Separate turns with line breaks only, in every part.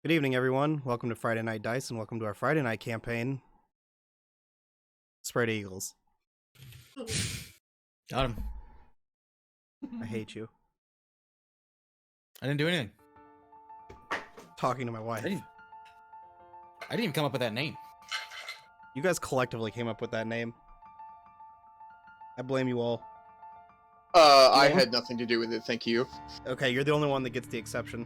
Good evening, everyone. Welcome to Friday Night Dice, and welcome to our Friday night campaign, Spread Eagles.
Got him.
I hate you.
I didn't do anything.
Talking to my wife.
I didn't even come up with that name.
You guys collectively came up with that name. I blame you all.
I had nothing to do with it, thank you.
Okay, you're the only one that gets the exception.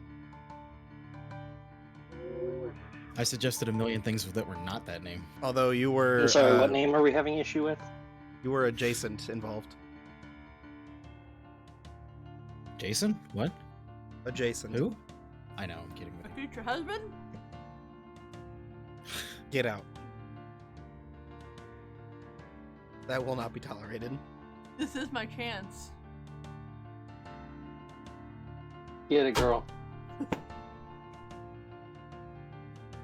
I suggested a million things that were not that name.
Although you were...
I'm sorry, what name are we having issue with?
You were adjacent involved.
Jason? What?
Adjacent.
Who? I know, I'm kidding with
My
you.
future husband?
Get out. That will not be tolerated.
This is my chance.
Get it, girl.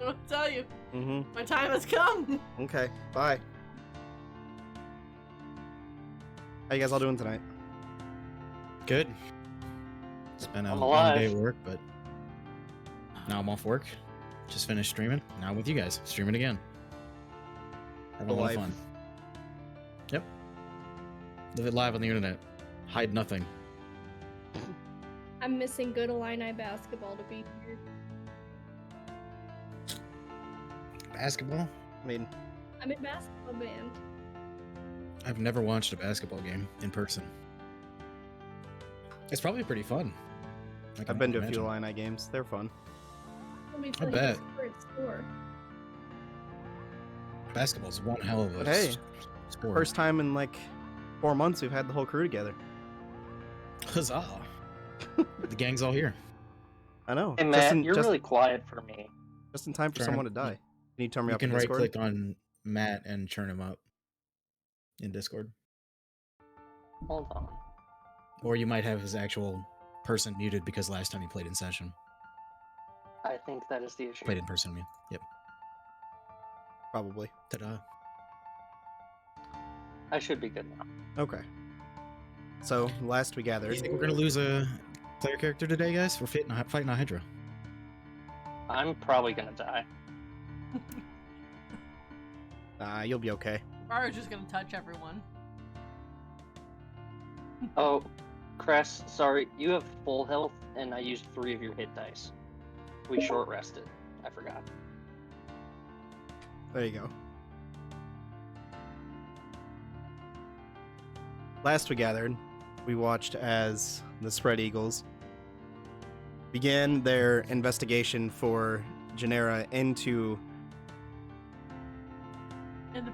I want to tell you,
Mm-hmm.
my time has come.
Okay, bye. How you guys all doing tonight?
Good. It's been a
I'm
long
alive.
day at work, but now I'm off work. Just finished streaming. Now I'm with you guys. Streaming again. Having a lot of
Alive.
fun. Yep. Live it live on the internet. Hide nothing.
I'm missing good Illini basketball to be here.
Basketball?
I mean,
I'm in basketball band.
I've never watched a basketball game in person. It's probably pretty fun. I can
I've been to a
imagine.
few Illini games. They're fun.
Let me
I
tell you
bet.
this current score.
Basketball's one hell of a
But hey,
sport.
First time in like 4 months we've had the whole crew together.
Huzzah! The gang's all here.
I know.
Hey, Matt, you're really quiet for me.
just in time for
Turn
someone
him-
to die. Can you turn me
You
up in
can right
Discord?
click on Matt and churn him up in Discord.
Hold on.
Or you might have his actual person muted because last time he played in session.
I think that is the issue.
Played in person, I mean. Yep.
Probably.
Ta-da.
I should be good now.
Okay. So, last we
Do you
gathered,
think we're going to lose a player character today, guys? We're fighting a Hydra.
I'm probably gonna die.
you'll be okay.
Mara's just gonna touch everyone.
Oh, Cress, sorry, you have full health, and I used 3 of your hit dice. We short rested. I forgot.
There you go. Last we gathered, we watched as the Spread Eagles began their investigation for Genera into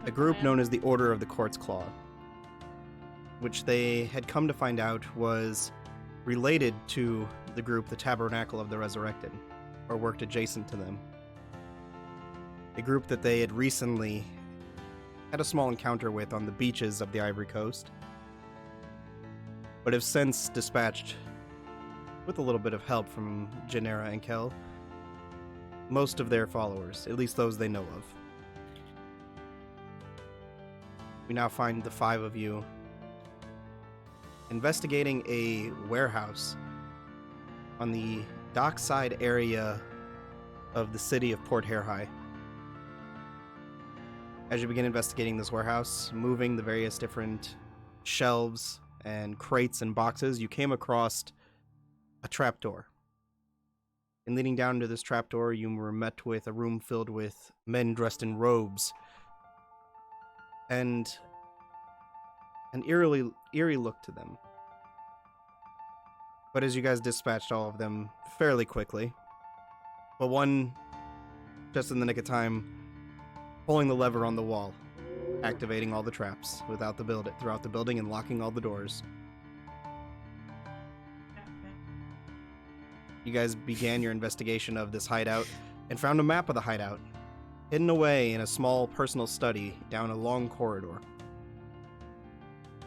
a group known as the Order of the Quartz Claw, which they had come to find out was related to the group the Tabernacle of the Resurrected, or worked adjacent to them. A group that they had recently had a small encounter with on the beaches of the Ivory Coast, but have since dispatched, with a little bit of help from Genera and Kel, most of their followers, at least those they know of. We now find the 5 of you investigating a warehouse on the dockside area of the city of Port Hare. As you begin investigating this warehouse, moving the various different shelves and crates and boxes, you came across a trapdoor. And leading down to this trapdoor, you were met with a room filled with men dressed in robes and an eerie look to them. But as you guys dispatched all of them fairly quickly, but one, just in the nick of time, pulling the lever on the wall, activating all the traps throughout the building and locking all the doors. You guys began your investigation of this hideout and found a map of the hideout, hidden away in a small personal study down a long corridor.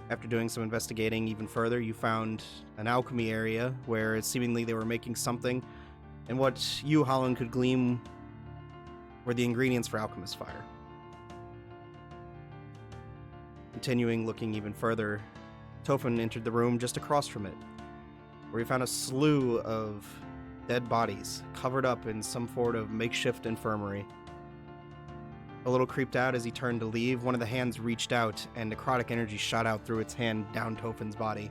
After doing some investigating even further, you found an alchemy area where seemingly they were making something, and what you, Holland, could glean were the ingredients for alchemist fire. Continuing looking even further, Tofin entered the room just across from it, where he found a slew of dead bodies covered up in some sort of makeshift infirmary. A little creeped out as he turned to leave, one of the hands reached out and necrotic energy shot out through its hand down Tofin's body.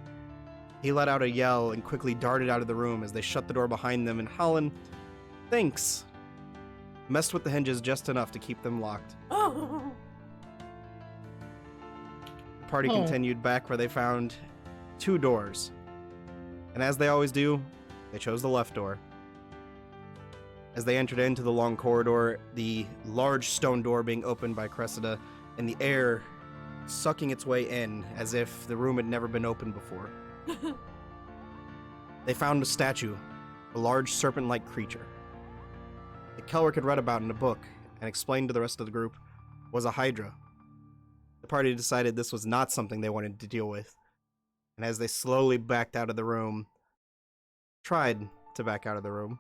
He let out a yell and quickly darted out of the room as they shut the door behind them, and Holland, thanks, messed with the hinges just enough to keep them locked.
Oh.
The party continued back where they found 2 doors. And as they always do, they chose the left door. As they entered into the long corridor, the large stone door being opened by Cressida, and the air sucking its way in as if the room had never been opened before. They found a statue, a large serpent-like creature. That Kelrick had read about in a book and explained to the rest of the group was a Hydra. The party decided this was not something they wanted to deal with, and as they slowly backed out of the room, tried to back out of the room,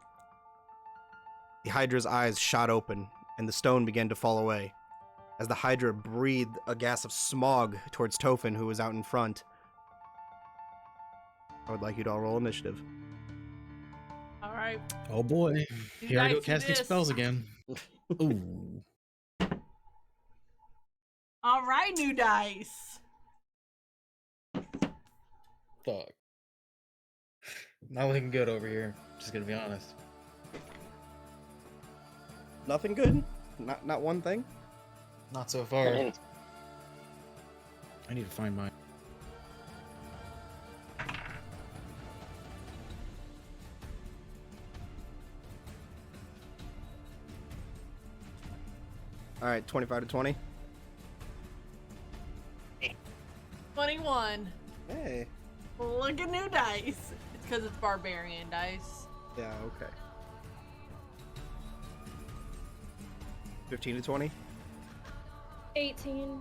the Hydra's eyes shot open, and the stone began to fall away, as the Hydra breathed a gas of smog towards Tofin, who was out in front. I would like you to all roll initiative.
All right.
Oh boy.
You
Here I
guys
go
do
casting
this.
spells again. Ooh.
All right, new dice.
Fuck. Not looking good over here. Just gonna be honest.
Nothing good? Not one thing?
Not so far. I need to find mine.
Alright, 25 to 20.
21.
Hey.
Look at new dice. It's because it's barbarian dice.
Yeah, okay. 15 to 20.
18.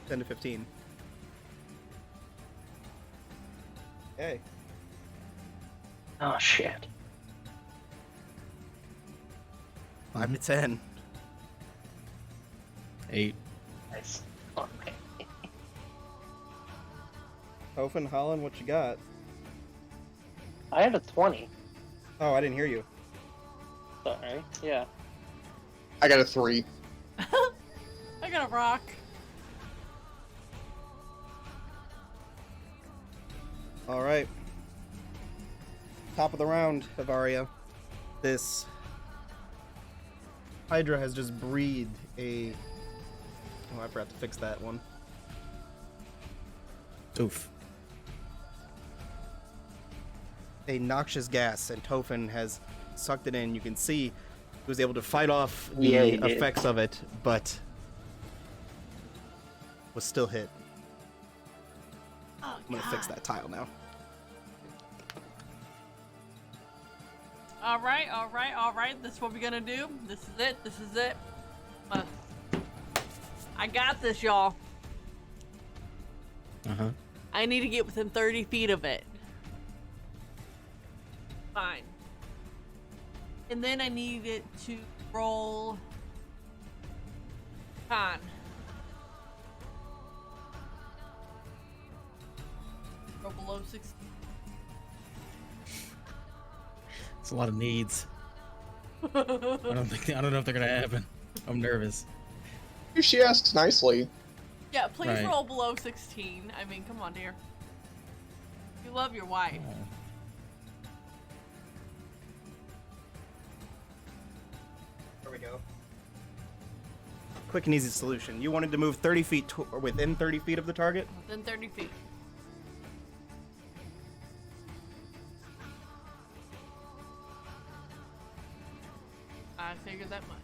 10 to 15. Hey.
Oh shit.
5 to 10.
8.
Nice. Okay.
Tofin, Holland, what you got?
I had a 20.
Oh, I didn't hear you.
Sorry. Yeah.
I got a 3.
I got a rock.
Alright. Top of the round, Avaria. This Hydra has just breathed a... Oh, I forgot to fix that one.
Oof.
A noxious gas, and Tofin has sucked it in. You can see he was able to fight off the
Yeah, he did.
effects of it, but was still hit.
Oh,
I'm gonna fix that tile now.
All right, all right, all right. This is what we're gonna do. This is it. This is it. I got this, y'all.
Uh-huh.
I need to get within 30 feet of it. Fine. And then I need it to roll con. Roll below 60.
It's a lot of needs. I don't know if they're gonna happen. I'm nervous.
She asks nicely.
Yeah, please
Right.
roll below 16. I mean, come on, dear. You love your wife.
Oh.
There we go. Quick and easy solution. You wanted to move 30 feet or within 30 feet of the target?
Within 30 feet. I figured that much.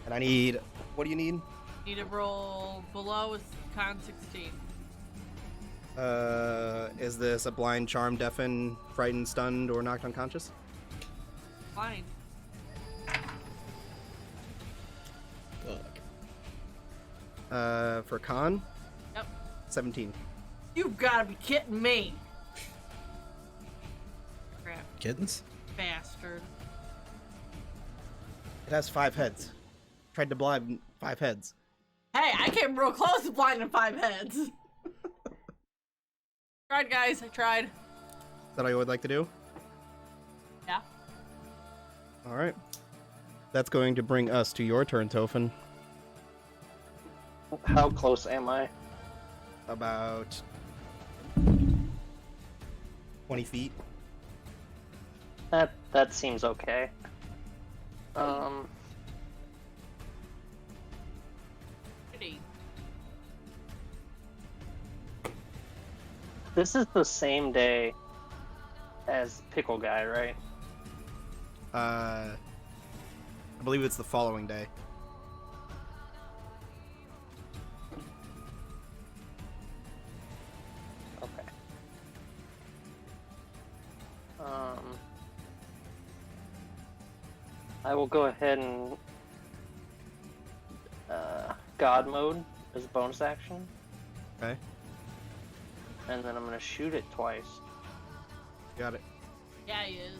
And I need... What do you need?
Need to roll below is con 16.
Is this a blind, charm, deafen, frightened, stunned, or knocked unconscious?
Fine.
Fuck.
For con?
Yep.
17.
You gotta be kidding me. Crap,
Kittens?
bastard.
It has 5 heads. Tried to blind 5 heads.
Hey, I came real close to blinding 5 heads. Tried, guys. I tried.
Is that all you would like to do?
Yeah.
All right. That's going to bring us to your turn, Tophin.
How close am I?
About 20 feet.
That seems okay.
Pretty.
This is the same day as Pickle Guy, right?
I believe it's the following day.
Okay. I will go ahead and God mode as a bonus action,
Okay.
and then I'm gonna shoot it twice.
Got it.
Yeah, he is.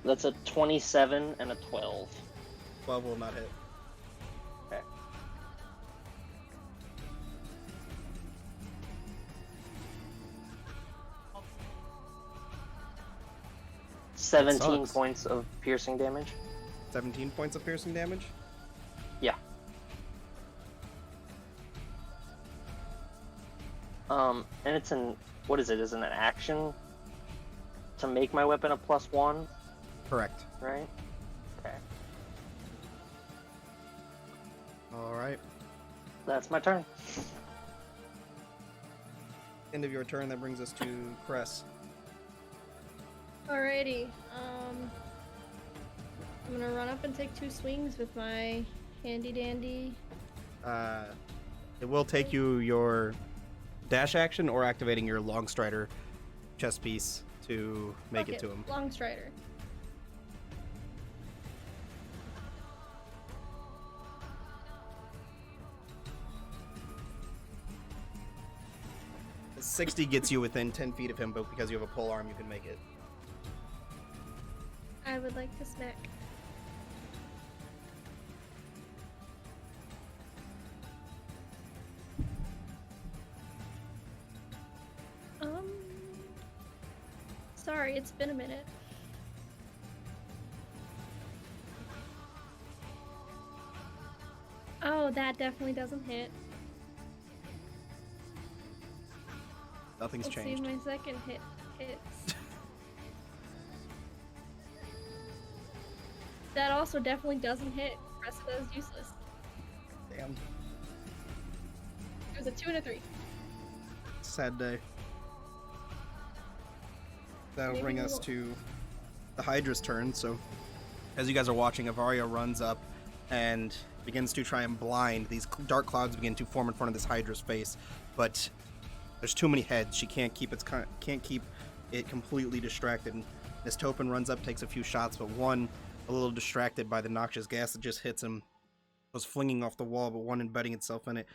That's a 27 and a 12.
12 will not hit.
Okay.
Oh,
17
sucks.
points of piercing damage.
17 points of piercing damage.
Yeah. And it's an, what is it? Is it an action to make my weapon a +1,
Correct.
right? Okay.
All right.
That's my turn.
End of your turn. That brings us to Cress.
Alrighty. I'm gonna run up and take 2 swings with my handy dandy.
It will take you your dash action or activating your long strider chest piece to make
Fuck
it to him.
Long strider.
The 60 gets you within 10 feet of him, but because you have a pole arm, you can make it.
I would like to snack. Sorry, it's been a minute. Oh, that definitely doesn't hit.
Nothing's
Let's
changed.
see if my second hit hits. That also definitely doesn't hit. Rest of that is useless.
Damn.
It was a 2 and a 3.
Sad day. That'll
Maybe
bring
we
us
won't.
to the Hydra's turn. So, as you guys are watching, Avaria runs up and begins to try and blind. These dark clouds begin to form in front of this Hydra's face, but there's too many heads. She can't keep it completely distracted. This Topin runs up, takes a few shots, but one, a little distracted by the noxious gas that just hits him, was flinging off the wall, but one embedding itself in it.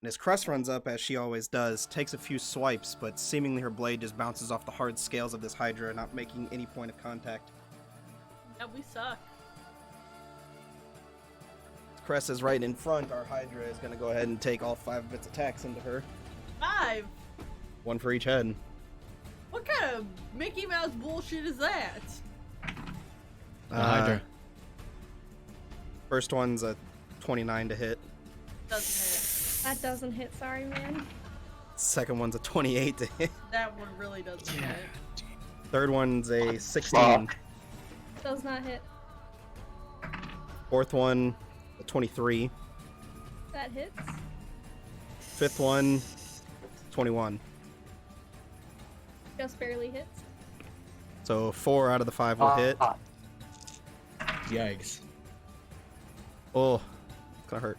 And as Cress runs up, as she always does, takes a few swipes, but seemingly her blade just bounces off the hard scales of this Hydra, not making any point of contact.
Yeah, we suck.
Cress is right in front. Our Hydra is going to go ahead and take all 5 of its attacks into her.
5?
One for each head.
What kind of Mickey Mouse bullshit is that?
Hydra.
First one's a 29 to hit.
Doesn't
That doesn't hit, sorry, man.
Second one's a 28 to hit.
hit. That one really doesn't hit.
Third one's a 16.
Fuck.
Does not hit.
Fourth one, a 23.
That hits.
Fifth one, 21.
Just barely hits.
So 4 out of the 5 will hit.
Yikes.
Oh, it's gonna hurt.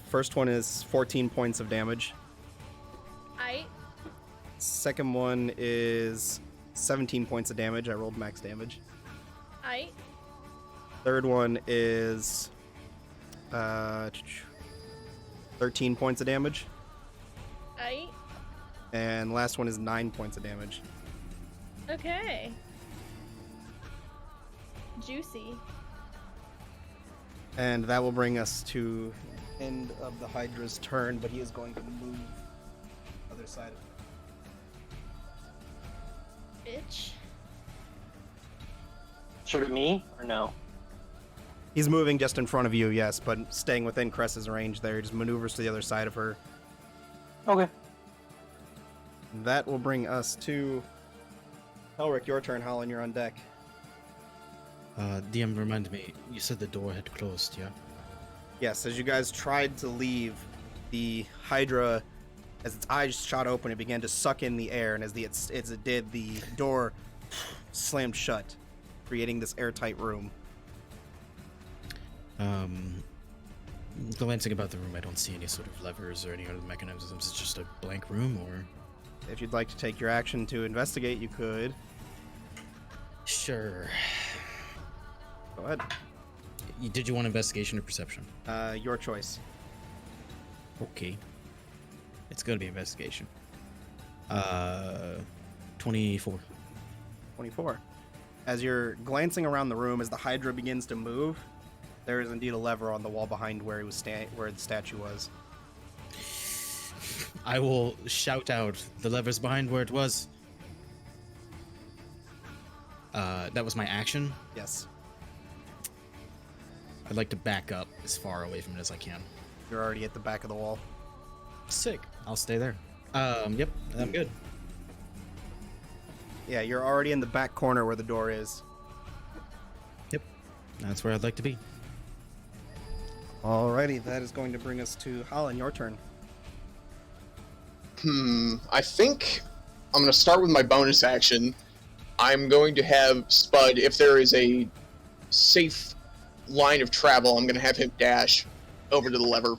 First one is 14 points of damage.
Aight.
Second one is 17 points of damage. I rolled max damage.
Aight.
Third one is 13 points of damage.
Aight.
And last one is 9 points of damage.
Okay. juicy.
And that will bring us to the end of the Hydra's turn, but he is going to move other side of
Bitch.
Should it be me or no?
He's moving just in front of you, yes, but staying within Cress's range there. He just maneuvers to the other side of her.
Okay.
That will bring us to Elric, your turn. Holland, you're on deck.
DM, remind me, you said the door had closed, yeah?
Yes, as you guys tried to leave, the Hydra, as its eyes shot open, it began to suck in the air, and as it did, the door slammed shut, creating this airtight room.
Glancing about the room, I don't see any sort of levers or any other mechanisms. It's just a blank room, or?
If you'd like to take your action to investigate, you could.
Sure.
Go ahead.
Did you want investigation or perception?
Your choice.
Okay. It's gonna be investigation. 24.
24. As you're glancing around the room, as the Hydra begins to move, there is indeed a lever on the wall behind where where the statue was.
I will shout out, the lever's behind where it was. That was my action.
Yes.
I'd like to back up as far away from it as I can.
You're already at the back of the wall.
Sick. I'll stay there. Yep, I'm good.
Yeah, you're already in the back corner where the door is.
Yep, that's where I'd like to be.
Alrighty, that is going to bring us to Holland, your turn.
I think I'm going to start with my bonus action. I'm going to have Spud, if there is a safe line of travel, I'm going to have him dash over to the lever.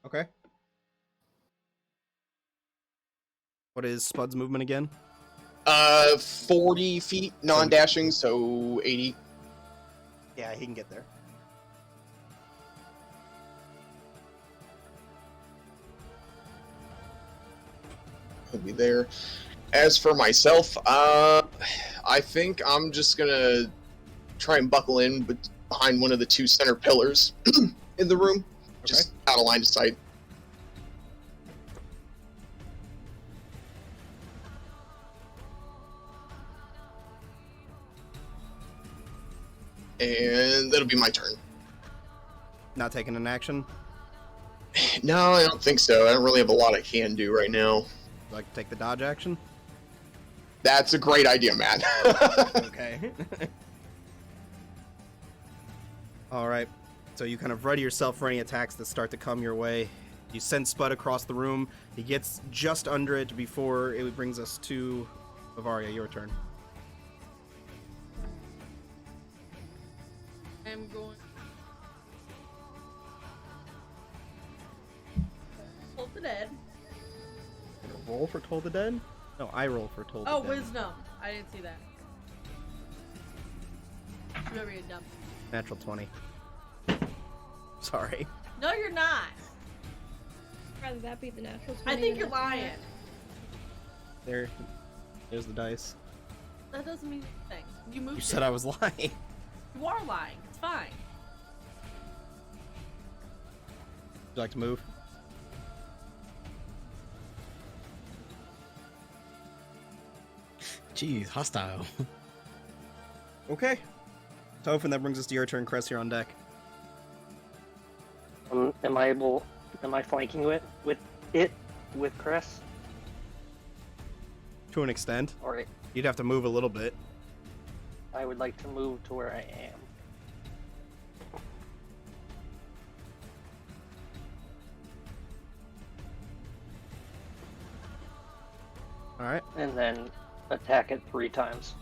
Okay. What is Spud's movement again?
40 feet non-dashing, so 80.
Yeah, he can get there.
He'll be there. As for myself, I think I'm just gonna try and buckle in behind one of the two center pillars in the room, just out of line of sight. And that'll be my turn.
Not taking an action?
No, I don't think so. I don't really have a lot I can do right now.
Like to take the dodge action?
That's a great idea, Matt.
Okay. Alright. So you kind of ready yourself for any attacks that start to come your way. You send Spud across the room. He gets just under it before it brings us to Bavaria, your turn.
I'm going. Hold the dead.
Roll for Toll the Dead? No, I roll for Toll the
Oh,
Dead.
wisdom. I didn't see that. Remember you're dumb.
Natural 20. Sorry.
No, you're not.
Rather that be the natural 20
I think
than
you're
a-
lying.
There's the dice.
That doesn't mean anything. You moved
You
it.
said I was lying.
You are lying. It's fine.
Would you like to move?
Jeez, hostile.
Okay. Tophin, that brings us to your turn. Cress, you're on deck.
Am I flanking with Cress?
To an extent.
Or
You'd have to move a little bit.
I would like to move to where I am.
Alright.
And then attack it 3 times.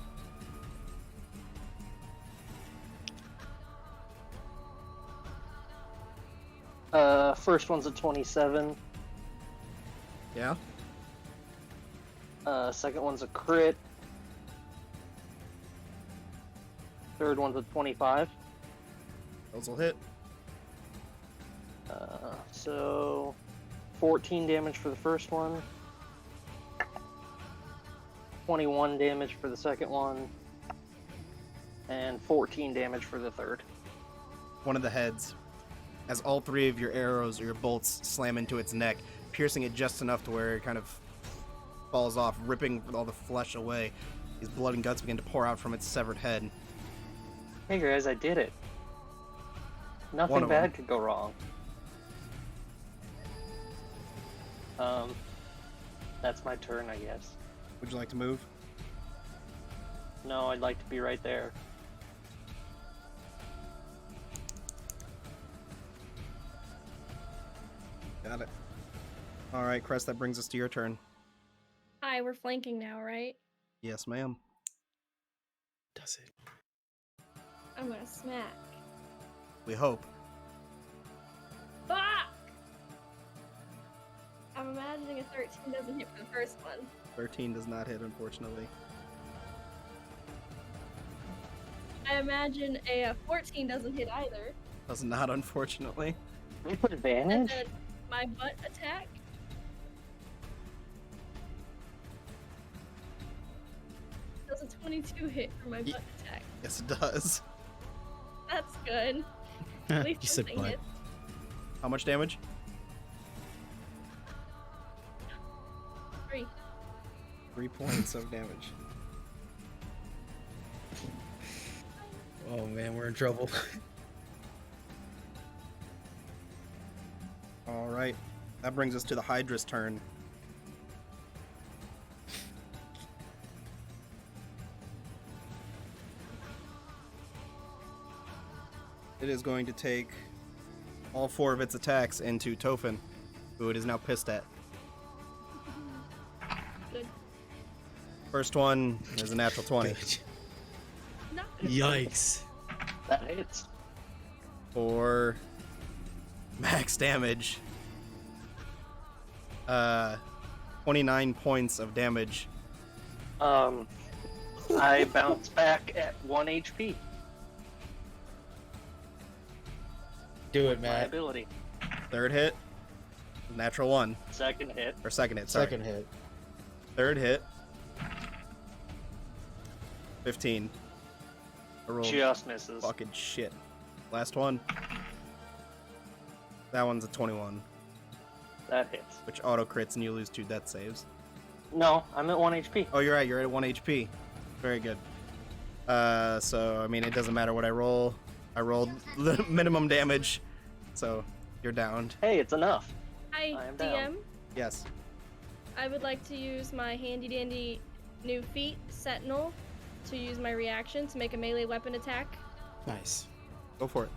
First one's a 27.
Yeah.
Second one's a crit. Third one's a 25.
Those will hit.
So 14 damage for the first one. 21 damage for the second one. And 14 damage for the third.
One of the heads, as all 3 of your arrows or your bolts slam into its neck, piercing it just enough to where it kind of falls off, ripping all the flesh away. His blood and guts begin to pour out from its severed head.
Hey guys, I did it.
One
Nothing
of
bad
them.
could go wrong. That's my turn, I guess.
Would you like to move?
No, I'd like to be right there.
Got it. All right, Crest, that brings us to your turn.
Hi, we're flanking now, right?
Yes, ma'am.
Does it?
I'm gonna smack.
We hope.
Fuck! I'm imagining a 13 doesn't hit for the first one.
13 does not hit, unfortunately.
I imagine a 14 doesn't hit either.
Does not, unfortunately.
Can we put
And
advantage?
then my butt attack. Does a 22 hit for my
Ye-
butt attack?
Yes, it does.
That's good. At least
You said
something
butt.
hits.
How much damage?
3.
3 points of damage.
Oh man, we're in trouble.
All right. That brings us to the Hydra's turn. It is going to take all 4 of its attacks into Tophin, who it is now pissed at.
Good.
First one is a natural 20
Not good.
Yikes.
That hits.
for max damage. 29 points of damage.
I bounce back at 1 HP.
Do it,
My
Matt.
ability.
Third hit, natural 1.
Second hit.
Or second hit, sorry.
Second hit.
Third hit, 15. I rolled
Just misses.
fucking shit. Last one. That one's a 21,
That hits.
which auto crits and you lose 2 death saves.
No, I'm at 1 HP.
Oh, you're right, you're at 1 HP. Very good. So, I mean, it doesn't matter what I roll. I rolled the minimum damage, so you're downed.
Hey, it's enough.
Hi,
I am
DM.
down.
Yes.
I would like to use my handy dandy new feat, Sentinel, to use my reaction to make a melee weapon attack.
Nice.
Go for it.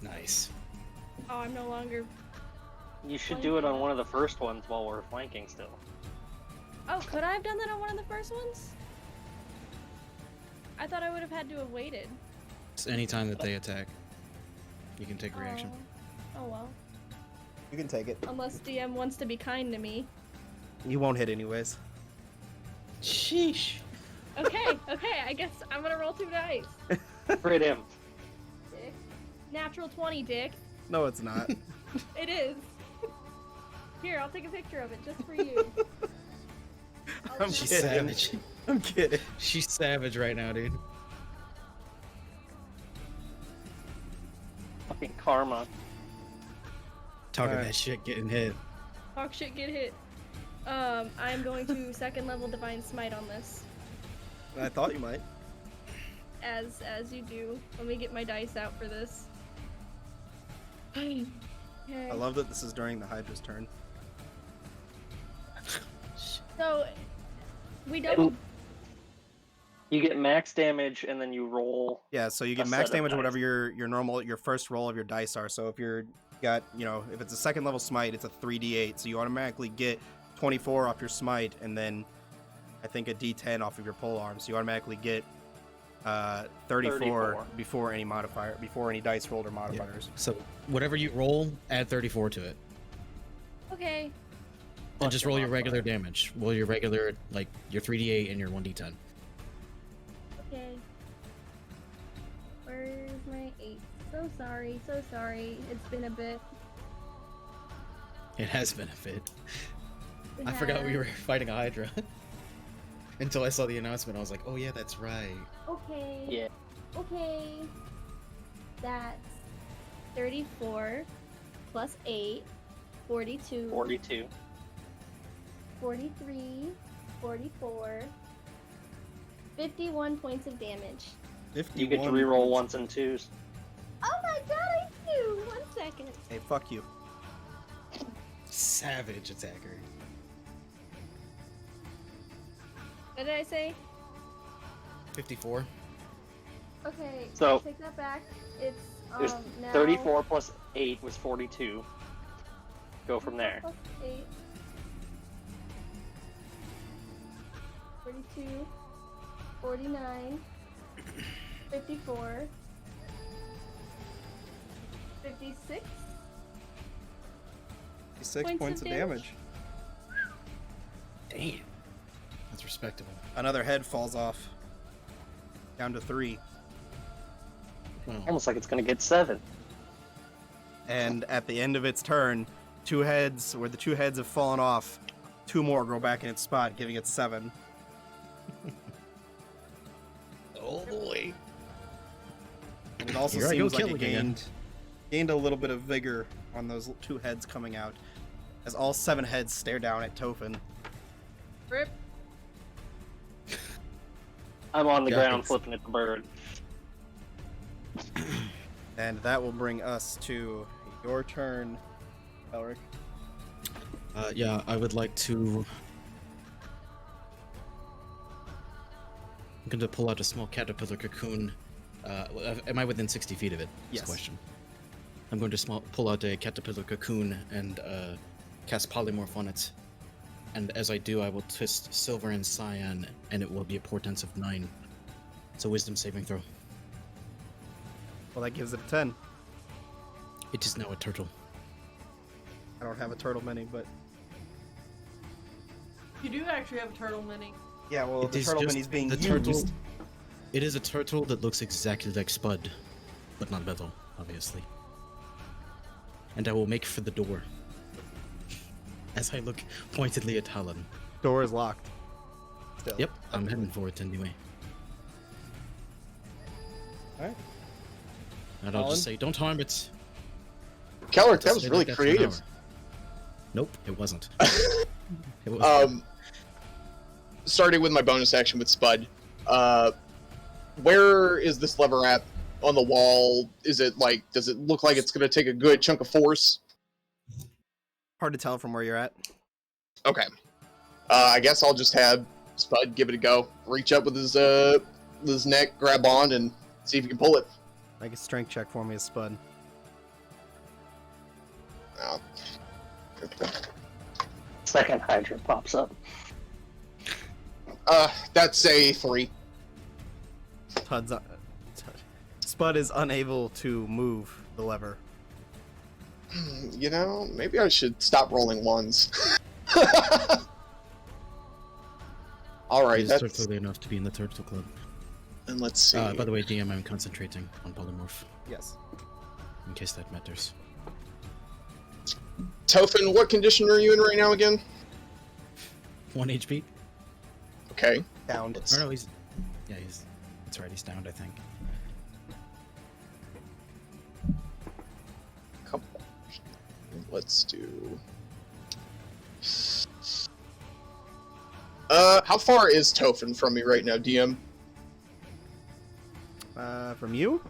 Nice.
Oh, I'm no longer.
You should do it on one of the first ones while we're flanking still.
Oh, could I have done that on one of the first ones? I thought I would have had to have waited.
It's any time that they attack, you can take a reaction.
Oh well.
You can take it.
Unless DM wants to be kind to me.
You won't hit anyways.
Sheesh.
Okay, okay, I guess I'm gonna roll 2 dice.
Crit him.
Dick. Natural 20, Dick.
No, it's not.
It is. Here, I'll take a picture of it just for you.
I'm
She's
kidding.
savage.
I'm kidding.
She's savage right now, dude.
Fucking karma.
Talking
Alright.
that shit, getting hit.
Talk shit, get hit. I'm going to 2nd level Divine Smite on this.
I thought you might.
As you do. Let me get my dice out for this. Okay.
I love that this is during the Hydra's turn.
So, we double.
You get max damage and then you roll.
Yeah, so you get
A
max
set of
damage or
dice.
whatever your first roll of your dice are. So if you're got, if it's a 2nd level smite, it's a 3d8. So you automatically get 24 off your smite, and then I think a d10 off of your pole arm. So you automatically get 34 before any modifier, before any dice rolled or modifiers.
So whatever you roll, add 34 to it.
Okay.
And just roll your
modifier.
regular damage. Roll your regular, like, your 3d8 and your 1d10.
Okay. Where's my 8? So sorry, so sorry. It's been a bit.
It has been a bit.
It
I forgot we
has.
were fighting a Hydra. Until I saw the announcement, I was like, oh yeah, that's right.
Okay.
Yeah.
Okay. That's 34 plus 8, 42.
42.
43, 44, 51 points of damage.
51.
You get to reroll ones and twos.
Oh my god, I do! 1 second.
Hey, fuck you.
Savage attacker.
What did I say?
54.
Okay,
So-
take that back. It's
It was
now
34 plus 8 was 42. Go from there.
plus 8. 42, 49, 54, 56.
6
Points
points
of
of damage.
Damn. That's respectable.
Another head falls off. Down to 3.
Well,
Almost like it's gonna get 7.
And at the end of its turn, 2 heads, where the 2 heads have fallen off, 2 more go back in its spot, giving it 7.
oh boy.
And it also
Here I go
seems like it
killing again.
gained a little bit of vigor on those 2 heads coming out, as all 7 heads stare down at Tophin.
Rip.
I'm on the
Yeah,
ground
it's-
flipping at the bird.
And that will bring us to your turn, Elric.
Yeah, I would like to. I'm going to pull out a small caterpillar cocoon. Am I within 60 feet of it? Is
Yes.
the question. I'm going to pull out a caterpillar cocoon and cast polymorph on it. And as I do, I will twist silver and cyan, and it will be a portent of 9. It's a wisdom saving throw.
Well, that gives it a 10.
It is now a turtle.
I don't have a turtle mini, but
You do actually have a turtle mini.
yeah, well,
It
the
is
turtle
just
mini's being
the
used.
turtle. It is a turtle that looks exactly like Spud, but not metal, obviously. And I will make for the door. As I look pointedly at Talon.
Door is locked. Still.
Yep, I'm heading for it anyway.
Alright.
And I'll
Talon?
just say, don't harm it.
Keller,
Just
that was
say
really
that for an
creative.
hour. Nope, it wasn't. It was
Starting with my bonus action with Spud. Where is this lever at on the wall? Is it like, does it look like it's going to take a good chunk of force?
Hard to tell from where you're at.
Okay. I guess I'll just have Spud give it a go. Reach up with his neck, grab on, and see if he can pull it.
Make a strength check for me, Spud.
Oh.
Second Hydra pops up.
That's a 3.
Spud is unable to move the lever.
You know, maybe I should stop rolling ones.
It
Alright,
is
that's...
totally enough to be in the Turtle Club.
And let's see.
By the way, DM, I'm concentrating on polymorph,
Yes.
in case that matters.
Tophin, what condition are you in right now again?
1 HP?
Okay.
Downed.
Or no, he's... Yeah, he's... That's right, he's downed, I think.
Couple. Let's do... how far is Tophin from me right now, DM?
From you?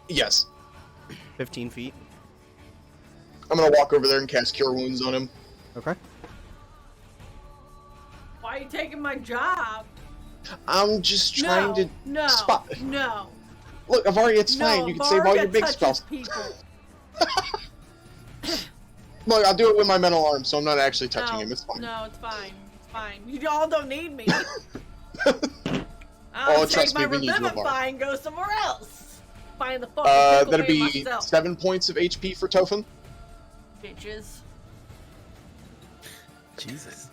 Yes.
15 feet.
I'm gonna walk over there and cast Cure Wounds on him.
Okay.
Why are you taking my job?
I'm just trying to
no,
spot...
No.
Look, I've already... It's
No,
fine. You can save all your
Varga
big
touches
spells.
people.
Look, I'll do it with my mental arm, so I'm not actually touching
no,
him. It's fine.
No, it's fine. It's fine. You all don't need me.
Oh,
I'll
trust
take
me,
my
we need you, Varga.
Revivify and go somewhere else. Find the fucking
That'd be
myself.
7 points of HP for Tophin.
Bitches.
Jesus.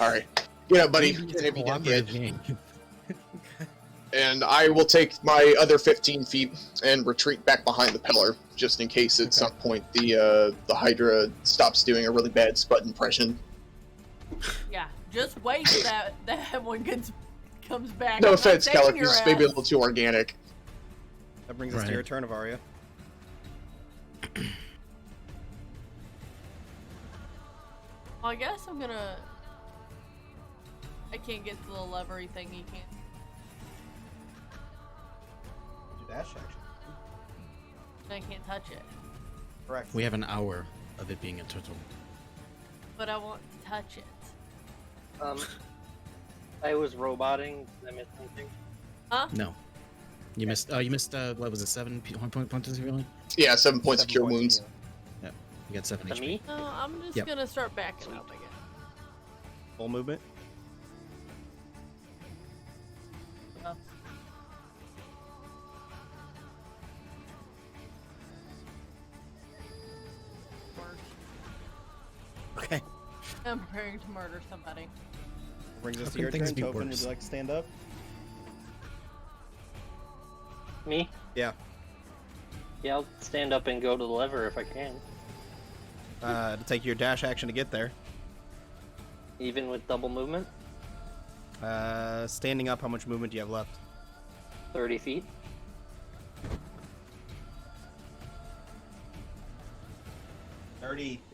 Alright. Get up, buddy.
Maybe it's
And
a
if you don't
cooperative
get-
game.
And I will take my other 15 feet and retreat back behind the pillar, just in case at some point the Hydra stops doing a really bad Spud impression.
Yeah, just wait that one comes back.
No
I'm not
offense,
saving
Keller,
your
this may be a
ass.
little too organic.
That brings us to
Right.
your turn, Avaria.
Well, I guess I'm gonna. I can't get to the levery thing. You can't.
Do dash action.
I can't touch it.
Correct.
We have an hour of it being a turtle.
But I want to touch it.
I was roboting. Did I miss something?
Huh?
No. You missed. You missed. What was it? 7 points really?
Yeah, 7 points of
7
cure
points
wounds.
heal.
You got 7
To
HP.
me?
No, I'm just
Yep.
gonna start backing up again.
Full movement. Okay.
I'm preparing to murder somebody.
Brings
How
us to
can
your
things
turn.
be
Tophin, would
worse?
you like to stand up?
Me?
Yeah.
Yeah, I'll stand up and go to the lever if I can.
To take your dash action to get there.
Even with double movement?
Standing up, how much movement do you have left?
30 feet.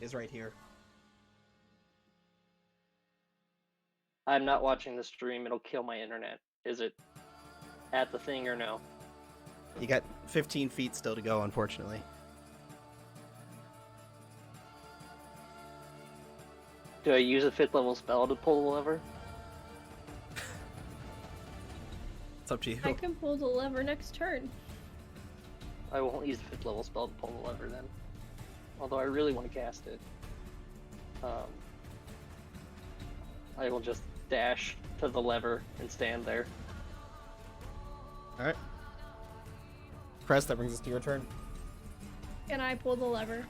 Is right here.
I'm not watching the stream. It'll kill my internet. Is it at the thing or no?
You got 15 feet still to go, unfortunately.
Do I use a 5th level spell to pull the lever?
It's up to you.
I can pull the lever next turn.
I won't use the 5th level spell to pull the lever then. Although I really want to cast it. I will just dash to the lever and stand there.
Alright. Crest, that brings us to your turn.
Can I pull the lever?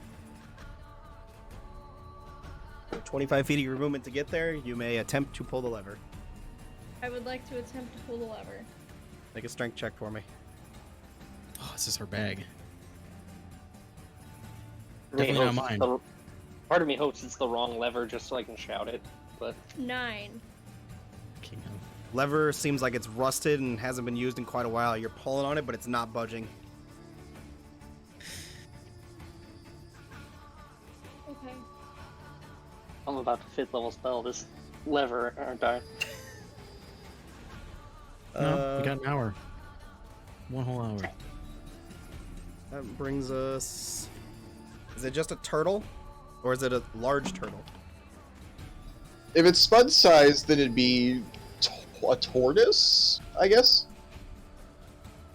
25 feet of your movement to get there, you may attempt to pull the lever.
I would like to attempt to pull the lever.
Make a strength check for me.
Oh, this is her bag.
Part of me
Definitely not
hopes
mine.
part of me hopes it's the wrong lever just so I can shout it, but
9.
King of-
Lever seems like it's rusted and hasn't been used in quite a while. You're pulling on it, but it's not budging.
Okay.
I'm about to 5th level spell this lever, aren't I?
No, we got an hour. 1 whole hour.
That brings us... Is it just a turtle? Or is it a large turtle?
If it's spud size, then it'd be a tortoise, I guess?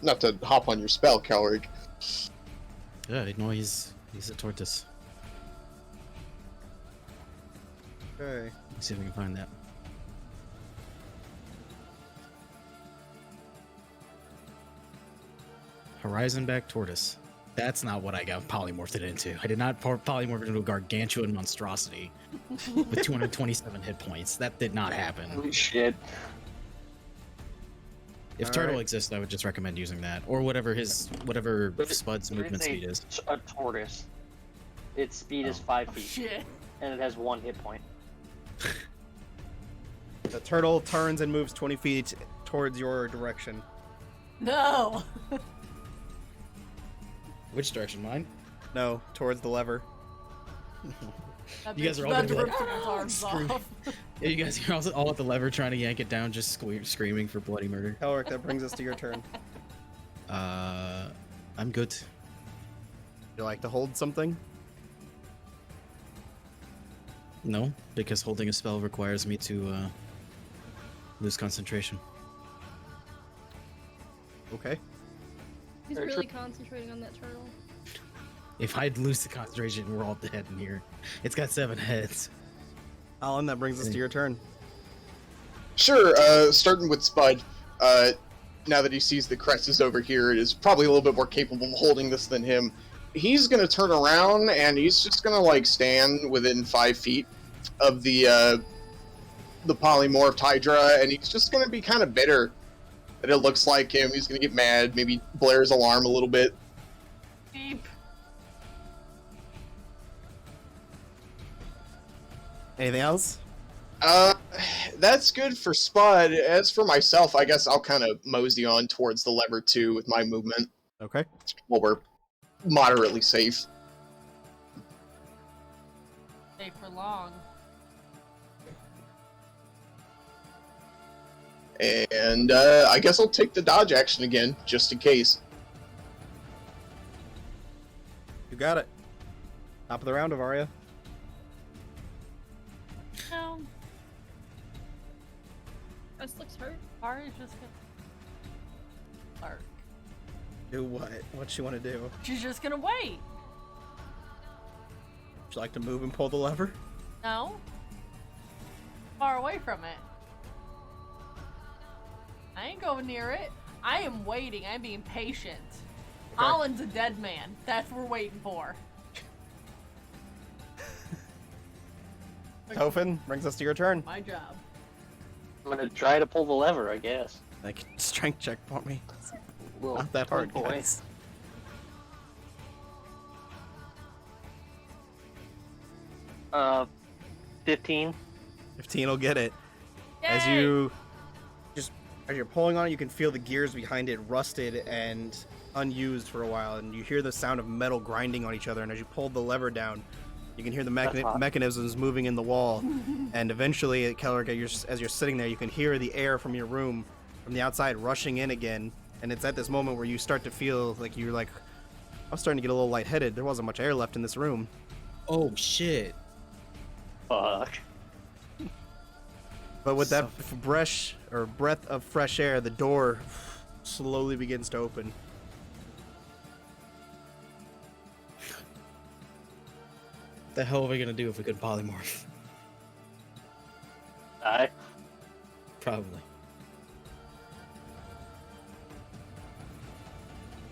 Not to hop on your spell, Calric.
Yeah, no, he's a tortoise.
Okay.
Let's see if we can find that. Horizon back tortoise. That's not what I got polymorphed it into. I did not polymorph it into a gargantuan monstrosity with 227 hit points. That did not happen.
Holy shit.
If
All
turtle
right.
exists, I would just recommend using that, or whatever Spud's movement speed is.
A tortoise. Its speed is 5
Oh,
feet,
shit.
and it has 1 hit point.
The turtle turns and moves 20 feet towards your direction.
No.
Which direction? Mine?
No, towards the lever.
That
You guys
bitch
are all
about
gonna be
to
like,
rip someone's arms
screw-
off.
Yeah, you guys are also all at the lever trying to yank it down, just screaming for bloody murder.
Elric, that brings us to your turn.
I'm good.
You like to hold something?
No, because holding a spell requires me to lose concentration.
Okay.
He's
Very
really concentrating on that turtle.
If I'd lose the concentration, we're all dead in here. It's got 7 heads.
Alan, that brings us to your turn.
Sure, starting with Spud. Now that he sees the Crest is over here, it is probably a little bit more capable of holding this than him. He's gonna turn around and he's just gonna like stand within 5 feet of the polymorphed Hydra, and he's just gonna be kind of bitter that it looks like him. He's gonna get mad, maybe blare his alarm a little bit.
Deep.
Anything else?
That's good for Spud. As for myself, I guess I'll kind of mosey on towards the lever too with my movement
Okay.
while we're moderately safe.
Stay for long.
And I guess I'll take the dodge action again, just in case.
You got it. Top of the round, Avaria.
No,
This looks hurt.
Ari's just gonna. Arc.
Do what? What's she want to do?
She's just gonna wait.
Would you like to move and pull the lever?
No. Far away from it. I ain't going near it. I am waiting. I'm being patient.
Okay.
Alan's a dead man. That's what we're waiting for.
Tophin, brings us to your turn.
My job.
I'm gonna try to pull the lever, I guess.
Like, strength check for me.
Well,
Not that hard,
oh boy.
guys.
Uh, 15.
15 will get it. As
Yay!
you're pulling on it, you can feel the gears behind it rusted and unused for a while, and you hear the sound of metal grinding on each other. And as you pull the lever down, you can hear the
That's hot.
mechanisms moving in the wall. And eventually, Kelric, as you're sitting there, you can hear the air from your room, from the outside, rushing in again. And it's at this moment where you start to feel like you're like, I'm starting to get a little lightheaded. There wasn't much air left in this room.
Oh shit.
Fuck.
But with that breath of fresh air, the door slowly begins to open.
The hell are we gonna do if we could polymorph?
Die.
Probably.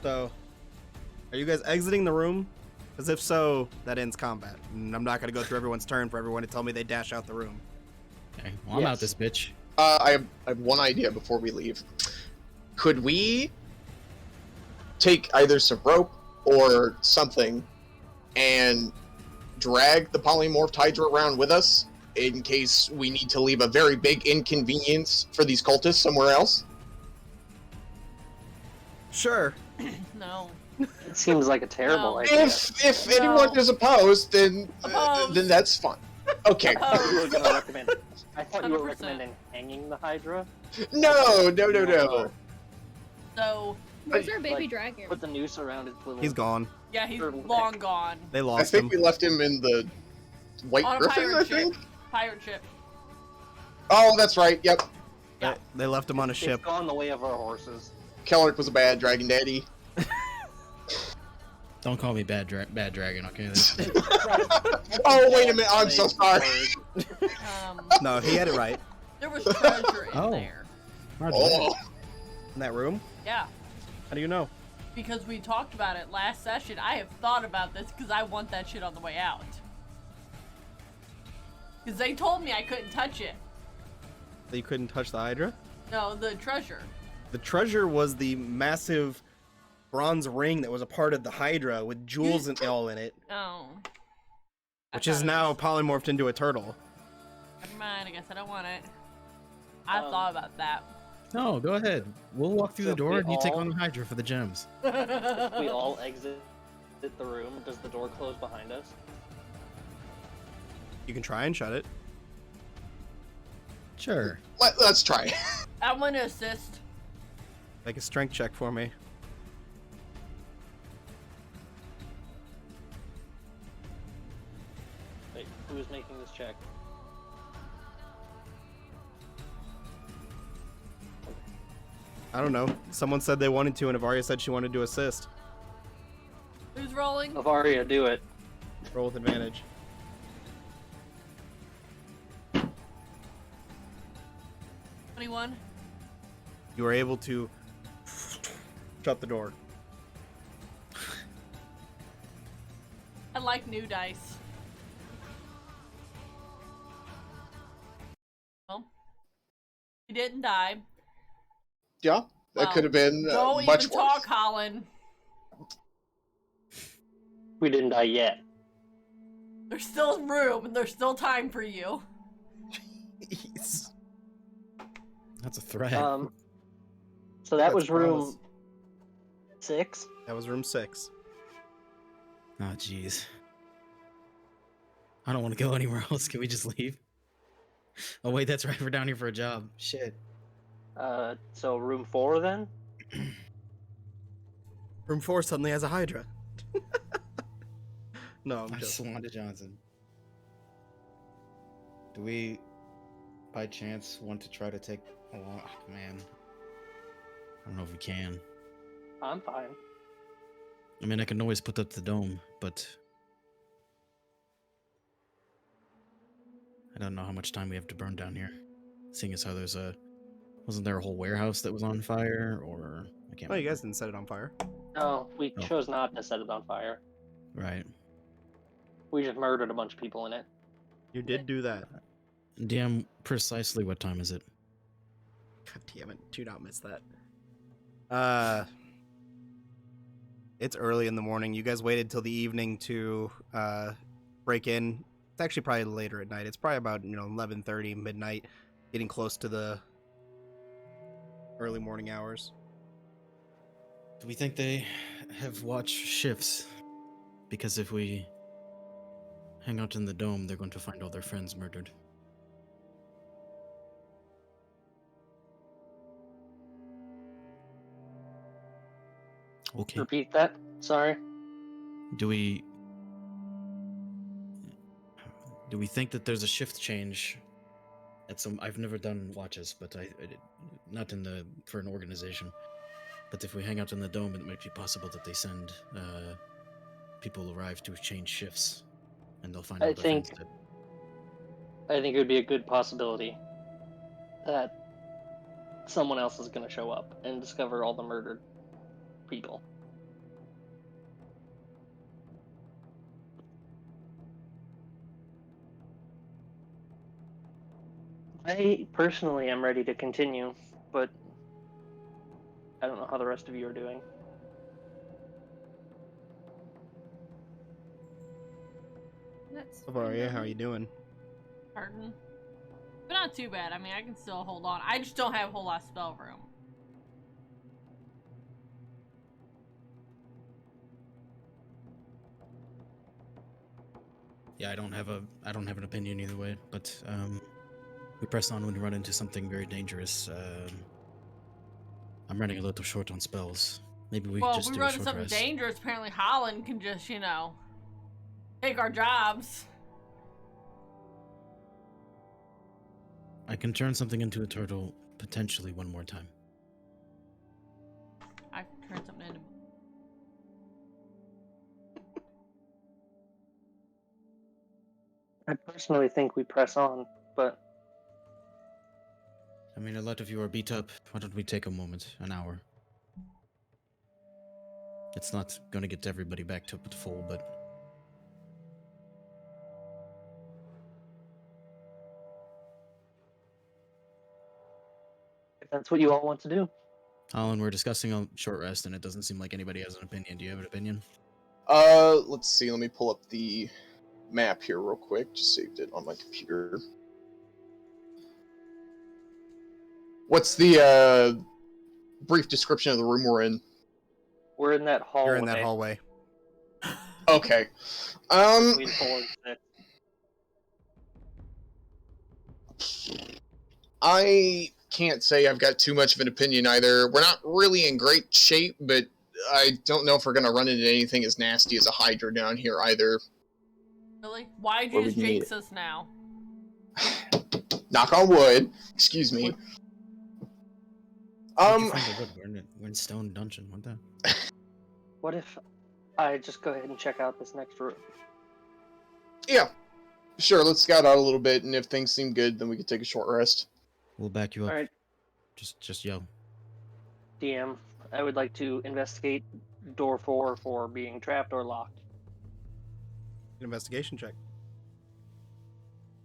So, are you guys exiting the room? Because if so, that ends combat. And I'm not going to go through everyone's turn for everyone to tell me they dash out the room.
Okay, well, I'm out
Yes.
this bitch.
I have one idea before we leave. Could we take either some rope or something and drag the polymorphed Hydra around with us in case we need to leave a very big inconvenience for these cultists somewhere else?
Sure.
No.
It seems like a terrible
No.
idea.
If
No.
anyone is opposed, then
Opposed.
that's fine. Okay.
I thought you were gonna recommend. I thought you were
100%.
recommending hanging the Hydra.
No.
So,
Where's our baby
like,
dragon?
Put the noose around his little.
He's gone.
yeah, he's
Sure.
long gone.
They
I
lost
think
him.
we left him in the White
On a
Griffin,
pirate
I
ship.
think?
Pirate ship.
Oh, that's right, yep.
They left him on a
It's
ship.
gone the way of our horses.
Kellerick was a bad dragon daddy.
Don't call me bad dragon, okay?
Oh, wait a minute, I'm so sorry.
No, he had it right.
There was treasure in
Oh.
there.
Oh,
In that room?
Yeah.
How do you know?
Because we talked about it last session. I have thought about this because I want that shit on the way out. Because they told me I couldn't touch it.
That you couldn't touch the Hydra?
No, the treasure.
The treasure was the massive bronze ring that was a part of the Hydra with jewels and all in it,
Oh. I
which is
thought it
now
was-
polymorphed into a turtle.
Never mind, I guess I don't want it. I
Um,
thought about that.
No, go ahead. We'll walk through
So
the
if
door
we
and you take
all-
on the Hydra for the gems.
If we all exit the room, does the door close behind us?
You can try and shut it.
Sure.
let's try.
I want to assist.
Make a strength check for me.
Wait, who is making this check?
I don't know. Someone said they wanted to, and Avaria said she wanted to assist.
Who's rolling?
Avaria, do it.
Roll with advantage.
21.
You are able to shut the door.
I like new dice. Well, he didn't die.
Yeah, that
Well,
could have been
Don't
much
even
worse.
talk, Colin.
We didn't die yet.
There's still room and there's still time for you.
Jeez.
That's a threat.
So that
Let's
was room
promise.
6.
That was room 6.
Oh, jeez. I don't want to go anywhere else. Can we just leave? Oh, wait, that's right. We're down here for a job. Shit.
So room 4 then?
Room 4 suddenly has a Hydra. No, I'm
I
just.
swan to Johnson. Do we, by chance, want to try to take along? Oh, man. I don't know if we can.
I'm fine.
I mean, I can always put up the dome, but I don't know how much time we have to burn down here. Seeing as how there's a... Wasn't there a whole warehouse that was on fire, or... I can't
Oh, you
remember.
guys didn't set it on fire.
No, we
Oh.
chose not to set it on fire.
Right.
We just murdered a bunch of people in it.
You did do that.
DM, precisely what time is it?
God damn it. Do not miss that. It's early in the morning. You guys waited till the evening to break in. It's actually probably later at night. It's probably about 11:30, midnight, getting close to the early morning hours.
Do we think they have watch shifts? Because if we hang out in the dome, they're going to find all their friends murdered. Okay.
Repeat that. Sorry.
Do we think that there's a shift change at some? I've never done watches, but I not in the for an organization. But if we hang out in the dome, it might be possible that they send people arrive to change shifts, and they'll find
I
all their friends
think-
dead.
I think it would be a good possibility that someone else is going to show up and discover all the murdered people. I personally am ready to continue, but I don't know how the rest of you are doing.
That's
Bavaria,
fine
how
by
you
me.
doing?
Pardon? But not too bad. I mean, I can still hold on. I just don't have a whole lot of spell room.
Yeah, I don't have an opinion either way, but we press on when we run into something very dangerous. I'm running a little short on spells. Maybe we could
Well, if
just
we
do a
run into
short
something
rest.
dangerous, apparently Holland can just, take our jobs.
I can turn something into a turtle potentially one more time.
I turned something into.
I personally think we press on, but
I mean, a lot of you are beat up. Why don't we take a moment, an hour? It's not going to get everybody back to full, but
if that's what you all want to do.
Alan, we're discussing a short rest, and it doesn't seem like anybody has an opinion. Do you have an opinion?
Let's see. Let me pull up the map here real quick. Just saved it on my computer. What's the brief description of the room we're in?
We're in that hallway.
You're in that hallway.
Okay.
Between 4 and 6.
I can't say I've got too much of an opinion either. We're not really in great shape, but I don't know if we're going to run into anything as nasty as a Hydra down here either.
Really? Why'd
Where
you
we
just
can meet
jinx us now?
Knock on wood. Excuse me.
Where'd you find the wood? We're in Stone Dungeon. What the?
What if I just go ahead and check out this next room?
Yeah. Sure, let's scout out a little bit, and if things seem good, then we can take a short rest.
We'll back you up.
Alright,
Just yell.
DM, I would like to investigate door 4 for being trapped or locked.
Investigation check.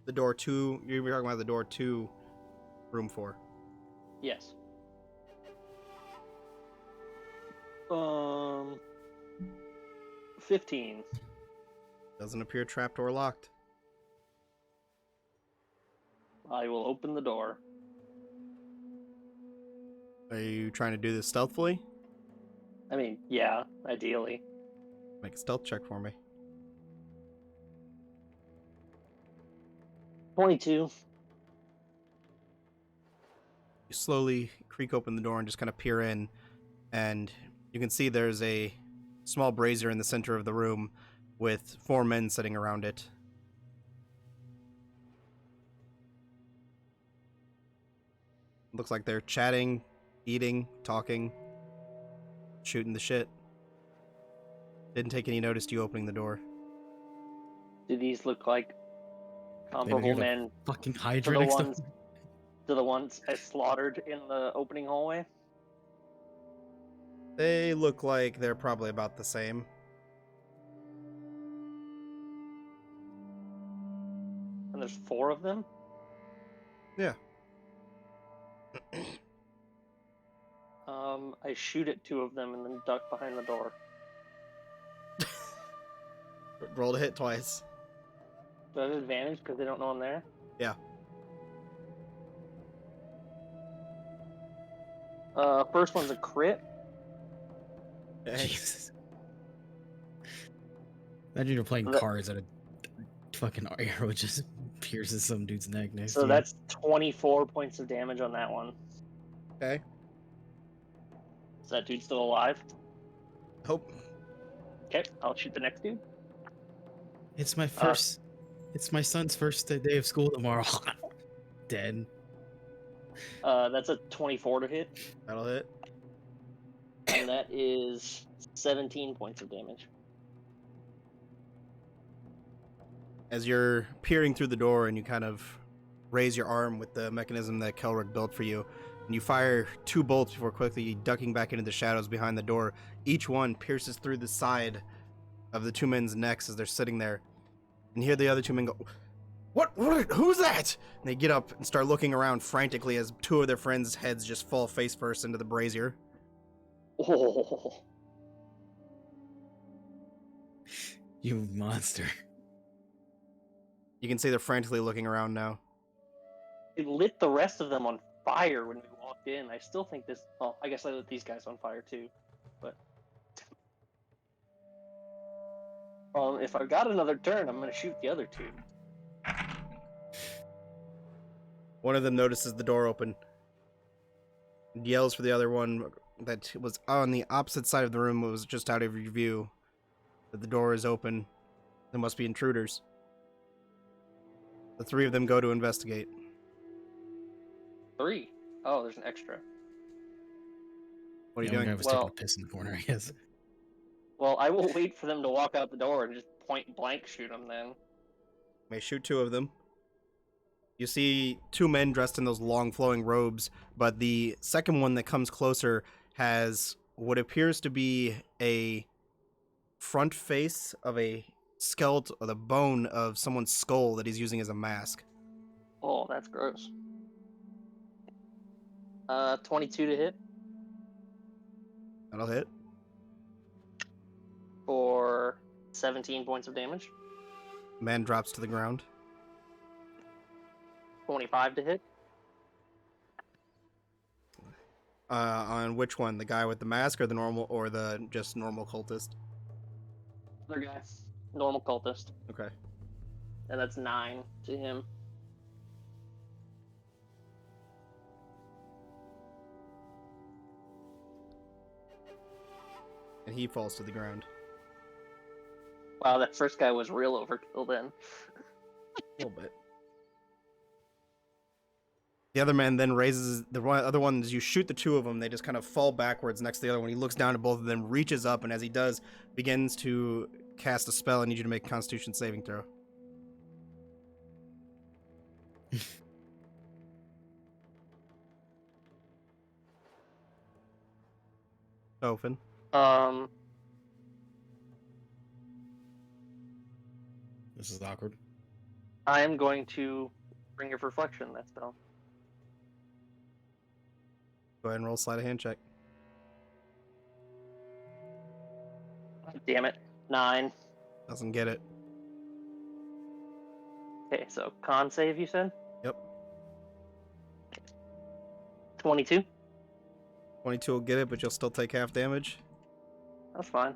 The door 2. You're talking about the door 2, room 4.
Yes. 15.
Doesn't appear trapped or locked.
I will open the door.
Are you trying to do this stealthily?
I mean, yeah, ideally.
Make a stealth check for me.
22.
You slowly creak open the door and just kind of peer in, and you can see there's a small brazier in the center of the room with 4 men sitting around it. Looks like they're chatting, eating, talking, shooting the shit. Didn't take any notice to you opening the door.
Do these look like
Maybe
comparable
you're the
men
fucking
to
Hydra
the
next to
ones to the ones I slaughtered in the opening hallway?
They look like they're probably about the same.
And there's 4 of them?
Yeah.
I shoot at 2 of them and then duck behind the door.
Roll to hit twice.
Do I have advantage because they don't know I'm there?
Yeah.
First one's a crit.
Okay.
Jesus. Imagine you're playing
That-
cards and a fucking arrow just pierces some dude's neck next to
So
you.
that's 24 points of damage on that one.
Okay.
Is that dude still alive?
Hope.
Okay, I'll shoot the next dude.
It's my first. It's my son's first day of school tomorrow. Dead.
That's a 24 to hit,
That'll hit.
and that is 17 points of damage.
As you're peering through the door and you kind of raise your arm with the mechanism that Kelrick built for you, and you fire 2 bolts before quickly ducking back into the shadows behind the door. Each one pierces through the side of the 2 men's necks as they're sitting there. And hear the other 2 men go, What? Who's that? And they get up and start looking around frantically as 2 of their friends' heads just fall face first into the brazier.
Oh,
You monster.
You can see they're frantically looking around now.
it lit the rest of them on fire when we walked in. I still think this. Well, I guess I lit these guys on fire too, but. If I got another turn, I'm gonna shoot the other 2.
One of them notices the door open and yells for the other one that was on the opposite side of the room, was just out of your view, that the door is open. There must be intruders. The 3 of them go to investigate.
3. Oh, there's an extra.
What are you
The other
doing?
guy was
Well-
taking a piss in the corner, I guess.
Well, I will wait for them to walk out the door and just point blank shoot them then.
May shoot 2 of them. You see 2 men dressed in those long flowing robes, but the second one that comes closer has what appears to be a front face of a skeleton, or the bone of someone's skull that he's using as a mask.
Oh, that's gross. 22 to hit
That'll hit.
for 17 points of damage.
Man drops to the ground.
25 to hit.
On which one? The guy with the mask or the normal, or the just normal cultist?
Other guy. Normal cultist.
Okay.
And that's 9 to him.
And he falls to the ground.
Wow, that first guy was real overkill then.
A little bit. The other man then raises the other one. As you shoot the 2 of them, they just kind of fall backwards next to the other one. He looks down at both of them, reaches up, and as he does, begins to cast a spell. I need you to make a Constitution saving throw. Open.
This is awkward.
I am going to bring of reflection that spell.
Go ahead and roll a sleight of hand check.
Damn it. 9.
Doesn't get it.
Okay, so con save, you said?
Yep.
22.
22 will get it, but you'll still take half damage.
That's fine.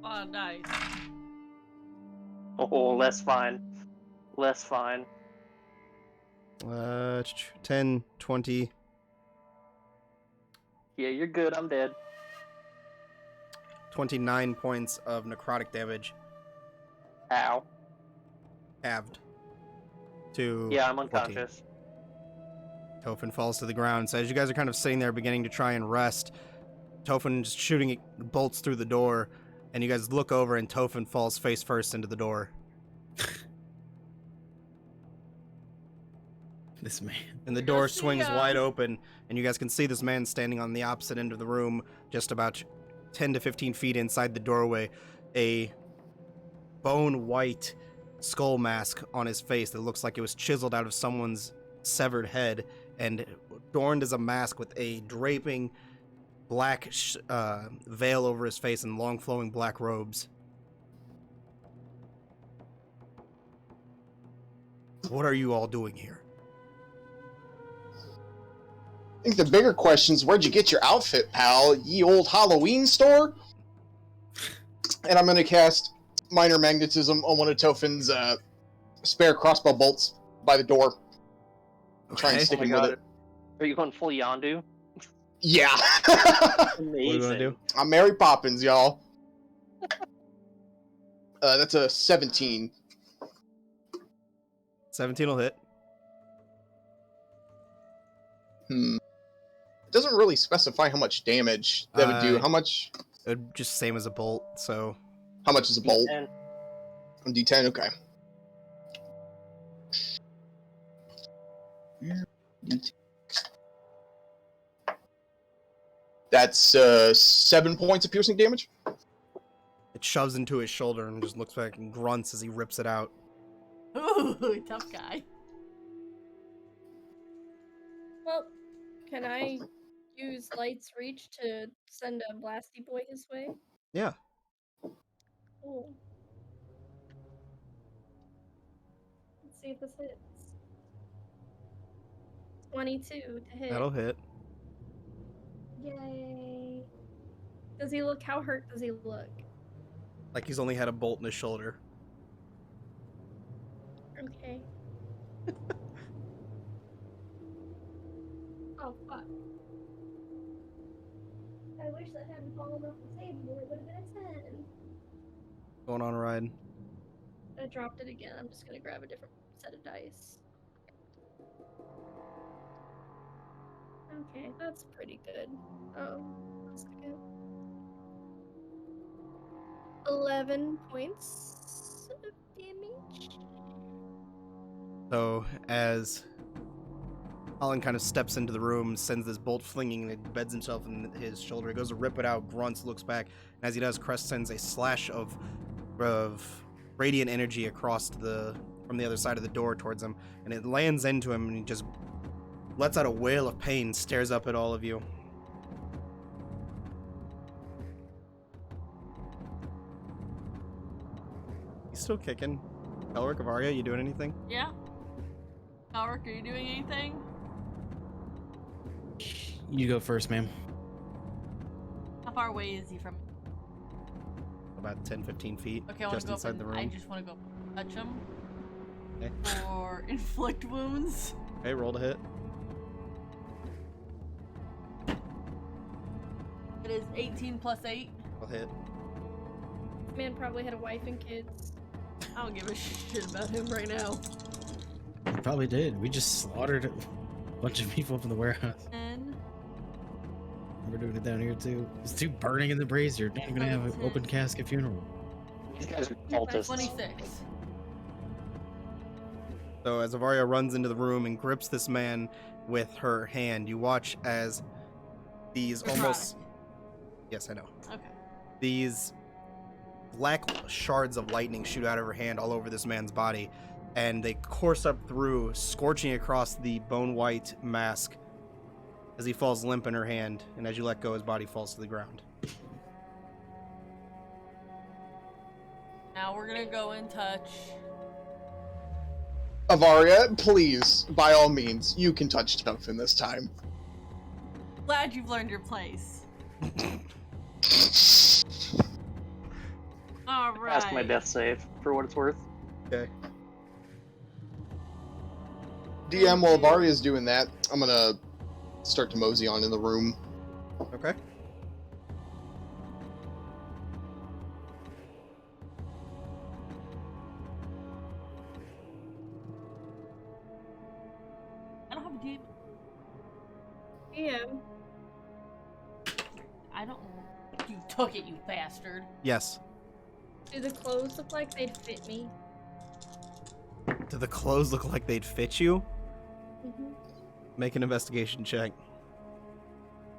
Oh, nice.
Oh, less fine. Less fine.
10, 20,
Yeah, you're good. I'm dead.
29 points of necrotic damage,
Ow.
halved to
Yeah, I'm
14.
unconscious.
Tophin falls to the ground. So as you guys are kind of sitting there beginning to try and rest, Tophin's shooting bolts through the door, and you guys look over and Tophin falls face first into the door.
This man.
And the
Go
door
see
swings
ya.
wide open, and you guys can see this man standing on the opposite end of the room, just about 10 to 15 feet inside the doorway, a bone-white skull mask on his face that looks like it was chiseled out of someone's severed head, and adorned as a mask with a draping black veil over his face and long flowing black robes. What are you all doing here?
I think the bigger question is, where'd you get your outfit, pal? Ye old Halloween store? And I'm going to cast Minor Magnetism on one of Tophin's spare crossbow bolts by the door. Try and
Okay.
stick
Oh my
him with
God.
it.
Are you going full Yondu?
Yeah.
Amazing.
What are you gonna do?
I'm Mary Poppins, y'all. That's a 17.
17 will hit.
It doesn't really specify how much damage that would do. How much
It would just same as a bolt, so
is a bolt?
D10.
D10, okay. D10. That's 7 points of piercing damage.
it shoves into his shoulder and just looks back and grunts as he rips it out.
Ooh, tough guy.
Well, can I use Light's Reach to send a blasty boy his way?
Yeah.
Cool. Let's see if this hits. 22 to hit.
That'll hit.
Yay. Does he look? How hurt does he look?
Like he's only had a bolt in his shoulder.
Okay. Oh, fuck. I wish that hadn't fallen off the table. It would have been a 10.
Going on a ride.
I dropped it again. I'm just gonna grab a different set of dice. Okay, that's pretty good. Oh, that's good. 11 points of damage.
So as Holland kind of steps into the room, sends this bolt flinging, and it beds himself in his shoulder. He goes to rip it out, grunts, looks back, and as he does, Crest sends a slash of radiant energy across from the other side of the door towards him, and it lands into him, and he just lets out a wail of pain, stares up at all of you. He's still kicking. Elric, Avaria, you doing anything?
Yeah. Alric, are you doing anything?
You go first, ma'am.
How far away is he from?
About 10, 15 feet,
Okay, I want
just
to go up
inside
and
the room.
I just want to go touch him.
Okay.
Or inflict wounds.
Okay, roll to hit.
It is 18 plus 8.
I'll hit.
This man probably had a wife and kids.
I don't give a shit about him right now.
Probably did. We just slaughtered a bunch of people up in the warehouse.
10.
We're doing it down here too. It's too burning in the brazier. Not even gonna have an open casket funeral.
These guys are cultists.
26.
So as Avaria runs into the room and grips this man with her hand, you watch as these almost... Yes, I know.
Okay.
These black shards of lightning shoot out of her hand all over this man's body, and they course up through, scorching across the bone-white mask as he falls limp in her hand, and as you let go, his body falls to the ground.
Now we're gonna go and touch
Avaria, please, by all means, you can touch something this time.
Glad you've learned your place. All right.
Ask my death save for what it's worth.
Okay.
DM, while Avaria's doing that, I'm gonna start to mosey on in the room.
Okay.
I don't have a DM.
DM.
I don't. You took it, you bastard.
Yes.
Do the clothes look like they'd fit me?
Do the clothes look like they'd fit you?
Mm-hmm.
Make an investigation check.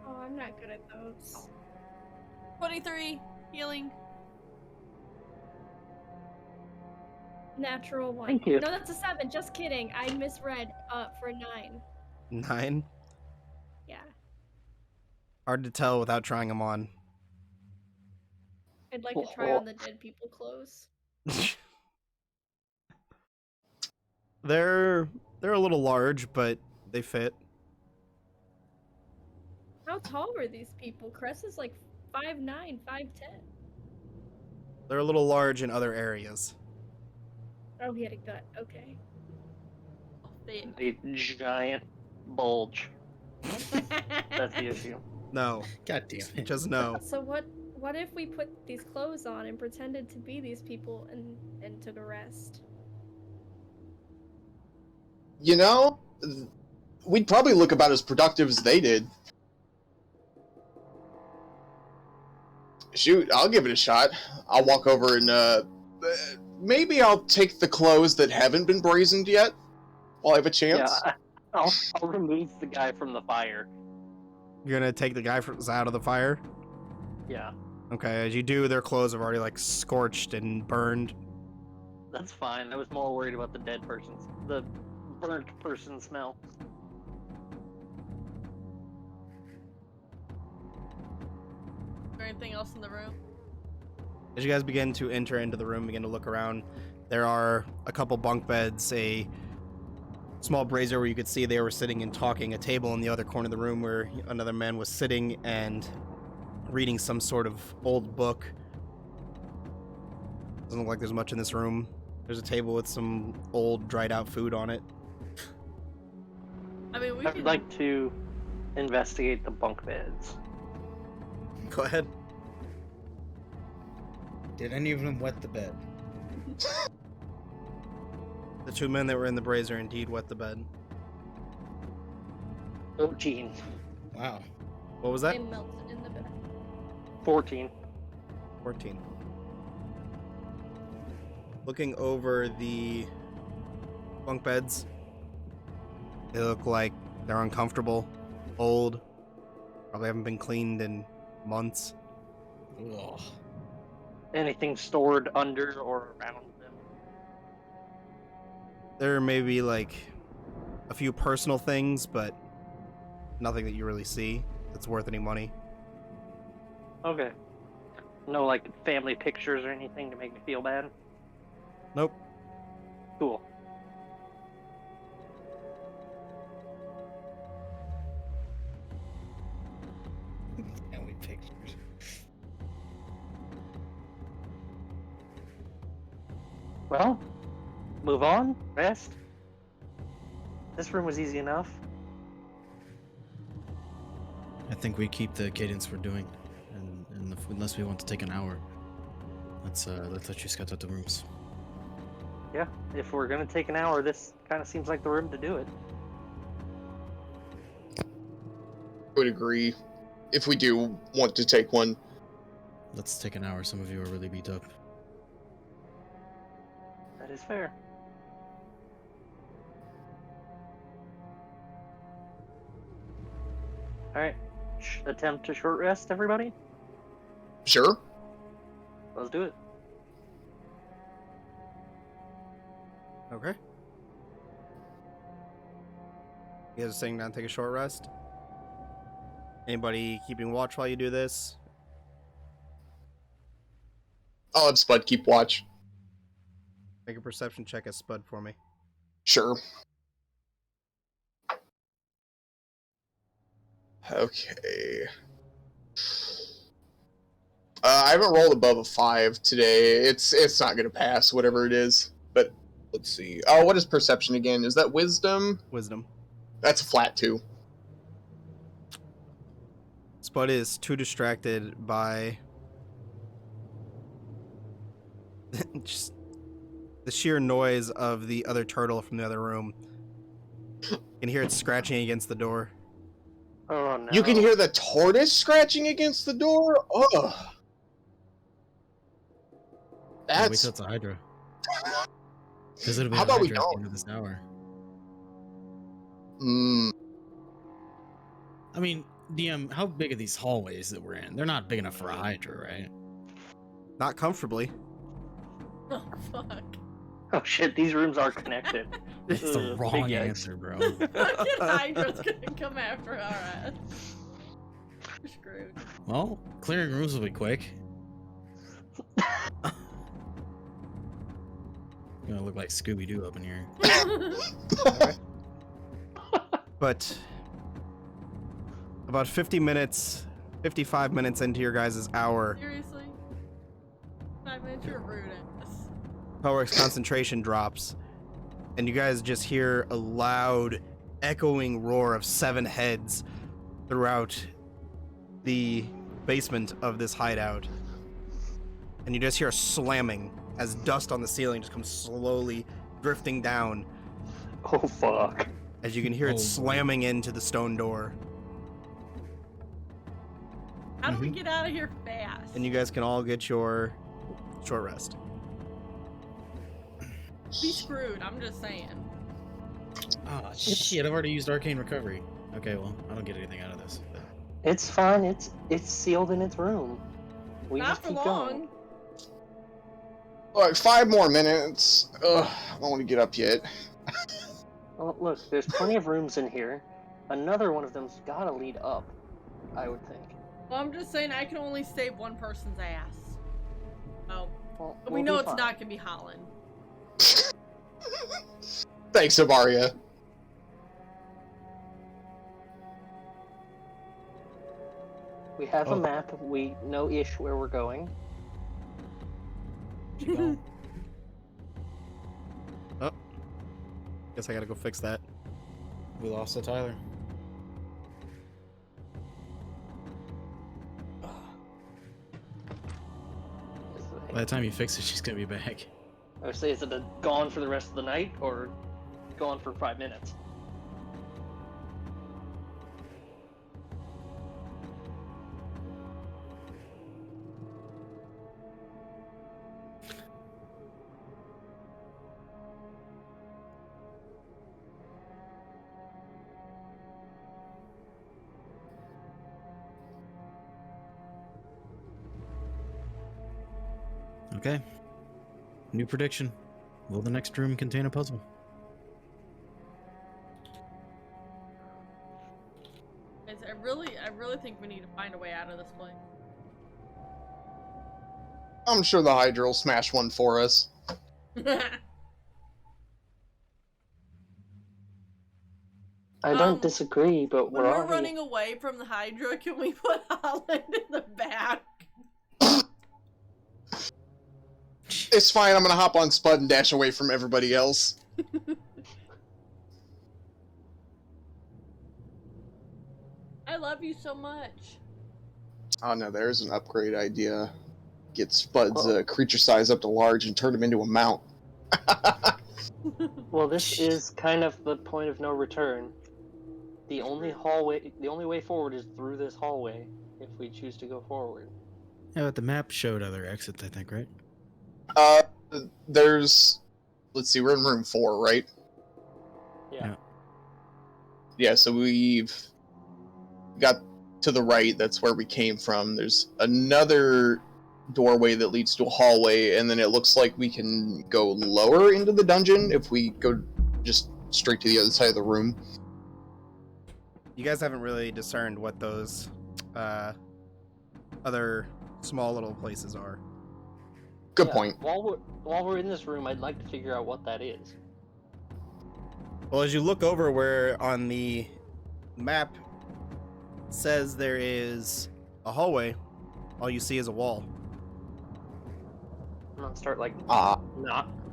Oh, I'm not good at those.
23 healing.
Natural 1.
Thank you.
No, that's a 7. Just kidding. I misread for a 9.
9.
Yeah.
Hard to tell without trying them on.
I'd like to try on the dead people clothes.
They're a little large, but they fit.
How tall were these people? Cress is like 5'9", 5'10".
They're a little large in other areas.
Oh, he had a gut. Okay.
A giant bulge. That's the issue.
No,
God damn it.
just no.
So what if we put these clothes on and pretended to be these people and took a rest?
You know, we'd probably look about as productive as they did. Shoot, I'll give it a shot. I'll walk over and, maybe I'll take the clothes that haven't been brazened yet, while I have a chance.
Yeah, I'll remove the guy from the fire.
You're gonna take the guy out of the fire?
Yeah,
Okay, as you do, their clothes have already, like, scorched and burned.
that's fine. I was more worried about the dead person's, the burnt person smell.
Is there anything else in the room?
As you guys begin to enter into the room, begin to look around, there are a couple bunk beds, a small brazier where you could see they were sitting and talking, a table in the other corner of the room where another man was sitting and reading some sort of old book. Doesn't look like there's much in this room. There's a table with some old, dried out food on it.
I mean, we
I'd
can.
like to investigate the bunk beds.
Go ahead.
Did any of them wet the bed?
The two men that were in the brazier indeed wet the bed.
13.
Wow.
What was that?
They melted in the bed.
14.
14. Looking over the bunk beds, they look like they're uncomfortable, old, probably haven't been cleaned in months.
Ugh.
Anything stored under or around them?
There may be like a few personal things, but nothing that you really see that's worth any money.
Okay. No, like, family pictures or anything to make me feel bad?
Nope.
Cool.
Family pictures.
Well, move on, rest. This room was easy enough.
I think we keep the cadence we're doing, and unless we want to take an hour, let's let you scout out the rooms.
Yeah, if we're gonna take an hour, this kind of seems like the room to do it.
I would agree. If we do want to take one,
Let's take an hour. Some of you are really beat up.
That is fair. Alright, attempt a short rest, everybody?
sure.
Let's do it.
Okay. You guys are sitting down to take a short rest? Anybody keeping watch while you do this?
I'll have Spud keep watch.
Make a perception check as Spud for me.
Sure. Okay. I haven't rolled above a 5 today. It's not gonna pass, whatever it is. But let's see. Oh, what is perception again? Is that wisdom?
Wisdom.
That's a flat 2.
Spud is too distracted by just the sheer noise of the other turtle from the other room. You can hear it scratching against the door.
Oh no.
You can hear the tortoise scratching against the door? Ugh.
Wait
That's...
till it's a Hydra. Because it'll be
How
a
about we
Hydra at the
don't?
end of this hour.
Mm,
I mean, DM, how big are these hallways that we're in? They're not big enough for a Hydra, right?
Not comfortably.
Oh, fuck.
Oh shit, these rooms are connected.
That's the
Ugh,
wrong
big yikes.
answer, bro.
Fucking Hydra's gonna come after our ass. We're screwed.
Well, clearing rooms will be quick. Gonna look like Scooby-Doo up in here.
But about 55 minutes into your guys' hour,
Seriously? 5 minutes, you're rude ass.
Pelric's concentration drops, and you guys just hear a loud, echoing roar of 7 heads throughout the basement of this hideout. And you just hear a slamming as dust on the ceiling just comes slowly drifting down,
Oh fuck.
as you can hear
Oh,
it
boy.
slamming into the stone door.
How do we get out of here fast?
And you guys can all get your short rest.
Be screwed, I'm just saying.
Ah, shit, I've already used Arcane Recovery. Okay, well, I don't get anything out of this. But...
It's fine. It's sealed in its room. We
Not
just
for
keep
long.
going.
like 5 more minutes. Ugh, I don't want to get up yet.
Well, look, there's plenty of rooms in here. Another one of them's gotta lead up, I would think.
Well, I'm just saying I can only save one person's ass. Oh.
Well,
But we
we'll
know
be
it's
fine.
not gonna be Holland.
Thanks, Amaria.
We have
Oh.
a map. We know ish where we're going.
Keep going.
Guess I gotta go fix that.
We lost to Tyler. By the time you fix it, she's gonna be back.
I would say, is it gone for the rest of the night or gone for 5 minutes?
Okay. New prediction. Will the next room contain a puzzle?
Guys, I really think we need to find a way out of this place.
I'm sure the Hydra will smash one for us.
I
Um,
don't disagree, but
When
we're
we're
already...
running away from the Hydra, can we put Holland in the back?
It's fine, I'm gonna hop on Spud and dash away from everybody else.
I love you so much.
Oh no, there's an upgrade idea. Get Spud's
Well-
creature size up to large and turn him into a mount.
Well, this is kind of the point of no return. The only way forward is through this hallway, if we choose to go forward.
Yeah, but the map showed other exits, I think, right?
There's... Let's see, we're in room 4, right?
Yeah.
Yeah, so we've got to the right, that's where we came from. There's another doorway that leads to a hallway, and then it looks like we can go lower into the dungeon if we go just straight to the other side of the room.
You guys haven't really discerned what those other small little places are.
Good
Yeah,
point.
While we're in this room, I'd like to figure out what that is.
Well, as you look over where on the map says there is a hallway, all you see is a wall.
I'm gonna start like
Ah,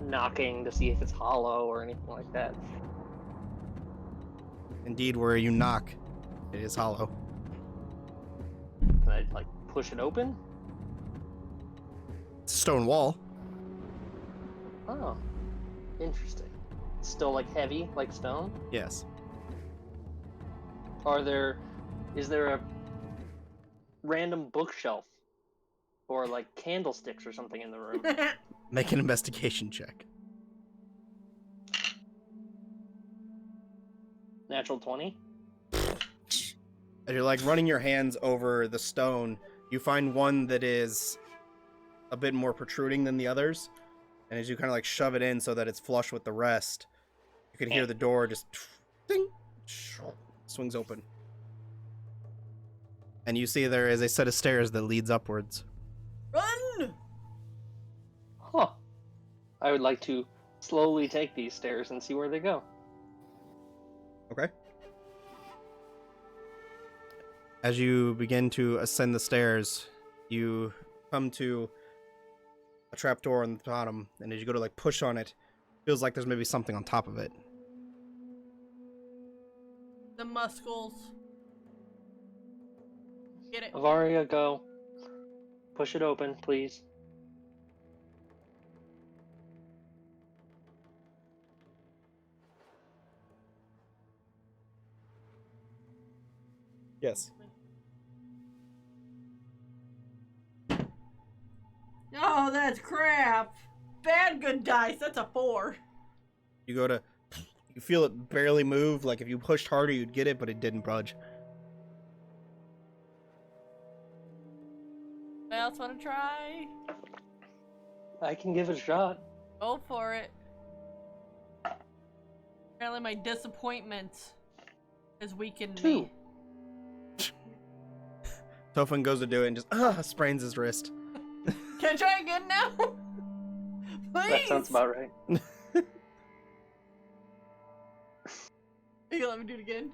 knocking to see if it's hollow or anything like that.
Indeed, where you knock, it is hollow.
Can I like push it open?
It's a stone wall.
Oh, interesting. Still like heavy, like stone.
Yes.
Is there a random bookshelf or like candlesticks or something in the room?
Make an investigation check.
Natural 20.
As you're like running your hands over the stone, you find one that is a bit more protruding than the others. And as you kind of like shove it in so that it's flush with the rest, you can hear the door just ding, swings open. And you see there is a set of stairs that leads upwards.
Run!
Huh. I would like to slowly take these stairs and see where they go.
Okay. As you begin to ascend the stairs, you come to a trapdoor on the bottom, and as you go to like push on it, feels like there's maybe something on top of it.
The muscles. Get it.
Avaria, go. Push it open, please.
Yes.
Oh, that's crap. Bad good dice. That's a 4.
You go to, you feel it barely move. Like if you pushed harder, you'd get it, but it didn't budge.
Anybody else want to try?
I can give it a shot.
Go for it. Apparently my disappointment has weakened
2.
me.
Tofin goes to do it and just sprains his wrist.
Can I try again now? Please!
That sounds about right.
Are you gonna let me do it again?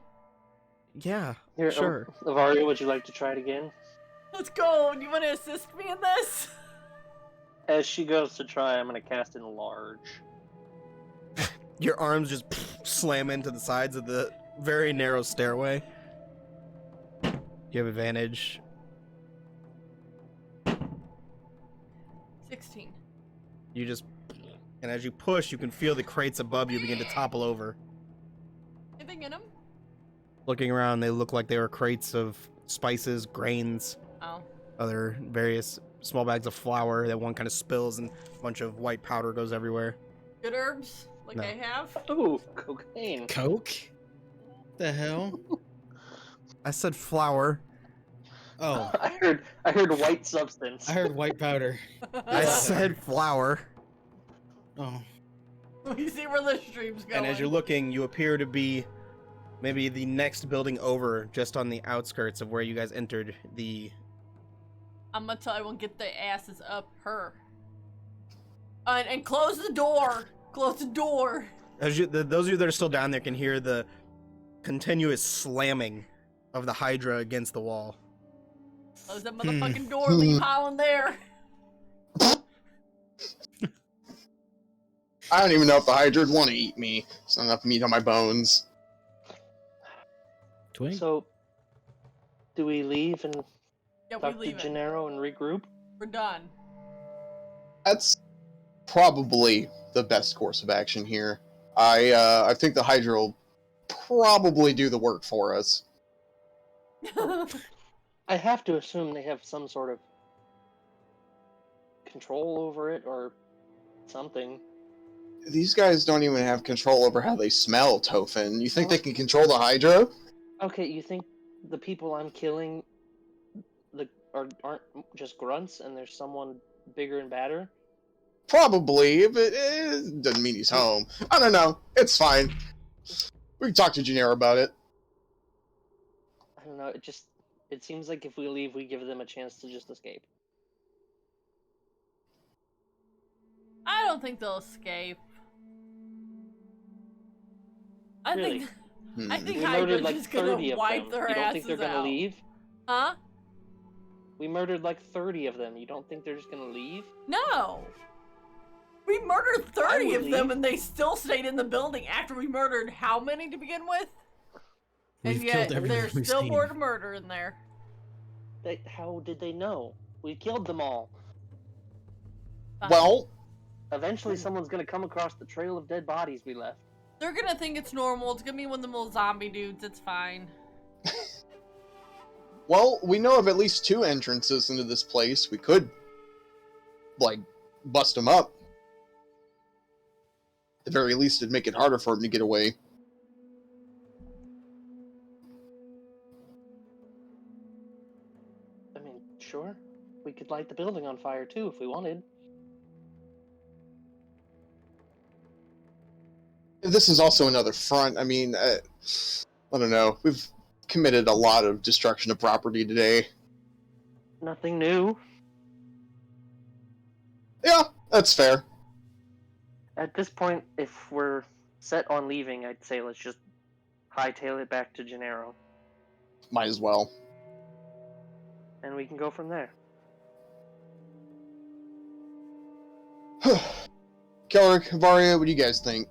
Yeah,
Here,
sure.
Avaria, would you like to try it again?
Let's go! Do you want to assist me in this?
As she goes to try, I'm going to cast Enlarge.
Your arms just slam into the sides of the very narrow stairway. You have advantage.
16.
You just, and as you push, you can feel the crates above you begin to topple over.
Anything in them?
Looking around, they look like they were crates of spices, grains,
Oh.
other various small bags of flour that one kind of spills and a bunch of white powder goes everywhere.
Good herbs? Like
No.
I have?
Ooh, cocaine.
Coke? The hell?
I said flour.
Oh,
I heard white substance.
I heard white powder.
I said flour.
Oh,
We see where the stream's going.
And as you're looking, you appear to be maybe the next building over, just on the outskirts of where you guys entered the...
I'm gonna tell everyone, get their asses up her. And close the door! Close the door!
As you, those of you that are still down there can hear the continuous slamming of the Hydra against the wall.
Close that motherfucking door, leave Holland there!
I don't even know if the Hydra would want to eat me. It's not enough meat on my bones.
twink.
So, do we leave and
Yeah, we
talk to
leave it.
Gennaro and regroup?
We're done.
That's probably the best course of action here. I think the Hydra will probably do the work for us.
I have to assume they have some sort of control over it or something.
These guys don't even have control over how they smell, Tofin. You think they can control the Hydra?
Okay, you think the people I'm killing aren't just grunts and there's someone bigger and badder?
Probably, but it doesn't mean he's home. I don't know. It's fine. We can talk to Gennaro about it.
I don't know, it seems like if we leave, we give them a chance to just escape.
I don't think they'll escape.
Really?
I think
We
Hydra's
murdered like
just gonna
30 of
wipe
them.
their
You don't
asses
think they're gonna
out.
leave?
Huh?
We murdered like 30 of them. You don't think they're just gonna leave?
No. We murdered 30
would
of them
leave.
and they still stayed in the building after we murdered how many to begin with?
We've
And yet
killed everyone
there's
we've
still
seen.
more to murder in there.
How did they know? We killed them all.
Fine.
Well,
Eventually someone's gonna come across the trail of dead bodies we left.
They're gonna think it's normal. It's gonna be one of the little zombie dudes. It's fine.
we know of at least 2 entrances into this place. We could, like, bust them up. At the very least, it'd make it harder for him to get away.
I mean, sure. We could light the building on fire too if we wanted.
This is also another front. I mean, I don't know. We've committed a lot of destruction of property today.
Nothing new.
Yeah, that's fair.
At this point, if we're set on leaving, I'd say let's just hightail it back to Gennaro,
Might as well.
and we can go from there.
Keller, Varia, what do you guys think?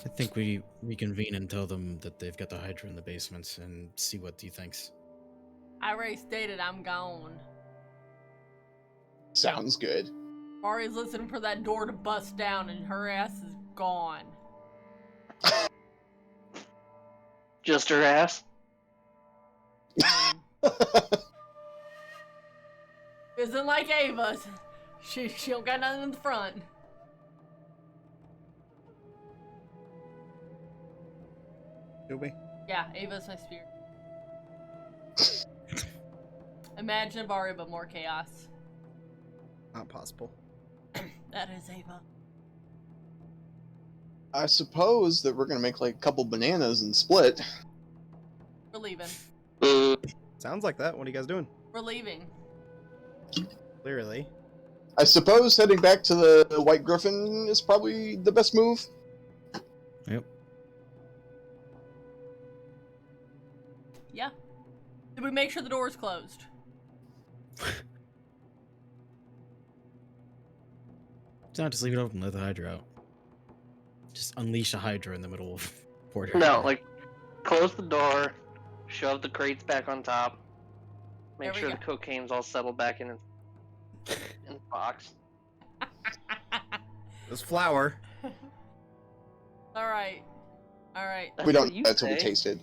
I think we reconvene and tell them that they've got the Hydra in the basement and see what he thinks.
I already stated I'm gone.
Sounds good.
Ari's listening for that door to bust down and her ass is gone.
Just her ass?
Isn't like Ava's. She don't got nothing in the front.
Do we?
Yeah, Ava's my spear. Imagine Vari, but more chaos.
Not possible.
That is Ava.
I suppose that we're gonna make like a couple bananas and split.
We're leaving.
Sounds like that. What are you guys doing?
We're leaving.
Clearly.
I suppose heading back to the White Griffin is probably the best move.
Yep.
Yeah. Did we make sure the door is closed?
So just leave it open, let the Hydra out. Just unleash a Hydra in the middle of Porter.
No, like, close the door, shove the crates back on top, make
There we
sure
go.
the cocaine's all settled back in the box.
This flour.
Alright. Alright.
We don't
what you
know until we
say.
taste it.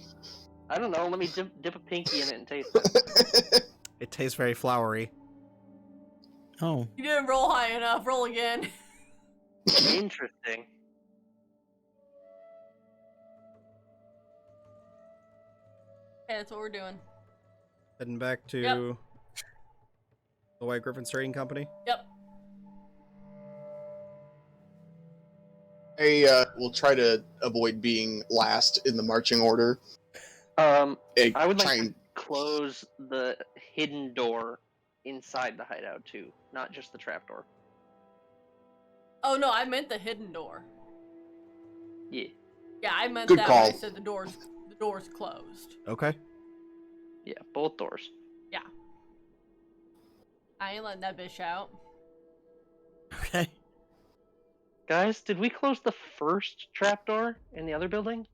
I don't know, let me dip a pinky in it and taste it.
It tastes very floury.
Oh,
You didn't roll high enough. Roll again.
Interesting.
Okay, that's what we're doing.
Heading back to
Yep.
the White Griffin Trading Company.
Yep.
I will try to avoid being last in the marching order.
I would
Try
like
and-
to close the hidden door inside the hideout too, not just the trapdoor.
Oh no, I meant the hidden door.
Yeah.
Yeah, I meant
Good
that
call.
when I said the door's closed.
Okay.
Yeah, both doors.
Yeah. I ain't letting that bitch out.
Okay.
Guys, did we close the first trapdoor in the other building?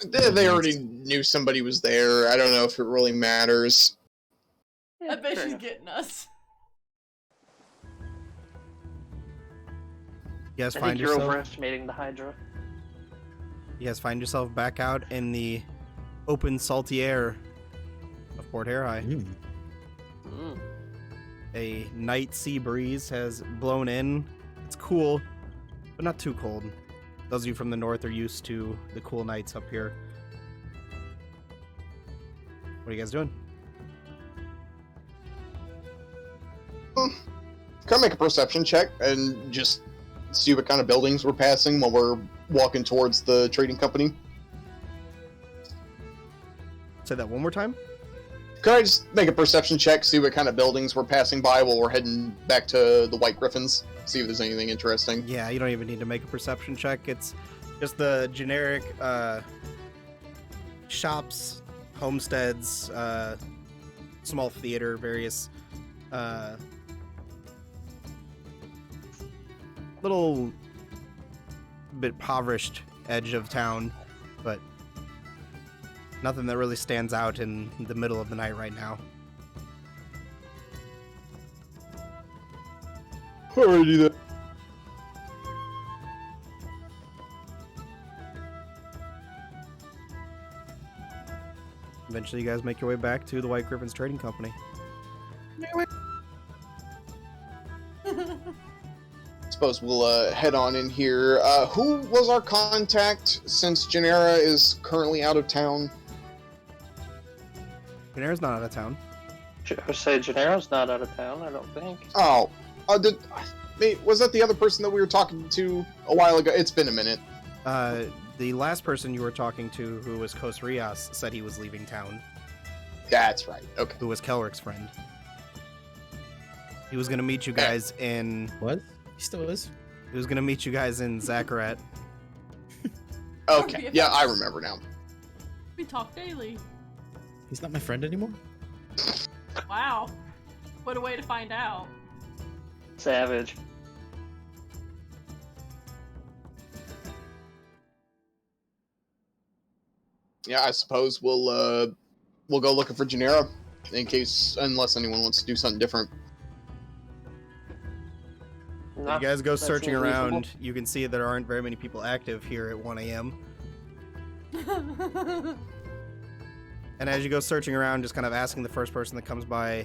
They already knew somebody was there. I don't know if it really matters.
Yeah,
That bitch
fair
is
enough.
getting us.
You guys
I
find
think you're
yourself.
overestimating the Hydra.
You guys find yourself back out in the open, salty air of Port Hare High.
Mm.
A night sea breeze has blown in. It's cool, but not too cold. Those of you from the north are used to the cool nights up here. What are you guys doing?
Can I make a perception check and just see what kind of buildings we're passing while we're walking towards the trading company?
Say that one more time.
Could I just make a perception check, see what kind of buildings we're passing by while we're heading back to the White Griffins? See if there's anything interesting.
Yeah, you don't even need to make a perception check. It's Just the generic shops, homesteads, small theater, various little bit impoverished edge of town, but nothing that really stands out in the middle of the night right now.
Alrighty then.
Eventually, you guys make your way back to the White Griffins Trading Company.
Suppose we'll head on in here. Who was our contact since Genera is currently out of town?
Genera's not out of town.
I say Gennaro's not out of town, I don't think.
Oh, was that the other person that we were talking to a while ago? It's been a minute.
The last person you were talking to, who was Kos Rios, said he was leaving town.
That's right. Okay.
Who was Kelrick's friend. He was gonna meet you guys in.
What? He still is?
He was gonna meet you guys in Zakarat.
Okay. Yeah, I remember now.
We talk daily.
He's not my friend anymore?
Wow. What a way to find out.
Savage.
Yeah, I suppose we'll go looking for Genera unless anyone wants to do something different.
You guys go searching around. You can see there aren't very many people active here at 1 a.m. And as you go searching around, just kind of asking the first person that comes by,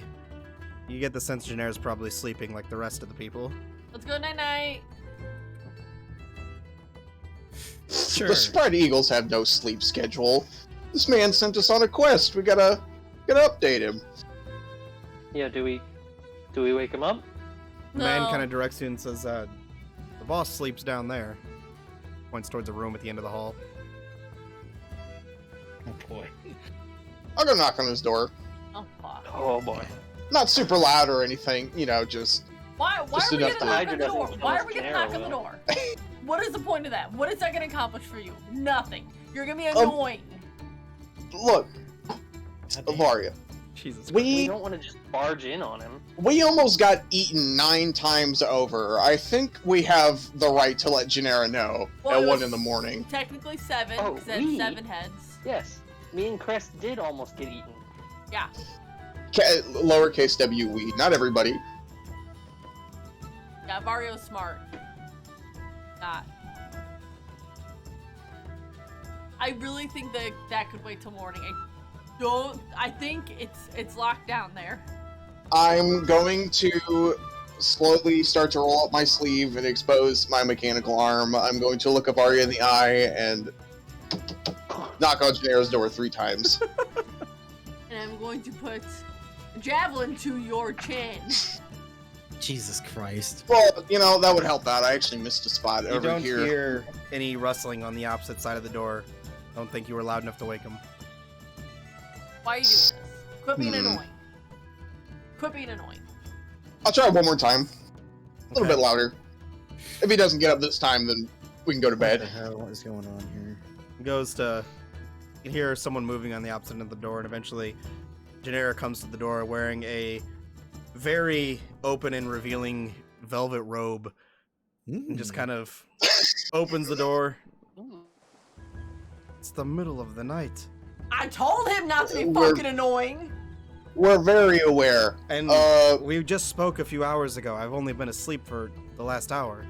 you get the sense Genera's probably sleeping like the rest of the people.
Let's go night-night.
Sure.
The Spread Eagles have no sleep schedule. This man sent us on a quest. We gotta update him.
Yeah, do we wake him up?
The man kind of directs you and says, the boss sleeps down there. Points towards a room at the end of the hall.
Oh boy.
I'll go knock on his door.
Oh, fuck.
Oh boy.
Not super loud or anything, just...
Why
Just
are we
enough
gonna knock on the
to-
door?
Hydra
Why are
doesn't
we gonna
care,
knock on the
will.
door? What is the point of that? What is that gonna accomplish for you? Nothing. You're gonna be annoying.
Look,
Goddamn.
Avaria,
Jesus.
We
we
don't want to just barge in on him.
almost got eaten 9 times over. I think we have the right to let Genera know
Well,
at
it
1
was
in the morning.
Technically 7,
Oh,
because it had 7 heads.
Yes. Me and Crest did almost get eaten.
Yeah.
Lowercase w, we, not everybody.
Yeah, Vario's smart. Not. I really think that could wait till morning. I think it's locked down there.
I'm going to slowly start to roll up my sleeve and expose my mechanical arm. I'm going to look Avaria in the eye and knock on Genera's door 3 times.
And I'm going to put a javelin to your chin.
Jesus Christ.
Well, that would help out. I actually missed a spot
You
over
don't
here.
hear any rustling on the opposite side of the door. Don't think you were loud enough to wake him.
Why are you doing this? Quit being
Hmm.
annoying. Quit being annoying.
I'll try one more time. A little
Okay.
bit louder. If he doesn't get up this time, then we can go to
What the
bed.
hell is going on here?
Goes to... You can hear someone moving on the opposite end of the door, and eventually Genera comes to the door wearing a very open and revealing velvet robe and just kind of opens the door. It's the middle of the night.
I told him not to be
We're-
fucking annoying.
We're very aware.
And
Uh,
we just spoke a few hours ago. I've only been asleep for the last hour.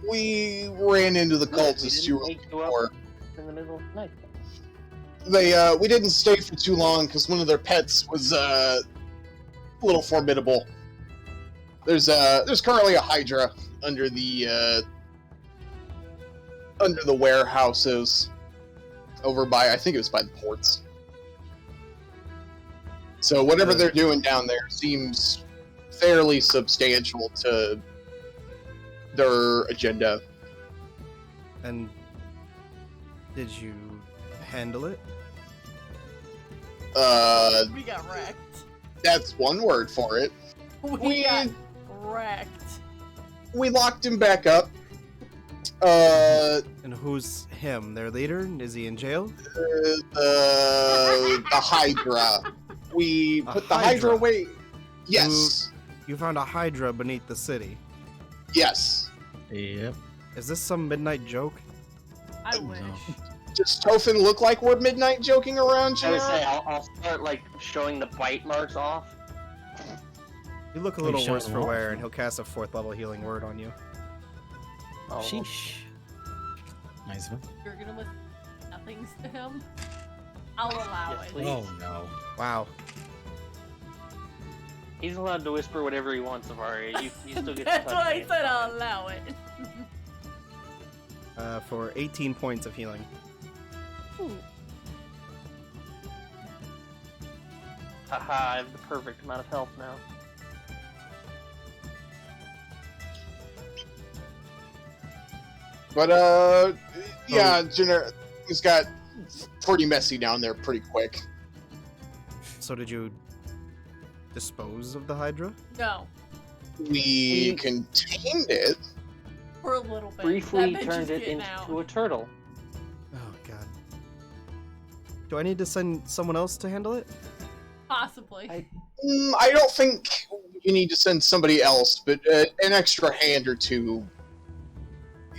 we ran into the
We
cultists you
didn't
were
wake
looking
you up
for.
in the middle of the night.
We didn't stay for too long because one of their pets was a little formidable. There's currently a Hydra under the warehouses over by, I think it was by the ports. So whatever they're doing down there seems fairly substantial to their agenda.
And did you handle it?
We got wrecked.
That's one word for it.
We got wrecked.
We locked him back up.
And who's him? Their leader? Is he in jail?
The Hydra. We
A
put the
Hydra?
Hydra away. Yes.
You found a Hydra beneath the city.
Yes.
Yep.
Is this some midnight joke?
I wish.
Does Tofin look like we're midnight joking around,
I would say
Janera?
I'll start like showing the bite marks off.
You look a
Oh,
little
you
worse
shot
for
him
wear,
off?
and he'll cast a 4th level healing word on you.
Oh,
Sheesh. Nice one.
You're gonna whisper nothings to him. I'll allow
Yes,
it.
please.
Oh no.
Wow.
He's allowed to whisper whatever he wants, Safari. You still get to
That's
touch
why I
me.
said I'll allow it.
For 18 points of healing.
Haha, I have the perfect amount of health now.
But yeah, Janera, he's got pretty messy down there pretty quick.
So did you dispose of the Hydra?
No,
We contained it.
for a little bit.
Briefly
That bitch
turned
is
it
getting
into
out.
a turtle.
Oh god. Do I need to send someone else to handle it?
Possibly.
I don't think you need to send somebody else, but an extra hand or two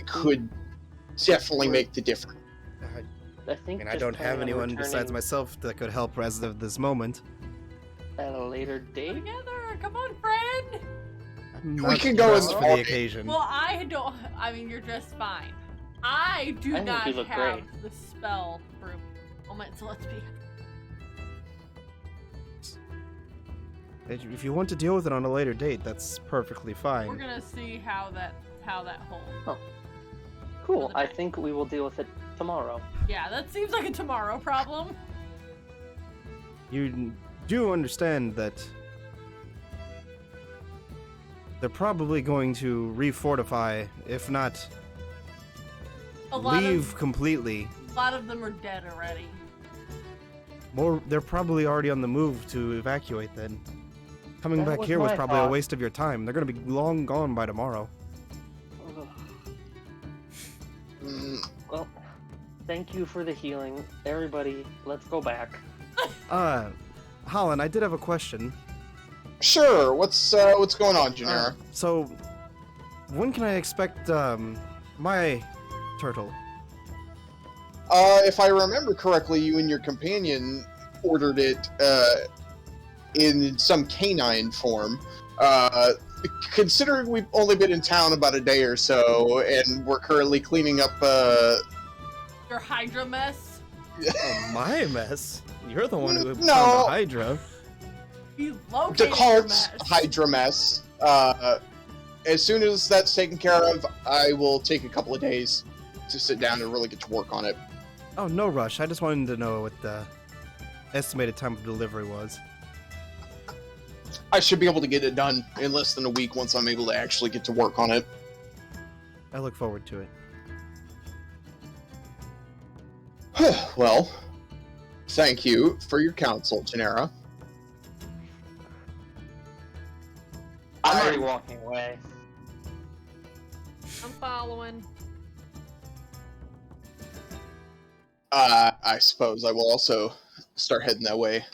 could definitely make the difference.
I think.
I
just
don't have
planning on
anyone besides
returning
myself that could help as of this moment.
at a later date.
Together, come on, friend.
I'm
We
not
can go
dressed
in
for
the
the
morning.
occasion.
Well, I don't. I mean, you're just fine. I do
I think
not
you look
have
great.
the spell for a moment, so let's be.
If you want to deal with it on a later date, that's perfectly
We're
fine.
gonna see how that holds.
Cool. I think we will deal with it tomorrow.
Yeah, that seems like a tomorrow problem.
You do understand that they're probably going to refortify, if not
A lot
leave
of
completely.
a lot of them are dead already.
They're probably already on the move to evacuate then. Coming
That
back
was
here was
my
probably a
thought.
waste of your time. They're gonna be long gone by tomorrow.
Ugh.
Mm,
Well, thank you for the healing, everybody. Let's go back.
Holland, I did have a question.
sure. What's going on, Janera?
So, when can I expect my turtle?
If I remember correctly, you and your companion ordered it in some canine form. Considering we've only been in town about a day or so, and we're currently cleaning up
Your Hydra mess.
Oh, my mess. You're the one who found
No.
the Hydra.
You
the
located your
cult's
mess.
Hydra mess. As soon as that's taken care of, I will take a couple of days to sit down and really get to work on it.
Oh, no rush. I just wanted to know what the estimated time of delivery was.
I should be able to get it done in less than a week once I'm able to actually get to work on it.
I look forward to it.
Well, thank you for your counsel, Janera.
I'm already walking away.
I'm following.
I suppose I will also start heading that way.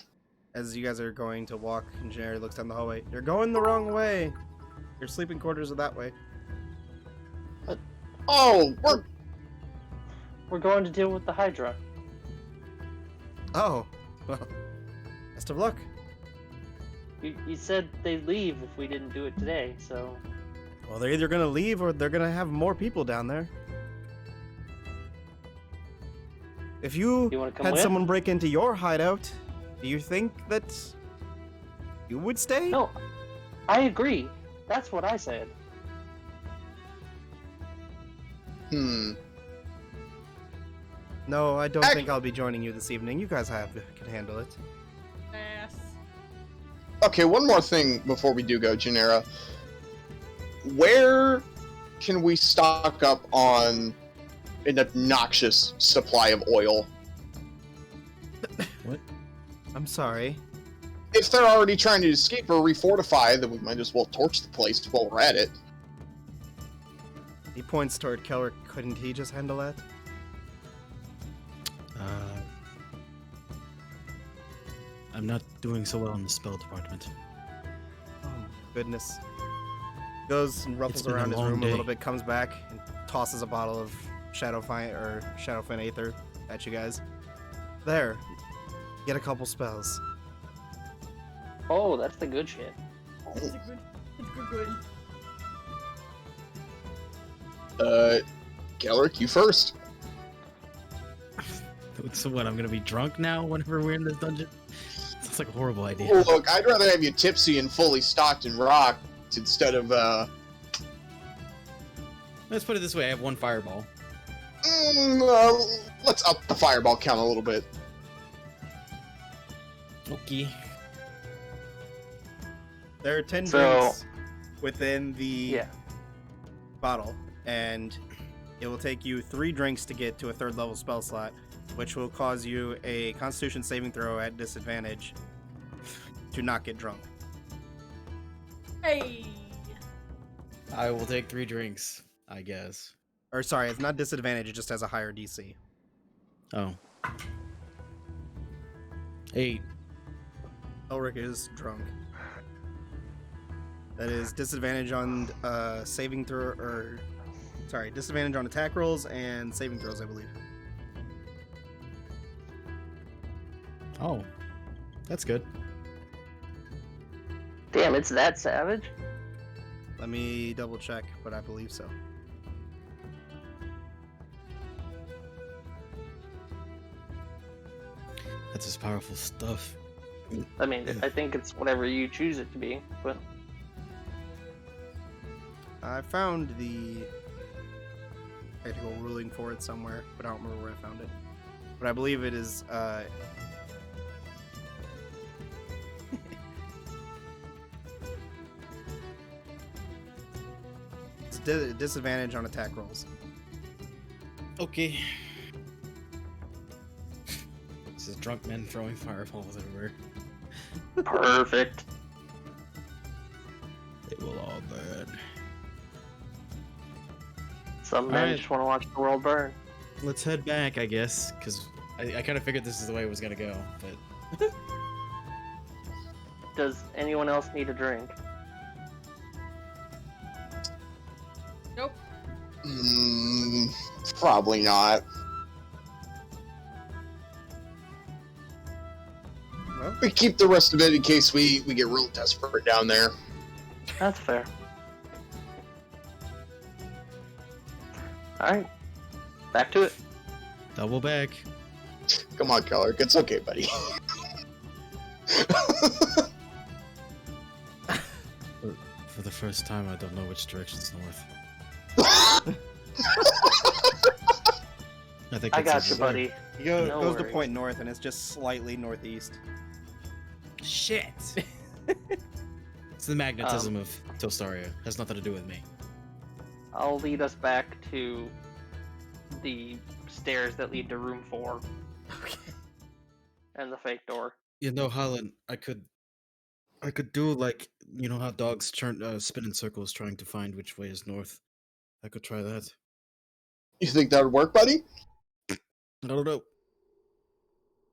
As you guys are going to walk, and Jerry looks down the hallway. You're going the wrong way. Your sleeping quarters are that way.
Oh,
We're going to deal with the Hydra.
Oh, well, best of luck.
You said they'd leave if we didn't do it today, so...
Well, they're either gonna leave or they're gonna have more people down there. If you
You wanna come
had
with?
someone break into your hideout, do you think that you would stay?
No, I agree. That's what I said.
No, I don't think I'll be joining you this evening. You guys can handle it.
Yes.
Okay, one more thing before we do go, Janera. Where can we stock up on an obnoxious supply of oil?
I'm sorry.
If they're already trying to escape or refortify, then we might as well torch the place while we're at it.
He points toward Couldn't he just handle that?
I'm not doing so well in the spell department.
Oh my goodness. Goes and ruffles
been a
around his
long
room a
day.
little bit, comes back and tosses a bottle of Shadowfin Aether at you guys. There. Get a couple spells.
Oh, that's the good shit.
It's good.
Gelric, you first.
So what? I'm gonna be drunk now whenever we're in this dungeon? Sounds like a horrible idea.
Oh, look, I'd rather have you tipsy and fully stocked and rocked instead of,
Let's put it this way: I have one fireball.
let's up the fireball count a little bit.
Okay.
There are 10
So-
drinks within the
Yeah.
bottle, and it will take you 3 drinks to get to a 3rd level spell slot, which will cause you a Constitution saving throw at disadvantage to not get drunk.
Hey.
I will take 3 drinks, I guess.
Or sorry, it's not disadvantage, it just has a higher DC.
Oh. 8.
Elric is drunk. That is disadvantage on saving throw, or sorry, disadvantage on attack rolls and saving throws, I believe.
Oh. That's good.
Damn, it's that savage.
Let me double check, but I believe so.
That's just powerful stuff.
I mean, I think it's whatever you choose it to be, but
I found the technical ruling for it somewhere, but I don't remember where I found it. But I believe it is it's disadvantage on attack rolls.
Okay. This is drunk men throwing fireballs everywhere.
perfect.
They will all burn.
Some men
Alright.
just want to watch the world burn.
Let's head back, I guess, because I kind of figured this is the way it was gonna go, but
Does anyone else need a drink?
Nope.
Probably not.
Well,
We keep the rest of it in case we get real desperate down there.
That's fair. Alright. Back to it.
double back.
Come on, Gelric, it's okay, buddy.
For the first time, I don't know which direction's north. I think
I
it's
got
over
you,
there.
buddy.
he
No
goes to
worries.
point north, and it's just slightly northeast.
Shit! It's the magnetism of Tilstaria. Has nothing to do with me.
I'll lead us back to the stairs that lead to room 4
Okay.
and the fake door.
You know, Holland, I could do like, you know how dogs spin in circles trying to find which way is north. I could try that.
You think that would work, buddy?
I don't know.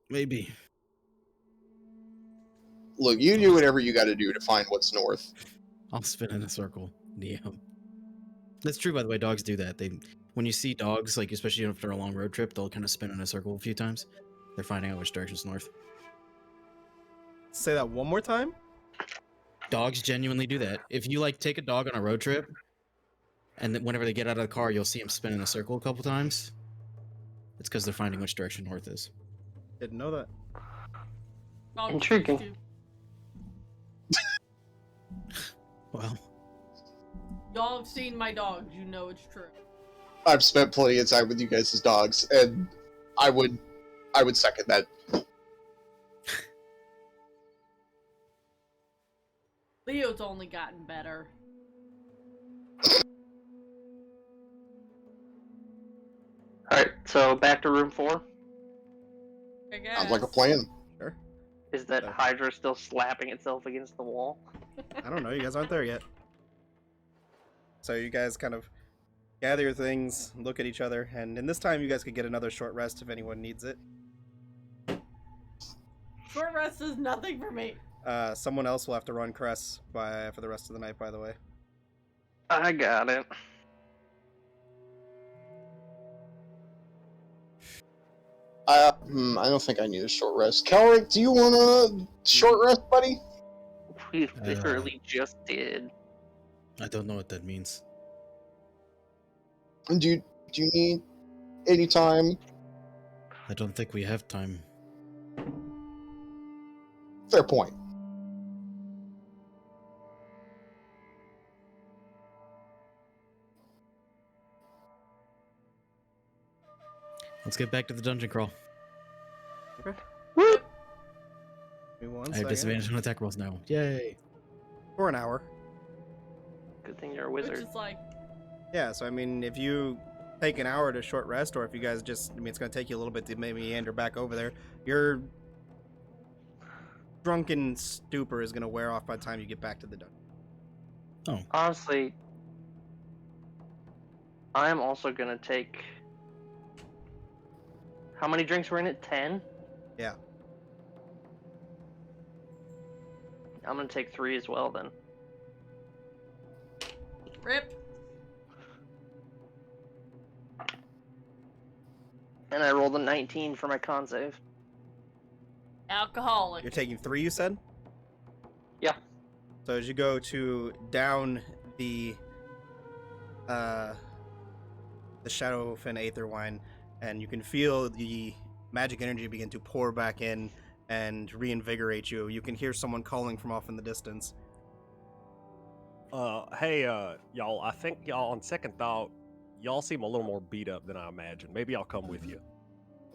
Maybe.
Look, you do whatever you gotta do to find what's north.
I'll spin in a circle. Yeah. That's true, by the way. Dogs do that. When you see dogs, like especially after a long road trip, they'll kind of spin in a circle a few times. They're finding out which direction's north.
Say that one more time?
Dogs genuinely do that. If you like take a dog on a road trip, and then whenever they get out of the car, you'll see them spin in a circle a couple times. It's because they're finding which direction north is.
Didn't know that.
Oh,
Intriguing.
these two.
Well,
Y'all have seen my dogs, you know it's true.
I've spent plenty of time with you guys as dogs, and I would second that.
Leo's only gotten better.
Alright, so back to room 4.
I guess.
Sounds like a plan.
Sure.
Is that
So-
Hydra still slapping itself against the wall?
I don't know. You guys aren't there yet. So you guys kind of gather your things, look at each other, and in this time you guys could get another short rest if anyone needs it.
Short rest is nothing for me.
Someone else will have to run Cress for the rest of the night, by the way.
I got it.
I don't think I need a short rest. Kelric, do you want a short rest, buddy?
We literally just did.
I don't know what that means.
Do you need any time?
I don't think we have time.
Fair point.
Let's get back to the dungeon crawl.
Okay.
Woo!
Give me one
I have
second.
disadvantage on attack rolls now. Yay!
For an hour.
Good thing you're a
Which
wizard.
is like,
Yeah, so I mean, if you take an hour to short rest, or if you guys just, I mean, it's going to take you a little bit to maybe meander back over there, your drunken stupor is going to wear off by the time you get back to the dungeon.
Oh,
Honestly, I'm also gonna take. How many drinks were in it? 10?
Yeah.
I'm gonna take 3 as well then.
rip.
And I rolled a 19 for my con save.
Alcoholic.
You're taking 3, you said?
Yeah.
So as you go to down the Shadowfen Aether Wine, and you can feel the magic energy begin to pour back in and reinvigorate you. You can hear someone calling from off in the distance.
Hey, y'all, I think y'all, on second thought, y'all seem a little more beat up than I imagined. Maybe I'll come with you.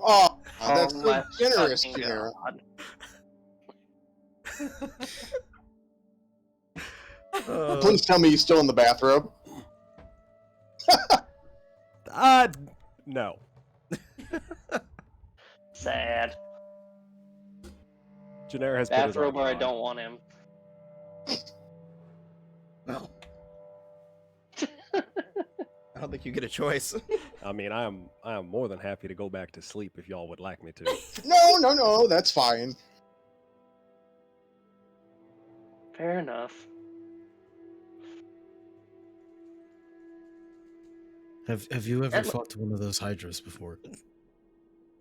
Oh, that's
Oh
so
my
generous,
fucking
Janera.
God.
Please tell me you're still in the bathrobe.
No.
Sad.
Janera has put his
Bathrobe or I
armor on.
don't want him.
No. I don't think you get a choice.
I mean, I am more than happy to go back to sleep if y'all would like me to.
No, that's fine.
Fair enough.
have you ever
That-
fought one of those Hydras before?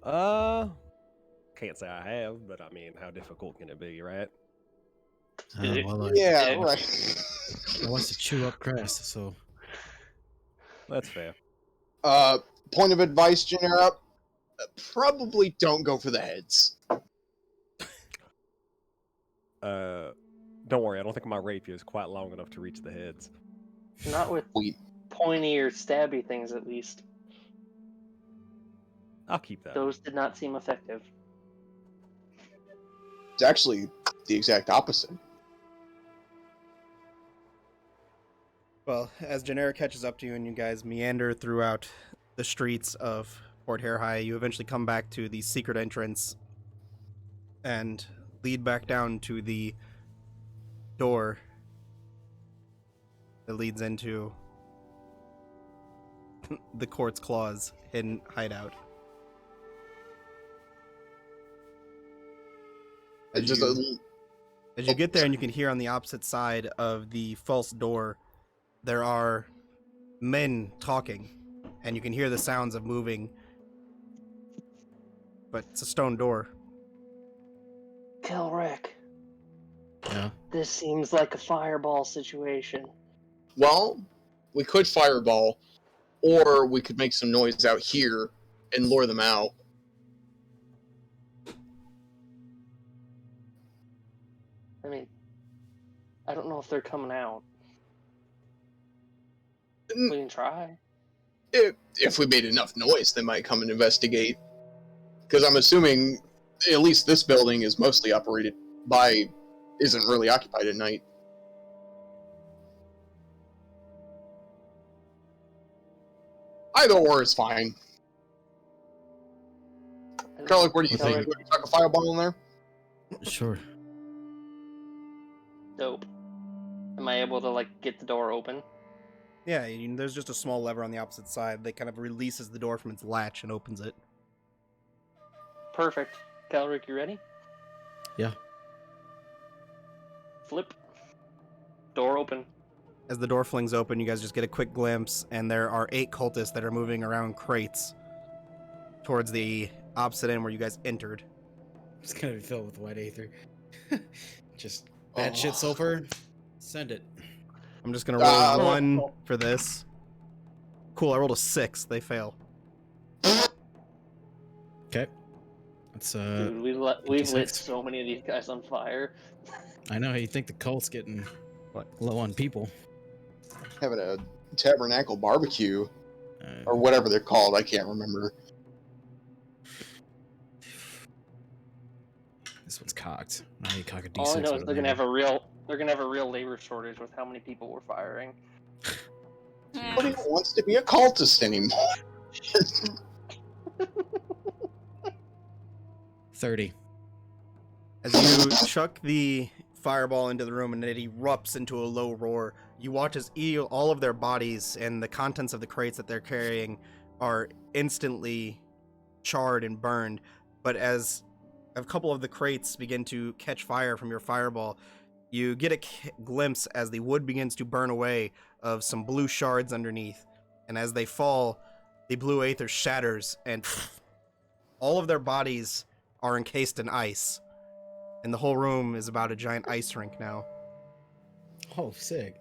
Can't say I have, but I mean, how difficult can it be, right?
Well, I
Yeah,
Yeah.
right.
want to chew up Crest, so
That's fair.
Point of advice, Janera. Probably don't go for the heads.
Don't worry, I don't think my rapier is quite long enough to reach the heads.
Not with
Sweet.
pointy or stabby things, at least.
I'll keep that.
Those did not seem effective.
It's actually the exact opposite.
Well, as Generic catches up to you and you guys meander throughout the streets of Port Hare High, you eventually come back to the secret entrance and lead back down to the door that leads into the Court's Claws hidden hideout.
It's just
As you get there and you can hear on the opposite side of the false door, there are men talking, and you can hear the sounds of moving, but it's a stone door.
Kelric,
yeah.
this seems like a fireball situation.
well, we could fireball, or we could make some noise out here and lure them out.
I mean, I don't know if they're coming out. We can try.
If we made enough noise, they might come and investigate. Because I'm assuming at least this building is mostly operated by, isn't really occupied at night. Either or is fine. Carlick, what do you
Well,
think? Would you chuck a fireball in there?
Sure.
Dope. Am I able to, like, get the door open?
Yeah, there's just a small lever on the opposite side that kind of releases the door from its latch and opens it.
Perfect. Calric, you ready?
Yeah.
Flip. Door open.
As the door flings open, you guys just get a quick glimpse, and there are 8 cultists that are moving around crates towards the opposite end where you guys entered.
It's gonna be filled with white aether. Just bad shit sulfur. Send it.
I'm just gonna roll 1 for this. Cool, I rolled a 6. They fail.
Okay. That's
Dude, we've lit
56.
so many of these guys on fire.
I know how you think the cult's getting low on people.
Having a tabernacle barbecue, or
Uh,
whatever they're called, I can't remember.
this one's cocked. Now you cock a D6.
All I know is
with
they're
a
gonna have
label.
a real labor shortage with how many people we're firing.
Nobody wants to be a cultist anymore.
30.
As you chuck the fireball into the room and it erupts into a low roar, you watch as all of their bodies and the contents of the crates that they're carrying are instantly charred and burned. But as a couple of the crates begin to catch fire from your fireball, you get a glimpse as the wood begins to burn away of some blue shards underneath. And as they fall, the blue aether shatters and all of their bodies are encased in ice. And the whole room is about a giant ice rink now.
Oh, sick.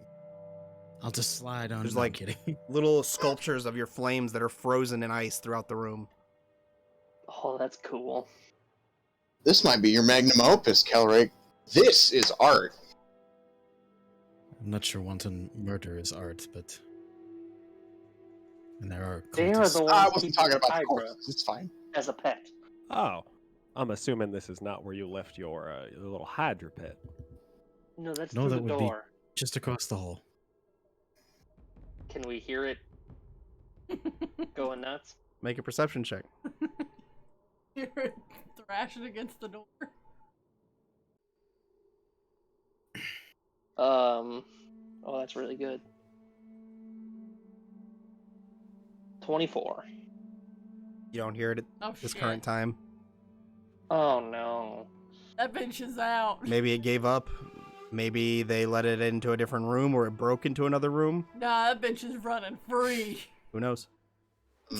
I'll just slide on.
There's
No, I'm
like
kidding.
little sculptures of your flames that are frozen in ice throughout the room.
Oh, that's cool.
This might be your magnum opus, Kelric. This is art.
I'm not sure wanton murder is art, but. And there are.
They are
cultists.
the
I
ones
wasn't
keeping
talking about the
Hydra
corpses. It's fine.
as a pet.
Oh, I'm assuming this is not where you left your little Hydra pet.
No, that's
No,
through
that
the
would be-
door.
Just across the hall.
Can we hear it going nuts?
Make a perception check.
Hear it thrashing against the door.
Oh, that's really good. 24.
You don't hear it at
Oh
this
shit.
current time.
Oh no.
That bitch is out.
Maybe it gave up. Maybe they let it into a different room or it broke into another room.
Nah, that bitch is running free.
Who knows?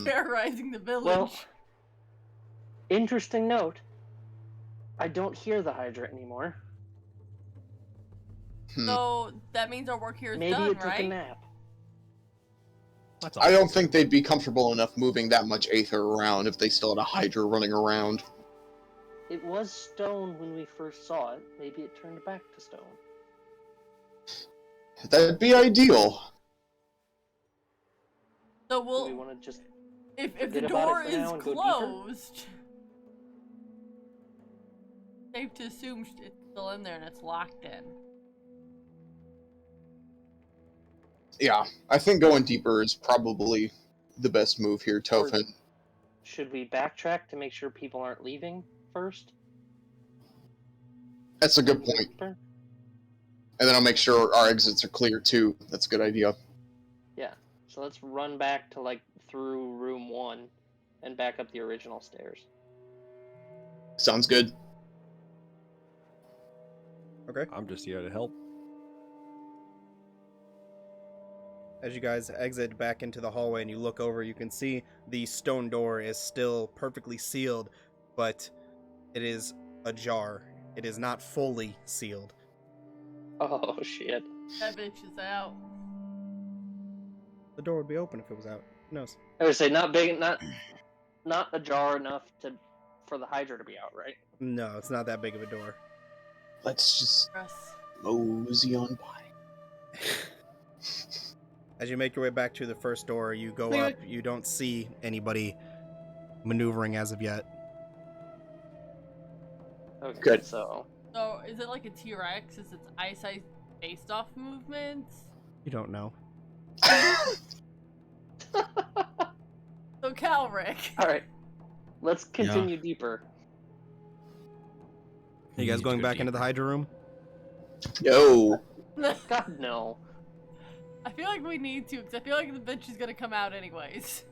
Terrorizing the village.
Well, interesting note. I don't hear the Hydra anymore.
So that means our work here is
Maybe
done,
it took
right?
a nap.
That's
I don't think they'd be comfortable enough moving that much aether around if they still had a Hydra running around.
It was stone when we first saw it. Maybe it turned back to stone.
That'd be ideal.
So
Do we
we'll,
want to just...
if the
forget about
door
it for
is
now and go deeper?
closed, safe to assume it's still in there and it's locked in.
Yeah, I think going deeper is probably the best move here, Tophin.
Should we backtrack to make sure people aren't leaving first?
That's a good point.
Deeper?
And then I'll make sure our exits are clear too. That's a good idea.
Yeah. So let's run back to, like, through room 1 and back up the original stairs.
Sounds good.
Okay.
I'm just here to help.
As you guys exit back into the hallway and you look over, you can see the stone door is still perfectly sealed, but it is ajar. It is not fully sealed.
Oh, shit.
That bitch is out.
The door would be open if it was out. Who knows?
I would say not big, not ajar enough for the Hydra to be out, right?
No, it's not that big of a door.
Let's just
Russ.
mosey on by.
As you make your way back to the first door, you go up. You don't see anybody maneuvering as of yet.
Okay,
Good.
So
So is it like a T-Rex? Is it ice based off movements?
You don't know.
So Calric.
all right, let's continue deeper.
Are you guys going back into the Hydra room?
Yo.
God no.
I feel like we need to, because I feel like the bitch is gonna come out anyways.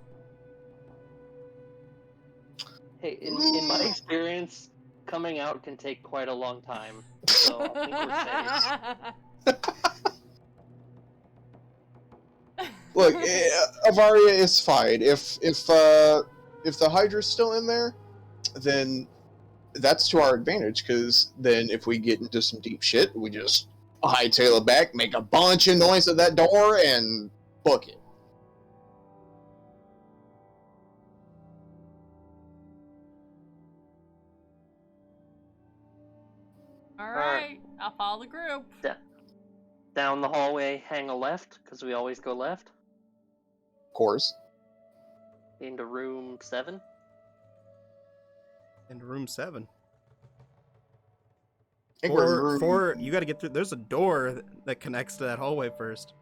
Hey, in my experience, coming out can take quite a long time, so I think we're safe.
Look, Avaria is fine. If the Hydra's still in there, then that's to our advantage. Because then, if we get into some deep shit, we just hightail it back, make a bunch of noise at that door, and book it.
Alright, I'll follow the group.
Down the hallway, hang a left, because we always go left,
Of course.
into room 7.
In room 7.
I think we're in room...
Four, you gotta get through. There's a door that connects to that hallway first.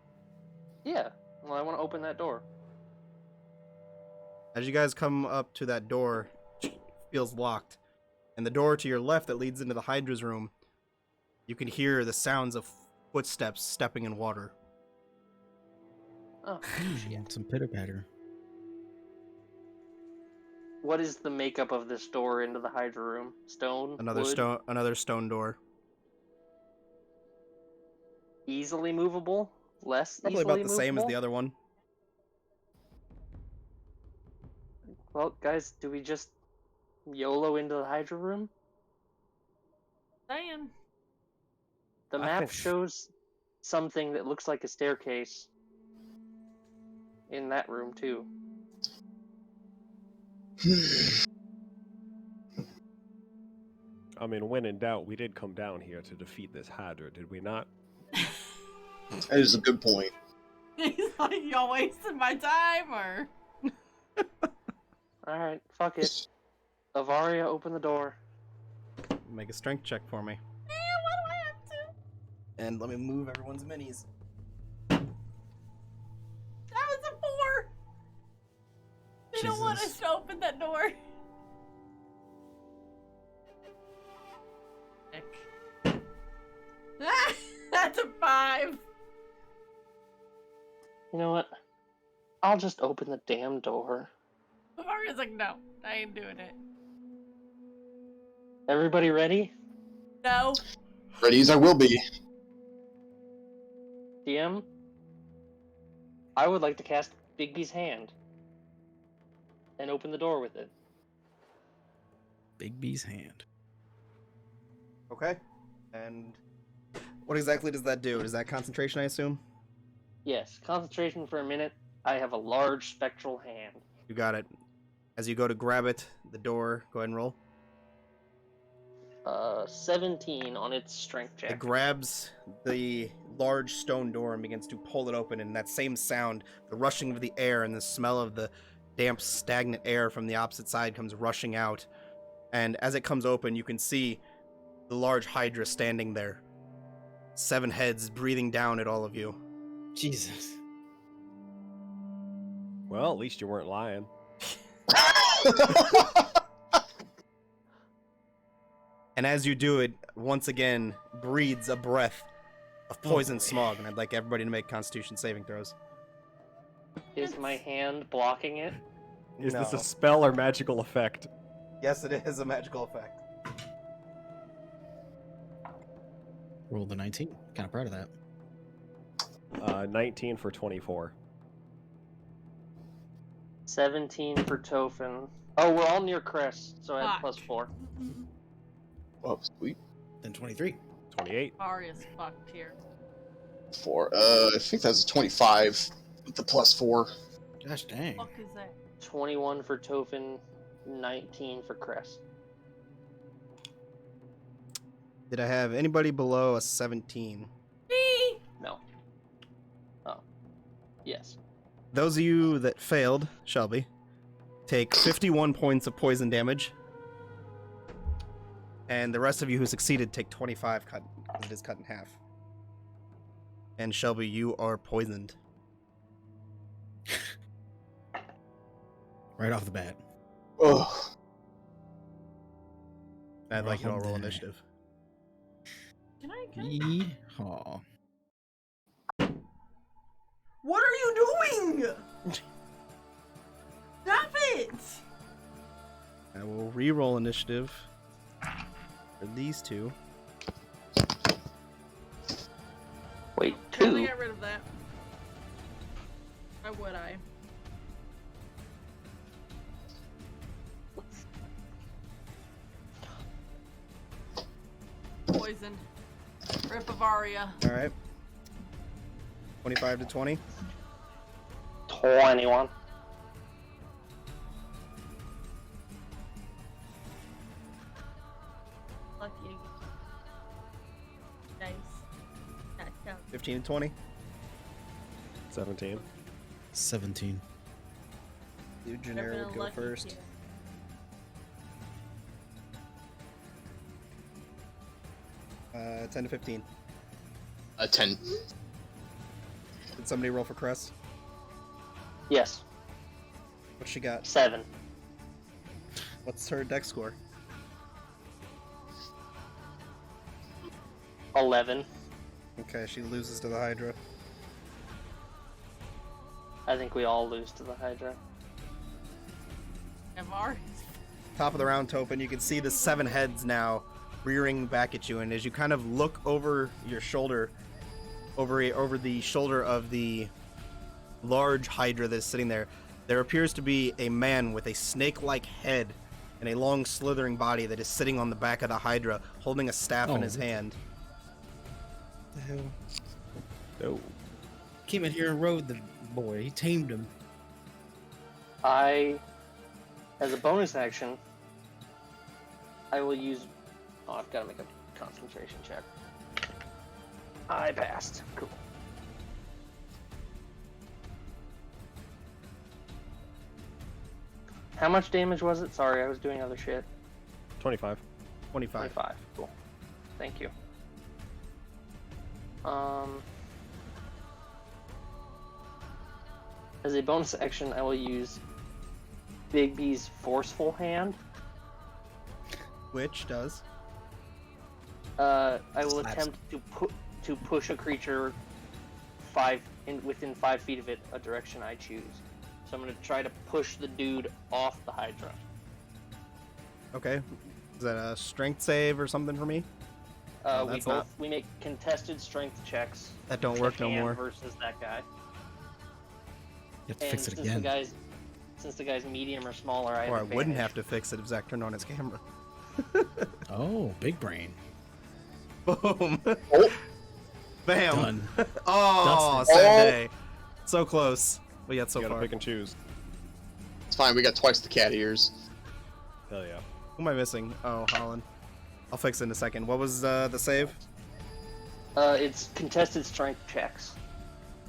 Yeah, well, I want to open that door.
As you guys come up to that door, it feels locked. And the door to your left that leads into the Hydra's room, you can hear the sounds of footsteps stepping in water.
Oh, shit.
Some pitter patter.
What is the makeup of this door into the Hydra room? Stone? Wood?
Another stone door.
Easily movable? Less
Probably
easily
about the same as the other one.
Well, guys, do we just YOLO into the Hydra room?
Saying.
The
I
map
think-
shows something that looks like a staircase in that room, too.
I mean, when in doubt, we did come down here to defeat this Hydra, did we not?
That is a good point.
He's like, y'all wasting my time, or?
Alright, fuck it. Avaria, open the door.
Make a strength check for me.
Why do I have to?
And let me move everyone's minis.
That was a 4! They don't want us
Jesus.
to open that door. Heck. That's a 5!
You know what? I'll just open the damn door.
Maria's like, no, I ain't doing it.
Everybody ready?
No.
Ready as I will be.
DM? I would like to cast Bigby's hand. And open the door with it.
Big B's hand.
Okay. And what exactly does that do? Is that concentration, I assume?
Yes, concentration for a minute. I have a large spectral hand.
You got it. As you go to grab it, the door, go ahead and roll.
17 on its strength check.
It grabs the large stone door and begins to pull it open, and that same sound, the rushing of the air and the smell of the damp, stagnant air from the opposite side comes rushing out. And as it comes open, you can see the large Hydra standing there. 7 heads breathing down at all of you.
Jesus.
Well, at least you weren't lying.
And as you do it, once again, breathes a breath of poison
boy.
smog, and I'd like everybody to make Constitution saving throws.
Is my hand blocking it?
Is this
No.
a spell or magical effect?
Yes, it is a magical effect.
Rolled the 19. Kind of proud of that.
19 for 24.
17 for Tophin. Oh, we're all near Crest, so I have
Fuck.
+4.
Oh, sweet.
Then 23.
28.
Maria's fucked here.
4. I think that's a 25 with the +4.
Gosh dang.
Fuck is that?
21 for Tophin, 19 for Crest.
Did I have anybody below a 17?
Me!
No. Oh. Yes.
Those of you that failed, Shelby, take 51 points of poison damage. And the rest of you who succeeded take 25 cut, because it is cut in half. And Shelby, you are poisoned.
Right off the bat.
Ugh.
I'd like you to all roll
Roll
initiative.
Can I?
Yeehaw.
What are you doing? Stop it!
I will re-roll initiative for these two.
Wait,
Can I
2?
get rid of that? Why would I? Poison. Rip Bavaria.
All right. 25 to 20.
21.
Lucky again. Nice. That counts.
15 to 20.
17.
17.
Do
Never
generic
been
would go
lucky
first.
kid.
Uh, 10 to 15.
10.
Did somebody roll for Crest?
Yes,
What she got?
7.
What's her dex score?
11.
Okay, she loses to the Hydra.
I think we all lose to the Hydra.
MR.
Top of the round, Topin. You can see the 7 heads now rearing back at you, and as you kind of look over your shoulder, over the shoulder of the large Hydra that's sitting there, there appears to be a man with a snake-like head and a long slithering body that is sitting on the back of the Hydra, holding a staff in his hand.
What the hell?
No.
Came in here and rode the boy. He tamed him.
As a bonus action, I will use. Oh, I've got to make a concentration check. I passed. Cool. How much damage was it? Sorry, I was doing other shit.
25.
25.
25. Cool. Thank you. As a bonus action, I will use Bigby's Forceful Hand.
Which does?
I will
Slaps.
attempt to push a creature within 5 feet of it, a direction I choose. So I'm going to try to push the dude off the Hydra.
Okay. Is that a strength save or something for me? Oh, that's not-
We make contested strength checks.
That don't work no
Hand
more.
versus that guy.
You have to
And
fix it
since
again.
since the guy's medium or smaller, I
Or I
have
wouldn't
advantage.
have to fix it if Zach turned on his camera.
Oh, big brain.
Boom.
Oh.
Bam.
Done.
Oh,
Dusted.
sad day. So close, but yet so
you gotta
far.
pick and choose.
It's fine, we got twice the cat ears.
Hell yeah.
Who am I missing? Oh, Holland. I'll fix it in a second. What was the save?
It's contested strength checks.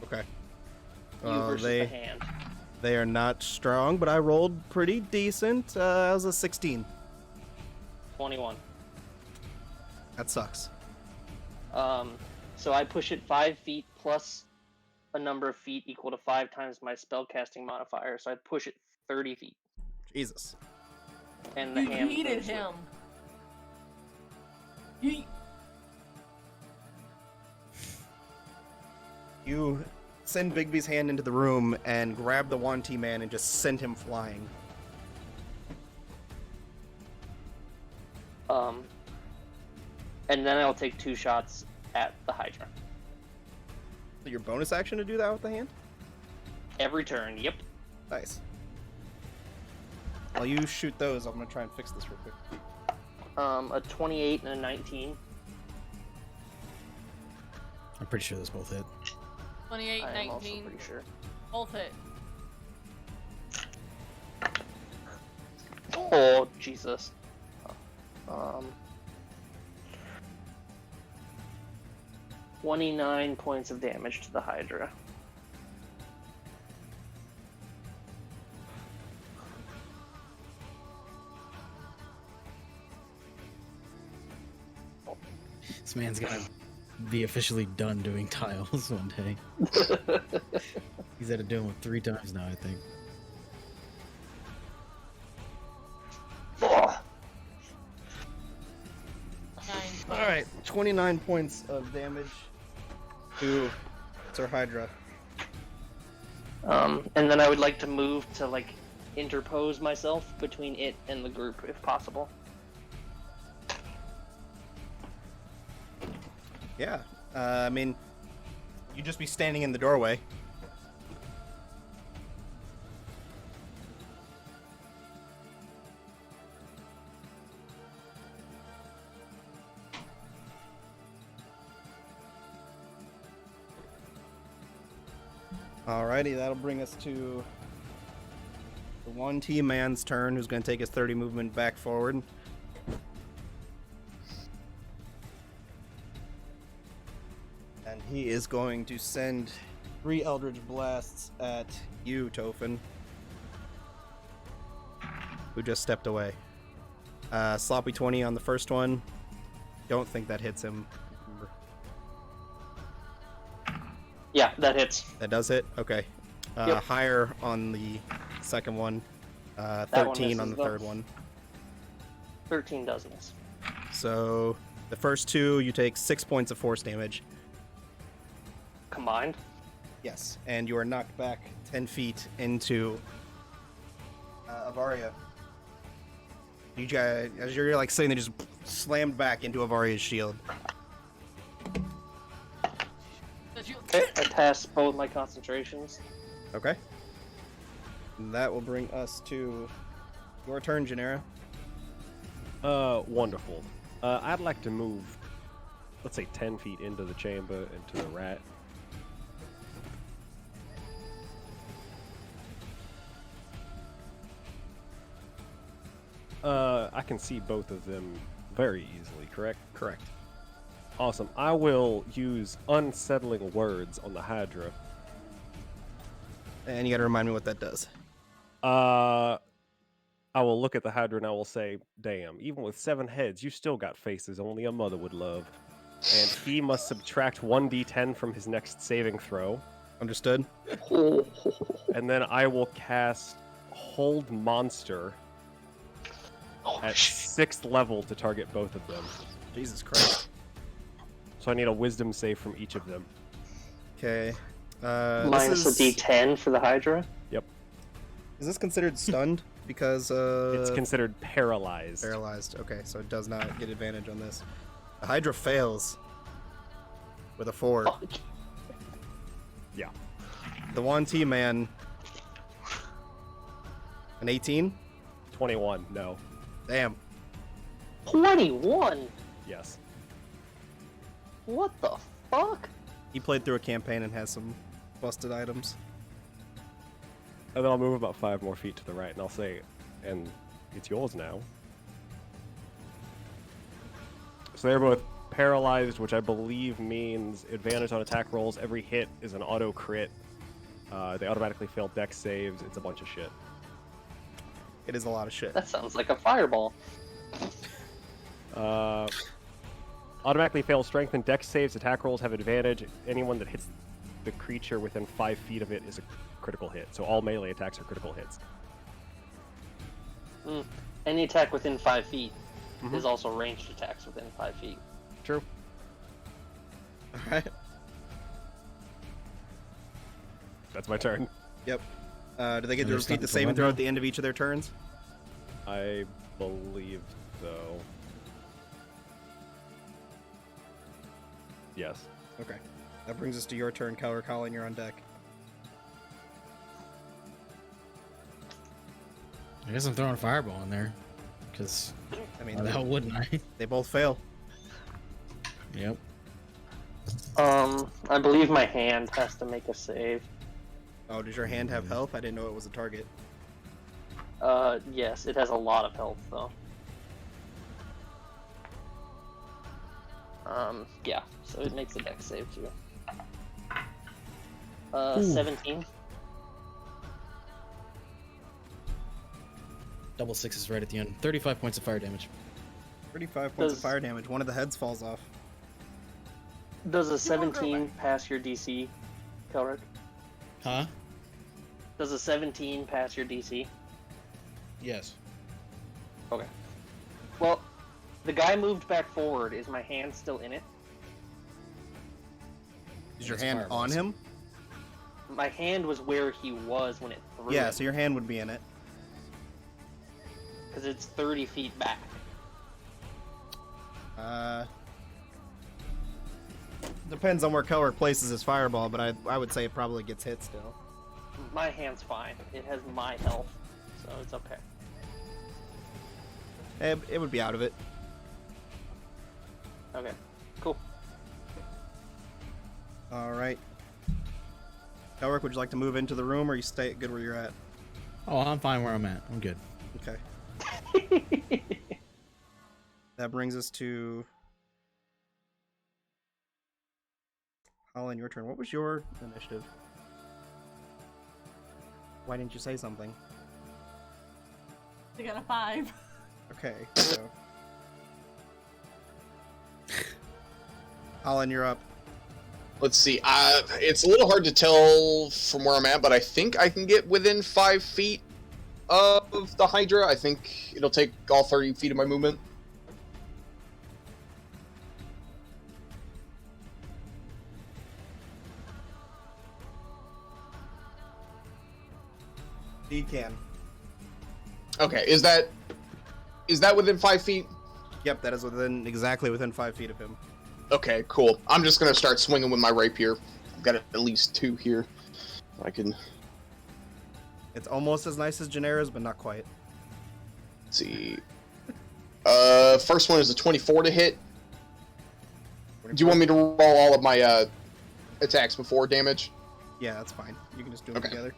Okay.
You versus the hand.
They are not strong, but I rolled pretty decent. That was a 16.
21.
That sucks.
So I push it 5 feet plus a number of feet equal to 5 times my spellcasting modifier. So I push it 30 feet.
Jesus.
And the
You
hand
yeeted
moves with
him.
You send Bigby's hand into the room and grab the Wanty man and just send him flying.
And then I'll take 2 shots at the Hydra.
So your bonus action to do that with the hand?
Every turn, yep.
Nice. While you shoot those, I'm gonna try and fix this real quick.
A 28 and a 19.
I'm pretty sure those both hit.
28,
I am also
19.
pretty sure.
Both hit.
Oh, Jesus. 29 points of damage to the Hydra.
This man's gonna be officially done doing tiles one day. He's had to do them 3 times now, I think.
Oh,
9.
Alright, 29 points of damage to Sir Hydra.
And then I would like to move to like interpose myself between it and the group if possible.
Yeah. I mean, you'd just be standing in the doorway. Alrighty, that'll bring us to the one T-man's turn, who's going to take his 30 movement back forward. And he is going to send 3 Eldritch Blasts at you, Tophin, who just stepped away. Sloppy 20 on the first one. Don't think that hits him.
Yeah, that hits.
That does hit? Okay.
Yep.
Higher on the second one. 13 on the third one.
13 does miss.
So the first 2, you take 6 points of force damage.
Combined?
Yes. And you are knocked back 10 feet into Avaria. You guys, as you're like sitting there, just slammed back into Avaria's shield.
Okay, I pass both my concentrations.
Okay. And that will bring us to your turn, Genera.
Wonderful. I'd like to move, let's say 10 feet into the chamber, into the rat. I can see both of them very easily, correct?
Correct.
Awesome. I will use unsettling words on the Hydra.
And you gotta remind me what that does.
I will look at the Hydra and I will say, damn, even with 7 heads, you still got faces only a mother would love. And he must subtract 1d10 from his next saving throw.
Understood?
And then I will cast Hold Monster at 6th level to target both of them.
Jesus Christ.
So I need a wisdom save from each of them.
Okay.
Minus
this
a
is,
d10 for the Hydra.
Yep.
is this considered stunned? Because
It's considered paralyzed.
paralyzed. Okay, so it does not get advantage on this. The Hydra fails with a 4.
Fuck.
Yeah.
The one T-man, an 18?
21, no.
Damn.
21?
Yes.
What the fuck?
He played through a campaign and has some busted items.
And then I'll move about 5 more feet to the right and I'll say, and it's yours now. So they're both paralyzed, which I believe means advantage on attack rolls. Every hit is an auto crit. They automatically fail dex saves. It's a bunch of shit.
It is a lot of shit.
That sounds like a fireball.
Automatically fail strength and dex saves. Attack rolls have advantage. Anyone that hits the creature within 5 feet of it is a critical hit. So all melee attacks are critical hits.
Any attack within 5 feet is also ranged attacks within 5 feet.
True.
Alright.
That's my turn.
Yep. Do they get
And
to
they're
repeat
starting
the
to
saving
run
throw
now?
at the end of each of their turns?
I believe so. Yes.
Okay. That brings us to your turn, Keller. Colin, you're on deck.
I guess I'm throwing a fireball in there. Because
I mean,
why the hell wouldn't I?
they both fail.
Yep.
I believe my hand has to make a save.
Oh, does your hand have health? I didn't know it was a target.
Yes, it has a lot of health though. Yeah, so it makes a dex save too. 17.
Double sixes right at the end. 35 points of fire damage.
35 points of
Does-
fire damage. One of the heads falls off.
Does a 17 pass your DC, Kelrick?
Huh?
Does a 17 pass your DC?
Yes.
Okay. Well, the guy moved back forward. Is my hand still in it?
Is your
It's
hand
fireballs.
on him?
My hand was where he was when it threw
Yeah,
it,
so your hand would be in it.
because it's 30 feet back.
Depends on where Keller places his fireball, but I would say it probably gets hit still.
My hand's fine. It has my health, so it's okay.
It would be out of it.
Okay, cool.
All right. Elric, would you like to move into the room, or you stay good where you're at?
Oh, I'm fine where I'm at. I'm good.
Okay. That brings us to Holland, your turn. What was your initiative? Why didn't you say something?
They got a 5.
Okay, so Holland, you're up.
Let's see. It's a little hard to tell from where I'm at, but I think I can get within 5 feet of the Hydra. I think it'll take all 30 feet of my movement.
You can.
Okay, is that within 5 feet?
Yep, that is exactly within 5 feet of him.
Okay, cool. I'm just gonna start swinging with my rapier. I've got at least 2 here. I can
It's almost as nice as Genera's, but not quite.
see. First one is a 24 to hit. Do you want me to roll all of my attacks before damage?
Yeah, that's fine. You can just do them
Okay.
together.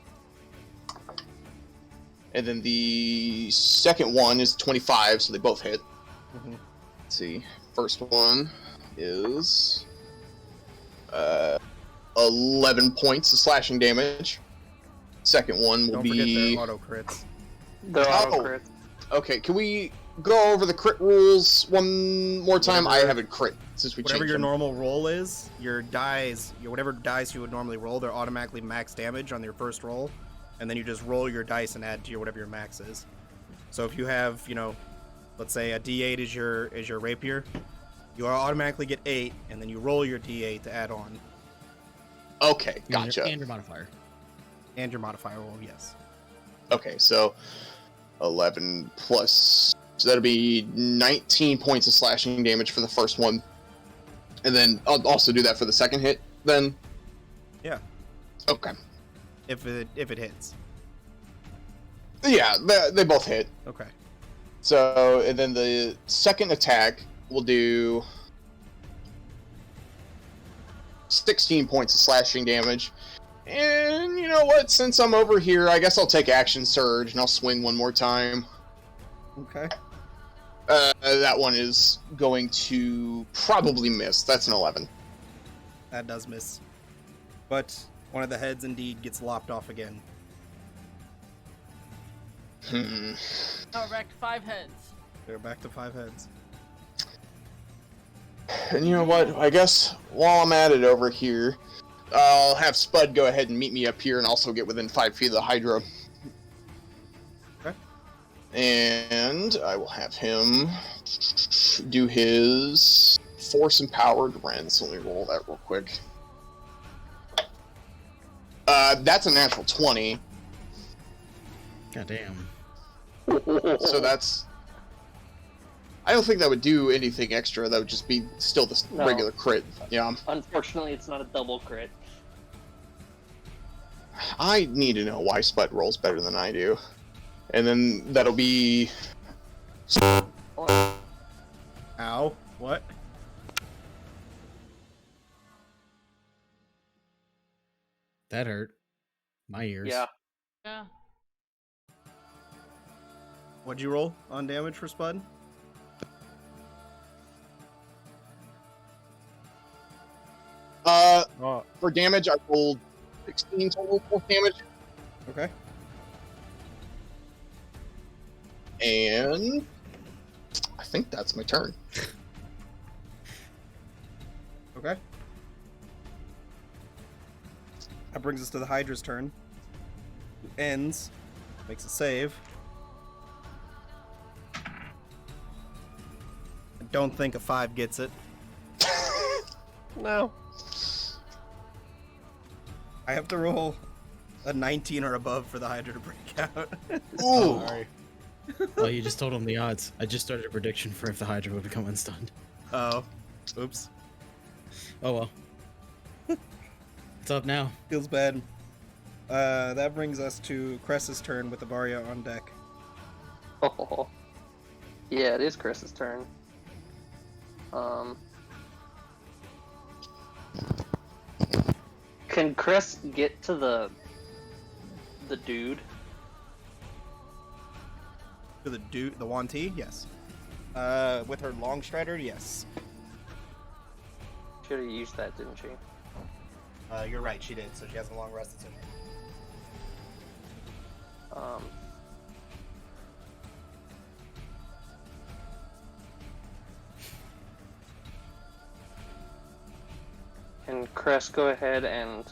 And then the second one is 25, so they both hit.
Mm-hmm.
Let's see. First one is 11 points of slashing damage. Second one will
Don't forget
be
their auto crits.
They're
Oh.
auto crits.
okay. Can we go over the crit rules one more time?
Whatever-
I haven't crit since we
Whatever
changed
your
them.
normal roll is, whatever dice you would normally roll, they're automatically max damage on your first roll, and then you just roll your dice and add to whatever your max is. So if you have, let's say a D8 is your rapier, you automatically get 8, and then you roll your D8 to add on,
Okay, gotcha.
And your modifier.
and your modifier roll. Yes.
Okay, so 11 plus, so that'll be 19 points of slashing damage for the first one, and then I'll also do that for the second hit. Then.
Yeah.
Okay.
If it hits.
Yeah, they both hit.
Okay.
So, and then the second attack will do 16 points of slashing damage. And you know what? Since I'm over here, I guess I'll take Action Surge and I'll swing one more time.
Okay.
That one is going to probably miss. That's an 11.
That does miss. But one of the heads indeed gets lopped off again.
Now we're back to 5 heads.
They're back to 5 heads.
And you know what? I guess while I'm at it over here, I'll have Spud go ahead and meet me up here and also get within 5 feet of the Hydra.
Okay.
And I will have him do his Force Empowered Rend. So let me roll that real quick. That's a natural 20.
God damn.
So that's... I don't think that would do anything extra. That would just be still the
No.
regular crit. Yeah.
Unfortunately, it's not a double crit.
I need to know why Spud rolls better than I do. And then that'll be...
Ow. What?
That hurt. My ears.
Yeah.
Yeah.
What'd you roll on damage for Spud?
Oh,
For damage, I rolled 16 total force damage.
Okay.
And... I think that's my turn.
Okay. That brings us to the Hydra's turn. Who ends, makes a save. I don't think a 5 gets it.
no.
I have to roll a 19 or above for the Hydra to break out.
Ooh.
Sorry.
Oh, you just told him the odds. I just started a prediction for if the Hydra would become unstunned.
Oh. Oops.
Oh well. It's up now.
Feels bad. That brings us to Cress's turn with Avaria on deck.
Oh. Yeah, it is Chris's turn. Can Chris get to the dude?
To the dude, the Wanti? Yes. With her long strider? Yes.
Should have used that, didn't she?
You're right, she did, so she has a long rest.
Can Chris go ahead and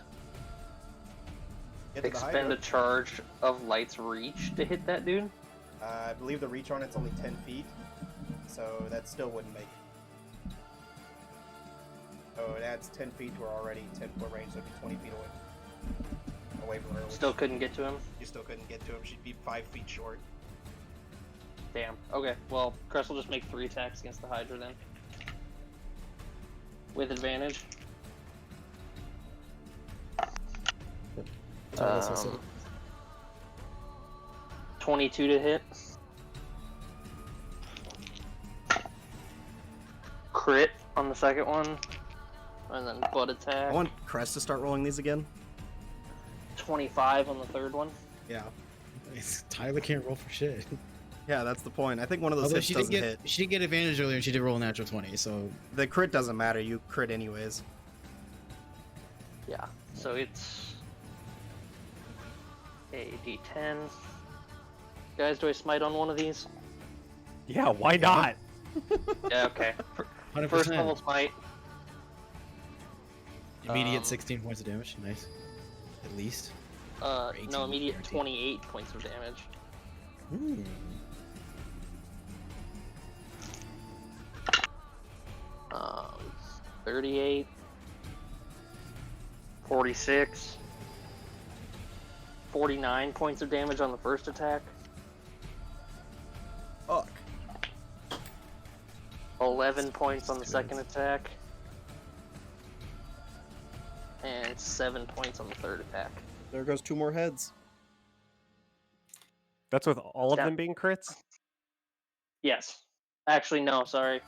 Get to the
expend
Hydra.
a charge of Light's Reach to hit that dude?
I believe the reach on it's only 10 feet, so that still wouldn't make it. So it adds 10 feet to her already 10-foot range, so it'd be 20 feet away from her. which
Still couldn't get to him?
You still couldn't get to him. She'd be 5 feet short.
Damn. Okay, well, Chris will just make 3 attacks against the Hydra then. With advantage. 22 to hit. Crit on the second one. And then butt attack.
I want Crest to start rolling these again.
25 on the third one.
Yeah.
Tyler can't roll for shit.
Yeah, that's the point. I think one of those
Although
hits
she did
doesn't
get
hit.
she did get advantage earlier, and she did roll a natural 20. So
The crit doesn't matter. You crit anyways.
Yeah, so it's a d10. Guys, do I smite on one of these?
Yeah, why not?
Yeah, okay.
100%.
First level smite.
Immediate 16 points of damage. Nice. At least. 18,
No, immediate
13.
28 points of damage.
Ooh.
Um, 38. 46. 49 points of damage on the first attack.
Fuck.
11 points on the second attack. And 7 points on the third attack.
There goes 2 more heads.
That's with all of
Yeah.
them being crits?
Yes. Actually, no, sorry.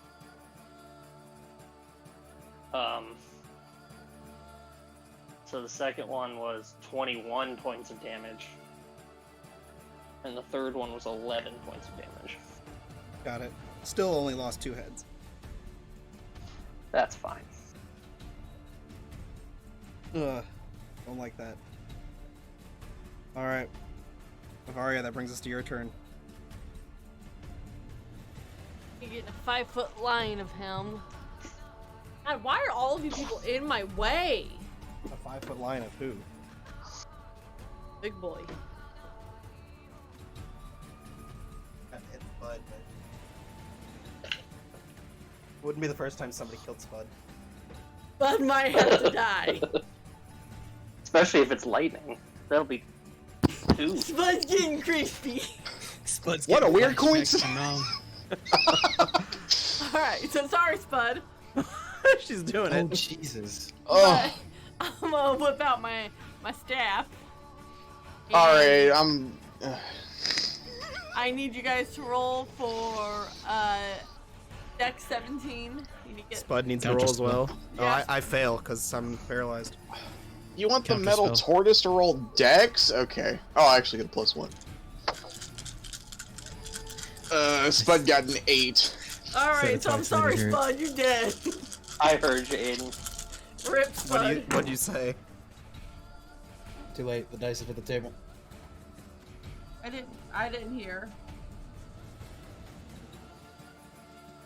So the second one was 21 points of damage. And the third one was 11 points of damage.
Got it. Still only lost 2 heads.
That's fine.
Ugh. Don't like that. Alright. Avaria, that brings us to your turn.
You're getting a 5-foot line of him. God, why are all of you people in my way?
A 5-foot line of who?
Big boy.
Hit Spud, but... Wouldn't be the first time somebody killed Spud.
Bud might have to die.
Especially if it's lightning. That'll be 2.
Spud's getting creepy.
Spud's
What a
getting
weird
flashbacks
coincidence.
to Nom.
Alright, so sorry, Spud.
She's doing
Oh
it.
Jesus!
Oh,
But I'm gonna whip out my staff.
all
and
right. I'm.
I need you guys to roll for Dex 17. You need to get
Spud needs to
Counter
roll as
spell.
well. Oh,
Yeah.
I fail because I'm paralyzed.
You want the
Counter
metal
spell.
tortoise to roll dex? Okay. Oh, I actually get a +1. Spud got an 8.
Alright, so I'm sorry,
75
Spud, you're dead.
I heard you, Aiden.
Rip, Spud.
What'd you say?
Too late. The dice have hit the table.
I didn't hear.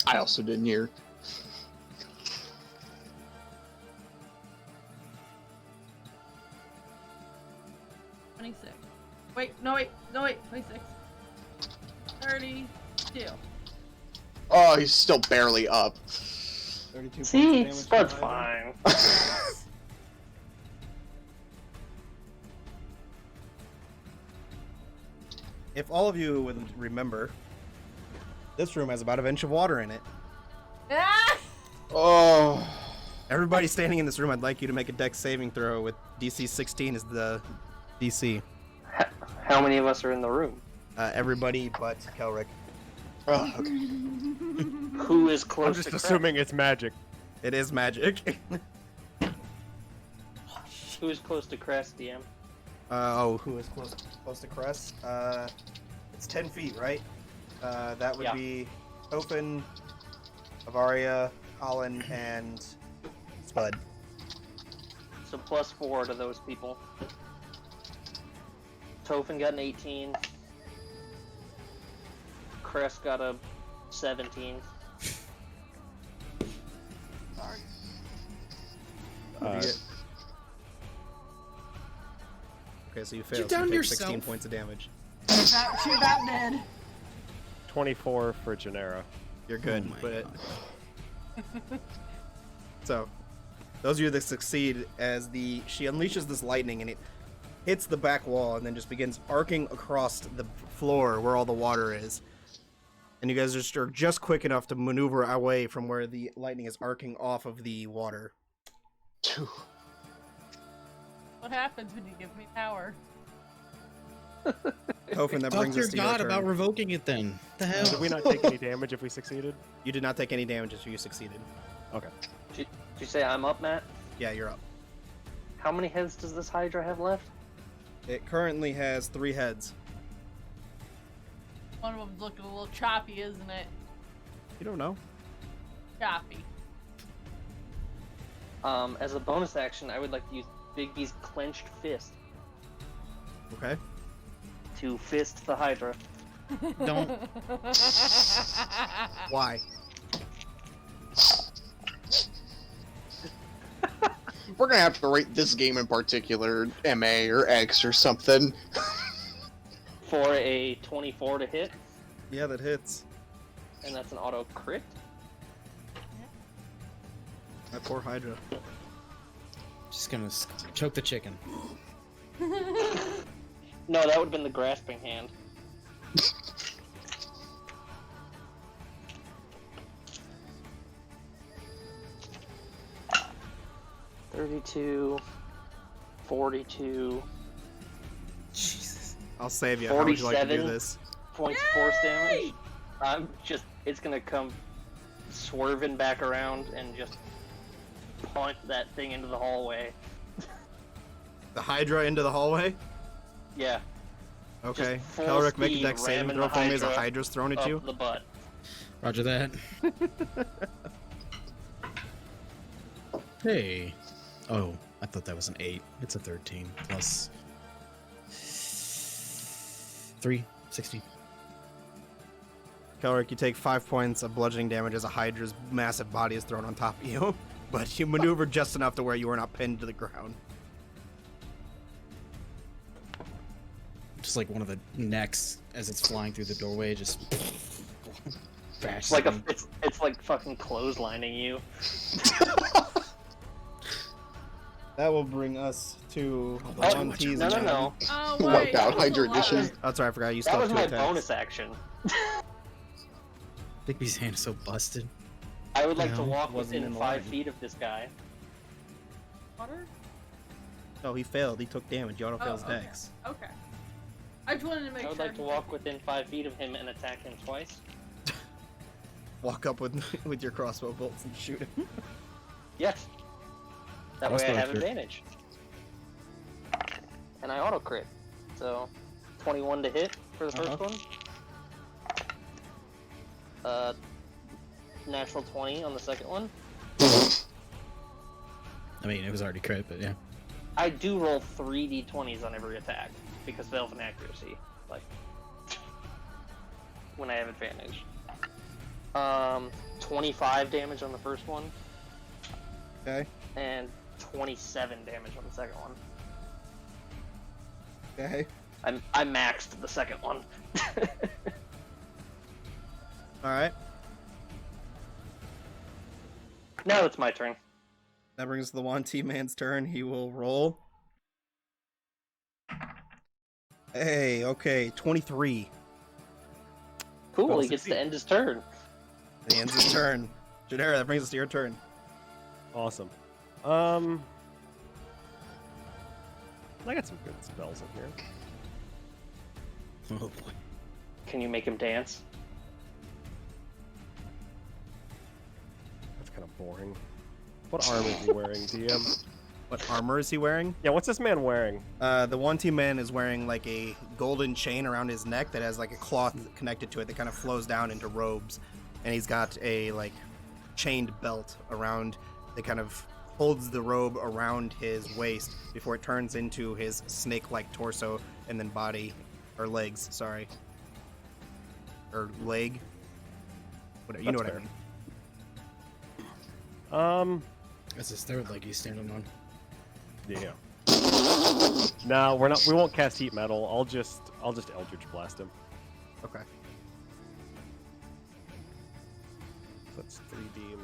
I also didn't hear.
Wait, 26. 32.
Oh, he's still barely up.
32
See,
points of
Spud's
damage.
fine.
if all of you would remember, this room has about an inch of water in it.
Ah!
Oh.
Everybody standing in this room, I'd like you to make a dex saving throw with DC 16 as the DC.
How many of us are in the room?
Everybody but Kelrick.
Oh, okay.
Who is
I'm
close
just
to
assuming it's magic.
It is magic.
Who is close to Crest, DM?
Who is close to Crest? It's 10 feet, right? That would
Yeah.
be Tophin, Avaria, Colin, and Spud.
So +4 to those people. Tophin got an 18. Crest got a 17.
Sorry.
Okay, so you failed.
downed
you take 16
yourself.
points of damage.
She's about dead.
24 for Genera.
You're good,
Oh my
but
God.
so those of you that succeed, as she unleashes this lightning and it hits the back wall and then just begins arcing across the floor where all the water is. And you guys are just quick enough to maneuver away from where the lightning is arcing off of the water.
What happens when you give me power?
Tophin, that
Talk
brings
to
us
your
to your
god
turn.
about revoking it then. The hell?
Did we not take any damage if we succeeded?
You did not take any damage if you succeeded.
Okay.
Did you say I'm up, Matt?
Yeah, you're up.
How many heads does this Hydra have left?
It currently has 3 heads.
One of them's looking a little choppy, isn't it?
You don't know.
Choppy.
As a bonus action, I would like to use Big B's clenched fist
Okay.
to fist the Hydra.
Don't.
Why?
We're gonna have to rate this game in particular MA or X or something.
For a 24 to hit,
Yeah, that hits.
and that's an auto crit.
That poor Hydra.
Just gonna choke the chicken.
No, that would have been the grasping hand. $32, 42,
Jesus.
I'll save you. How would you like to do
47.
this?
points force damage. It's gonna come swerving back around and just punt that thing into the hallway.
The Hydra into the hallway?
Yeah,
Okay.
Just full
Kelrick, make a
speed
dex saving
ramming
throw
the
for me as a
Hydra
Hydra's thrown at
up
you.
the butt.
Roger that. Hey. Oh, I thought that was an 8. It's a 13 plus 3, 16.
Kelrick, you take 5 points of bludgeoning damage as a Hydra's massive body is thrown on top of you. But you maneuver just enough to where you are not pinned to the ground.
Just like one of the necks as it's flying through the doorway, just
It's like it's like fucking clotheslining you.
That will bring us to the
Oh,
one tease.
no.
Oh,
Wiped
wait.
out Hydra
Hold on.
Edition.
Oh, sorry, I forgot. You
That
still
was
have
my
2 attacks.
bonus action.
Bigby's hand is so busted.
I would like to
No,
walk
wasn't
within
in the
5
line.
feet of this guy.
Water?
No, he failed. He took damage. You auto fails
okay.
dex.
Okay. I just wanted to make
I would
sure.
like to walk within 5 feet of him and attack him twice.
Walk up with with your crossbow bolts and shoot him.
Yes. That way I
Crossbow
have
crit.
advantage. And I auto crit. So 21 to hit for the first one. Natural 20 on the second one.
I mean, it was already crit, but yeah.
I do roll 3 d20s on every attack because of elven accuracy. Like when I have advantage. 25 damage on the first one.
Okay.
And 27 damage on the second one.
Okay.
I maxed the second one.
All right.
Now it's my turn.
That brings us to the one T-Man's turn. He will roll. Hey, okay, 23.
Cool,
Well,
he gets to
succeed.
end his turn.
He ends his turn. Jadera, that brings us to your turn.
Awesome. I got some good spells in here.
Oh boy.
Can you make him dance?
That's kind of boring. What armor is he wearing, DM?
What armor is he wearing?
Yeah, what's this man wearing?
The one team man is wearing like a golden chain around his neck that has like a cloth connected to it that kind of flows down into robes, and he's got a like chained belt around that kind of holds the robe around his waist before it turns into his snake-like torso and then body or legs. Sorry, or leg. Whatever, you know
That's
what
fair.
I mean.
That's his third leg he's standing on.
Yeah. No, we're not. We won't cast heat metal. I'll just Eldritch Blast him.
Okay.
That's 3D.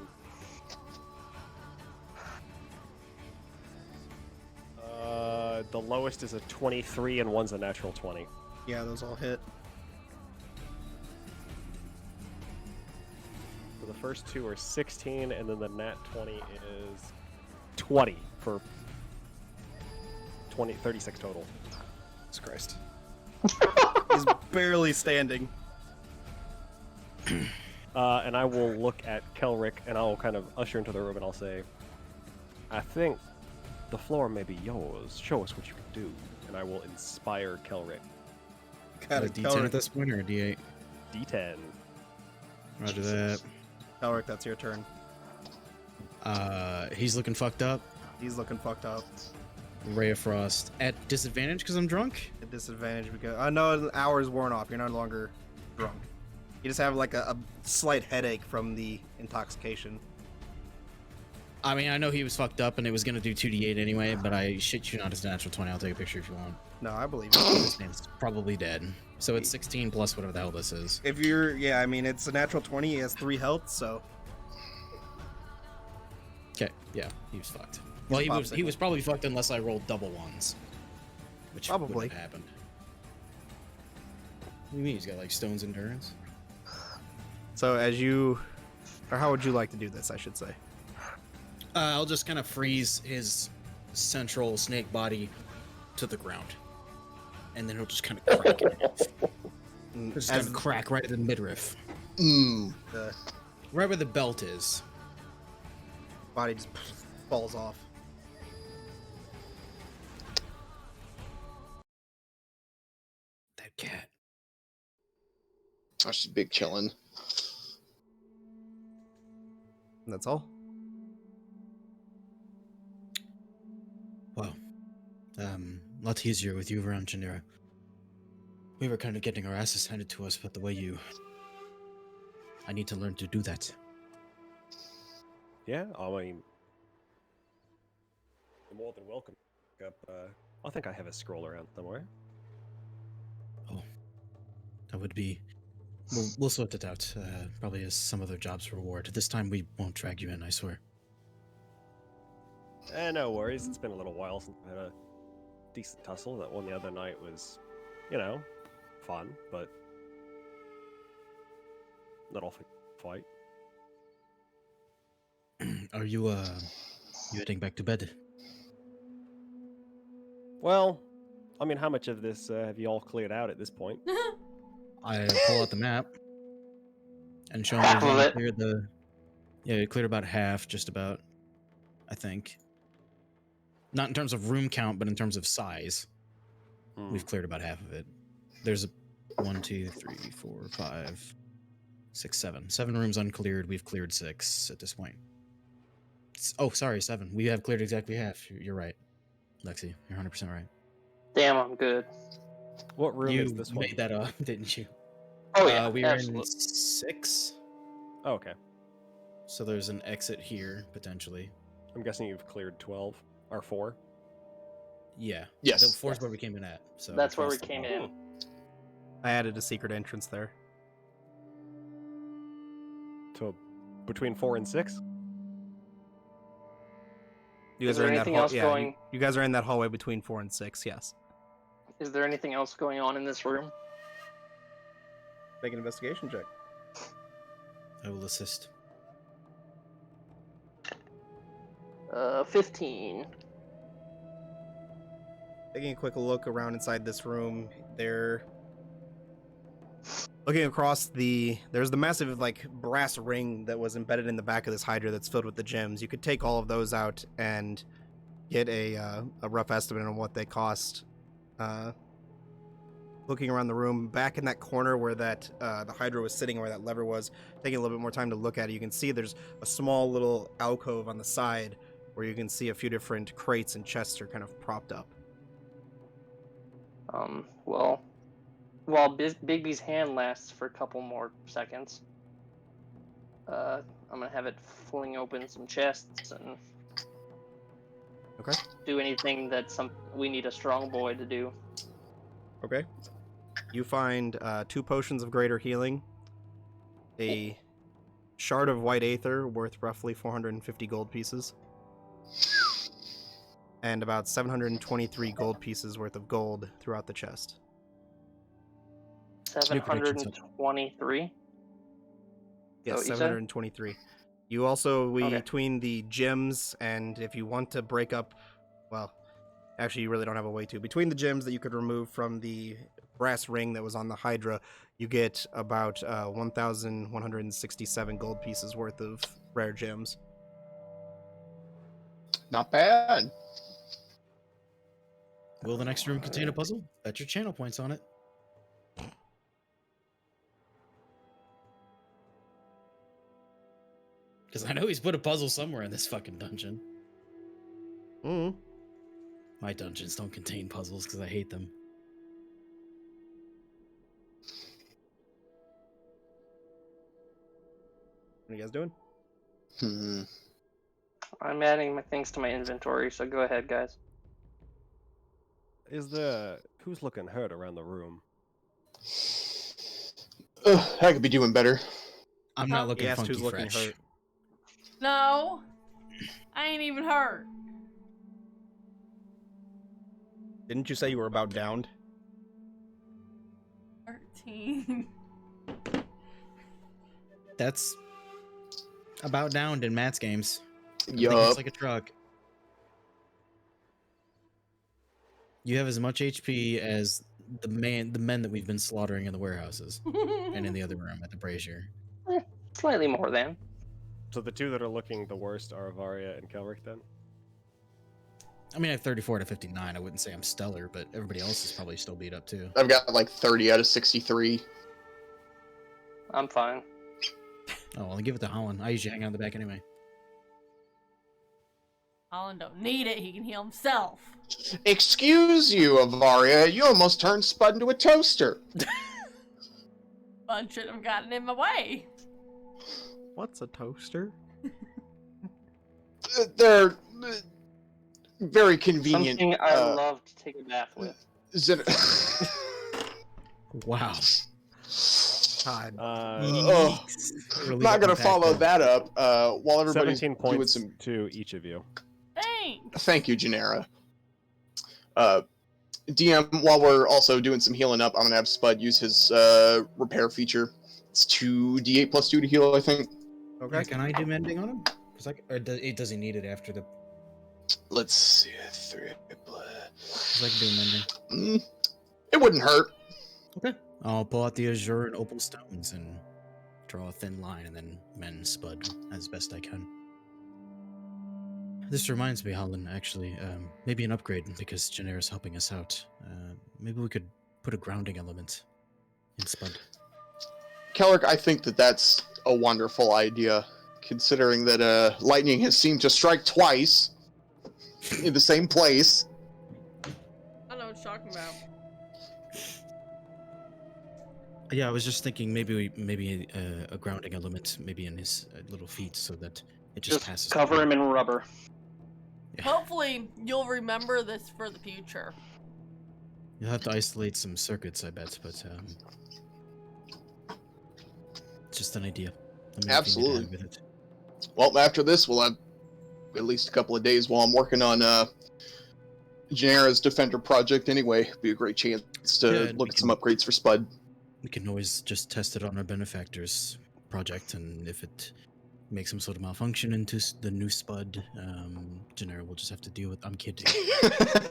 The lowest is a 23 and one's a natural 20.
Yeah, those all hit.
So the first two are 16, and then the nat 20 is 20 for 36 total.
Jesus Christ. He's barely standing.
And I will look at Kelric, and I'll kind of usher into the room, and I'll say, I think the floor may be yours. Show us what you can do. And I will inspire Kelric.
Got
A
it.
D10 at this point or a D8?
D10.
Roger that.
Elric, that's your turn.
He's looking fucked up.
He's looking fucked up.
Ray of Frost at disadvantage because I'm drunk.
At disadvantage because I know the hour's worn off. You're no longer drunk. You just have like a slight headache from the intoxication.
I mean, I know he was fucked up and it was gonna do 2d8 anyway, but I shit you not, it's a natural 20. I'll take a picture if you want.
No, I believe you.
This man's probably dead. So it's 16 plus whatever the hell this is.
If you're, yeah, I mean, it's a natural 20. He has 3 health, so
Okay, yeah, he was fucked. Well, he
Popsicle.
was probably fucked unless I rolled double ones, which
Probably.
wouldn't have happened. What do you mean he's got like stone's endurance?
so as you, or how would you like to do this? I should say.
I'll just kind of freeze his central snake body to the ground, and then he'll just kind of crack it. Just kind
As
of crack right at the midriff,
Mm.
the
right where the belt is.
body just falls off.
That cat.
Oh, she's big chillin'.
And that's all.
Wow. Lot easier with you around, Janira. We were kind of getting our asses handed to us, but the way you... I need to learn to do that.
Yeah, I mean, you're more than welcome. I think I have a scroll around somewhere.
Oh. That would be... We'll sort it out. Probably as some other job's reward. This time we won't drag you in, I swear.
No worries. It's been a little while since I had a decent tussle. That one the other night was, you know, fun, but not often fight.
Are you heading back to bed?
Well, I mean, how much of this have you all cleared out at this point?
I pull out the map and show me
Half of
that
it.
you cleared the... Yeah, you cleared about half, just about, I think. Not in terms of room count, but in terms of size. We've cleared about half of it. There's 1, 2, 3, 4, 5, 6, 7. 7 rooms uncleared. We've cleared 6 at this point. Oh, sorry, 7. We have cleared exactly half. You're right, Lexi. You're 100% right.
Damn, I'm good.
What room
You
is this one?
made that up, didn't you?
Oh yeah,
we were in
absolutely.
6.
Oh, okay.
So there's an exit here, potentially.
I'm guessing you've cleared 12 or 4.
Yeah.
Yes.
The 4 is where we came in at. So
That's where we
crossed the
came
line.
in.
I added a secret entrance there.
So between 4 and 6.
You
Is
guys are
there
in that
anything
hall.
else
Yeah,
going?
you guys are in that hallway between 4 and 6. Yes.
Is there anything else going on in this room?
Make an investigation check.
I will assist.
15.
Taking a quick look around inside this room, they're looking across there's the massive like brass ring that was embedded in the back of this Hydra that's filled with the gems. You could take all of those out and get a rough estimate on what they cost. Looking around the room, back in that corner where that the Hydra was sitting, where that lever was, taking a little bit more time to look at it, you can see there's a small little alcove on the side where you can see a few different crates and chests are kind of propped up.
Well, while Bigby's hand lasts for a couple more seconds, I'm gonna have it fling open some chests and
Okay.
do anything that we need a strong boy to do.
Okay. You find 2 potions of greater healing, a shard of white aether worth roughly 450 gold pieces, and about 723 gold pieces worth of gold throughout the chest.
723.
Yes,
what you said?
723. You also,
Okay.
between the gems, and if you want to break up, well, actually you really don't have a way to. Between the gems that you could remove from the brass ring that was on the Hydra, you get about 1,167 gold pieces worth of rare gems.
Not bad.
Will the next room contain a puzzle? Bet your channel points on it. Because I know he's put a puzzle somewhere in this fucking dungeon.
Mm.
My dungeons don't contain puzzles because I hate them.
What are you guys doing?
I'm adding my things to my inventory, so go ahead, guys.
Who's looking hurt around the room?
I could be doing better.
I'm not looking
He asked
funky
who's looking
fresh.
hurt.
No, I ain't even hurt.
Didn't you say you were about downed?
13.
That's about downed in Matt's games.
Yup.
It's like a truck. You have as much HP as the men that we've been slaughtering in the warehouses and in the other room at the brazier.
Slightly more than.
So the 2 that are looking the worst are Avaria and Kelric then?
I mean, I have 34 to 59. I wouldn't say I'm stellar, but everybody else is probably still beat up too.
I've got like 30 out of 63.
I'm fine.
Oh, well, give it to Holland. I usually hang out in the back anyway.
Holland don't need it. He can heal himself.
Excuse you, Avaria. You almost turned Spud into a toaster.
Fun shouldn't have gotten in my way.
What's a toaster?
They're very convenient.
Something I love to take a bath with.
Wow.
God.
Not gonna follow that up. While everybody's
17
doing
points
some.
to each of you.
Thanks.
Thank you, Genera. DM, while we're also doing some healing up, I'm gonna have Spud use his repair feature. It's 2d8 plus 2 to heal, I think.
Okay.
Yeah, can I do mending on him? Does he need it after the?
Let's see. 3
Because I can do mending.
It wouldn't hurt.
Okay. I'll pull out the azure and opal stones and draw a thin line and then mend Spud as best I can. This reminds me, Holland, actually, maybe an upgrade because Genera's helping us out. Maybe we could put a grounding element in Spud.
Kelric, I think that's a wonderful idea, considering that lightning has seemed to strike twice in the same place.
I know what you're talking about.
Yeah, I was just thinking maybe a grounding element, maybe in his little feet, so that it just passes.
Cover him in rubber.
Yeah.
Hopefully, you'll remember this for the future.
You'll have to isolate some circuits, I bet, but just an idea.
Absolutely.
With it.
Well, after this, we'll have at least a couple of days while I'm working on Genera's Defender project anyway. Be a great chance to
Yeah, and
look
we
at some
can-
upgrades for Spud.
We can always just test it on our benefactors project, and if it makes some sort of malfunction into the new Spud, Genera will just have to deal with. I'm kidding.
I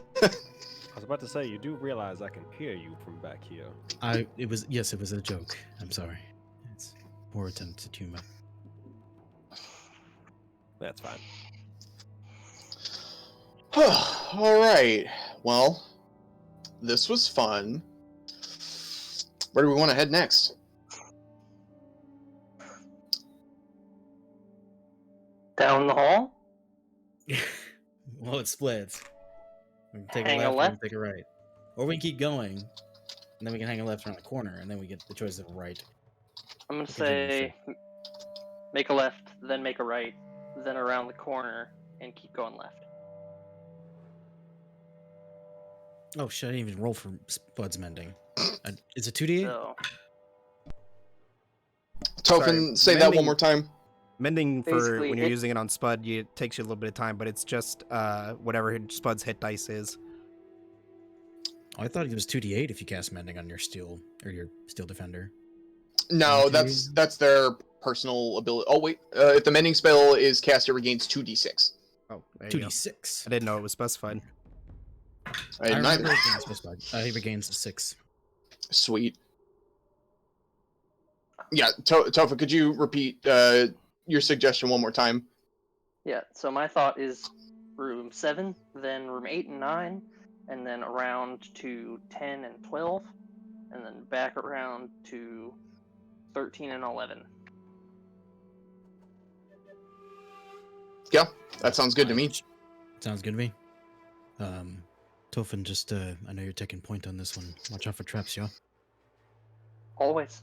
was about to say, you do realize I can hear you from back here.
It was a joke. I'm sorry. It's poor attempt at humor.
That's fine.
All right. Well, this was fun. Where do we want to head next?
Down the hall?
Well, it splits. We can take
Hang
a
a
left, or we
left?
can take a right, or we can keep going, and then we can hang a left around the corner, and then we get the choice of a right.
I'm gonna
Continue,
say make a left, then make a right, then around the corner, and keep going left.
Oh shit! I didn't even roll for Spud's mending. Is it 2d8?
So
Tophin, say that
mending-
one more time.
Mending for
Basically,
when you're
it-
using it on Spud, it takes you a little bit of time, but it's just whatever Spud's hit dice is.
Oh, I thought it was 2d8 if you cast mending on your steel or your steel defender.
No,
Okay.
that's their personal ability. Oh wait, if the mending spell is cast, it regains 2d6.
Oh, there you go.
2d6.
I didn't know it was specified.
I didn't
remember
either.
it being specified. He regains 6.
Sweet. Yeah, Tofa, could you repeat your suggestion one more time?
yeah, so my thought is room 7, then room 8 and 9, and then around to 10 and 12, and then back around to 13 and 11.
Yeah, that sounds good to me.
Sounds good to me. Tofin, just I know you're taking point on this one. Watch out for traps, yeah.
Always.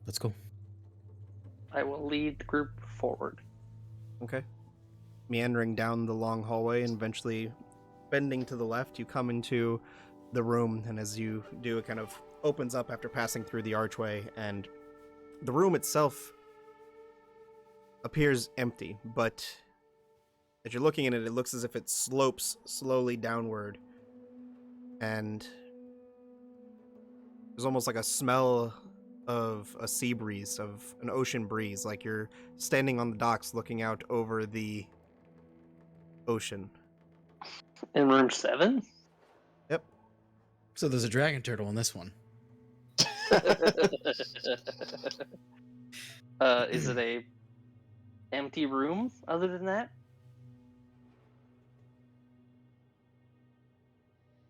Let's go.
I will lead the group forward.
Okay. Meandering down the long hallway and eventually bending to the left, you come into the room, and as you do, it kind of opens up after passing through the archway, and the room itself appears empty, but as you're looking at it, it looks as if it slopes slowly downward, and there's almost like a smell of a sea breeze, of an ocean breeze, like you're standing on the docks looking out over the ocean.
In room 7?
So there's a dragon turtle in this one.
Is it a empty room other than that?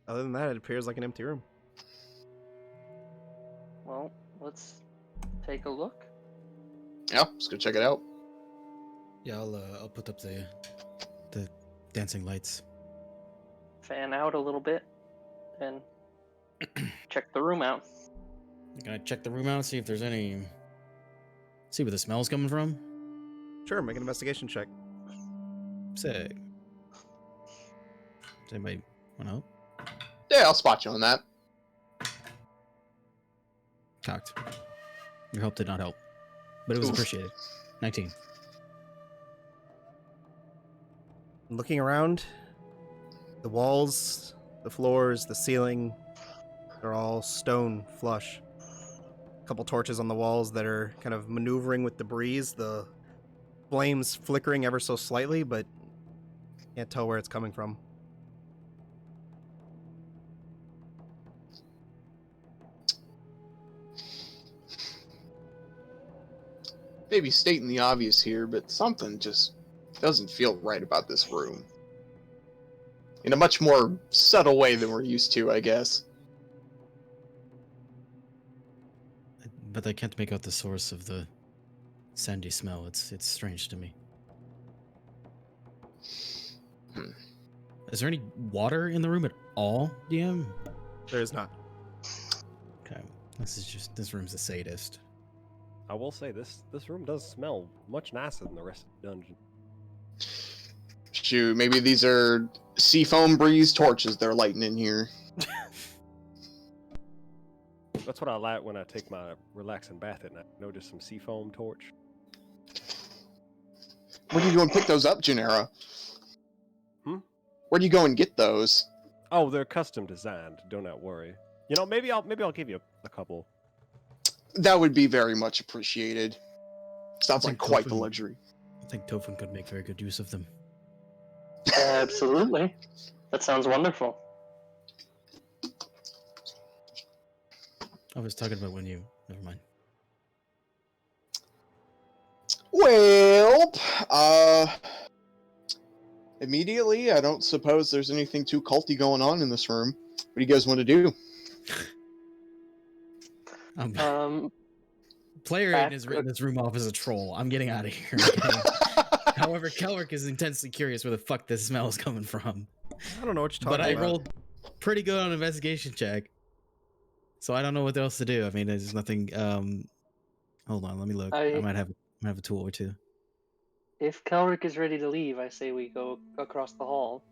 Other than that, it appears like an empty room.
Well, let's take a look.
Yeah, let's go check it out.
Yeah, I'll put up the dancing lights.
Fan out a little bit and check the room out.
Can I check the room out, see if there's any... See where the smell's coming from?
Sure, make an investigation check.
Sick. Does anybody want to help?
Yeah, I'll spot you on that.
Cocked. Your help did not help. But it was
Oof.
appreciated. 19.
Looking around, the walls, the floors, the ceiling, they're all stone flush. A couple torches on the walls that are kind of maneuvering with the breeze, the flames flickering ever so slightly, but can't tell where it's coming from.
Maybe stating the obvious here, but something just doesn't feel right about this room. In a much more subtle way than we're used to, I guess.
But I can't make out the source of the sandy smell. It's strange to me.
Hmm.
Is there any water in the room at all, DM?
There is not.
Okay. This room's a sadist.
I will say this room does smell much nicer than the rest of the dungeon.
Shoot, maybe these are seafoam breeze torches they're lighting in here.
That's what I like when I take my relaxing bath at night. Just some seafoam torch.
What are you doing? Pick those up, Genera. Where do you go and get those?
Oh, they're custom designed. Do not worry. You know, maybe I'll give you a couple.
That would be very much appreciated. Sounds like
think
quite the
Tophin-
luxury.
I think Tofin could make very good use of them.
Absolutely. That sounds wonderful.
I was talking about when you. Never mind.
Well, immediately, I don't suppose there's anything too culty going on in this room. What do you guys want to do?
Player
back-
has written this room off as a troll. I'm getting out of here. Okay? However, Kelric is intensely curious where the fuck this smell is coming from.
I don't know what you're
But
talking
I
about.
rolled pretty good on investigation check, so I don't know what else to do. I mean, there's nothing. Hold on, let me look. I might have a tool or two.
If Kelric is ready to leave, I say we go across the hall.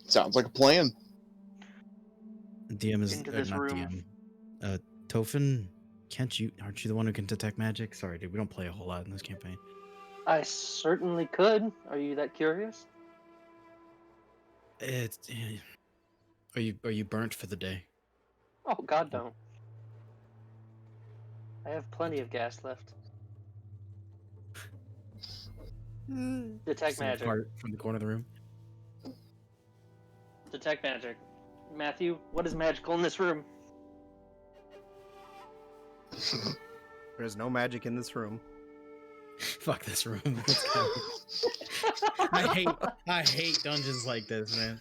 Sounds like a plan.
DM is
Into this
not
room.
DM. Tofin, aren't you the one who can detect magic? Sorry, dude, we don't play a whole lot in this campaign.
I certainly could. Are you that curious?
Are you burnt for the day?
Oh, God, don't. I have plenty of gas left. Detect
Just in the
magic.
cart from the corner of the room.
Detect magic. Matthew, what is magical in this room?
There's no magic in this room.
Fuck this room. Let's go. I hate dungeons like this, man.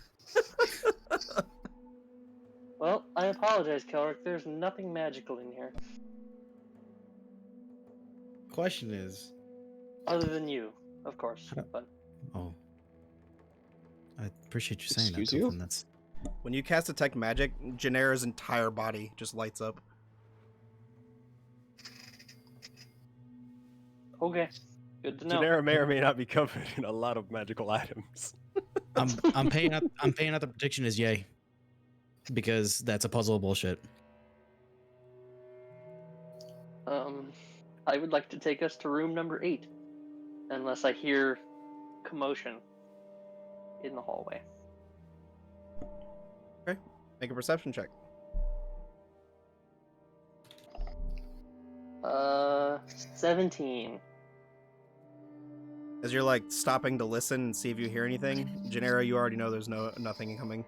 Well, I apologize, Kelric. There's nothing magical in here.
Question is,
Other than you, of course. But
oh, I appreciate you saying
Excuse
that.
you?
Tofin. That's
When you cast Detect Magic, Genera's entire body just lights up.
okay. Good to know.
Genera may or may not be covered in a lot of magical items.
I'm paying out the prediction is yay. Because that's a puzzle of bullshit.
I would like to take us to room number 8. Unless I hear commotion in the hallway.
Make a perception check.
17.
As you're like stopping to listen and see if you hear anything, Genera, you already know there's nothing coming.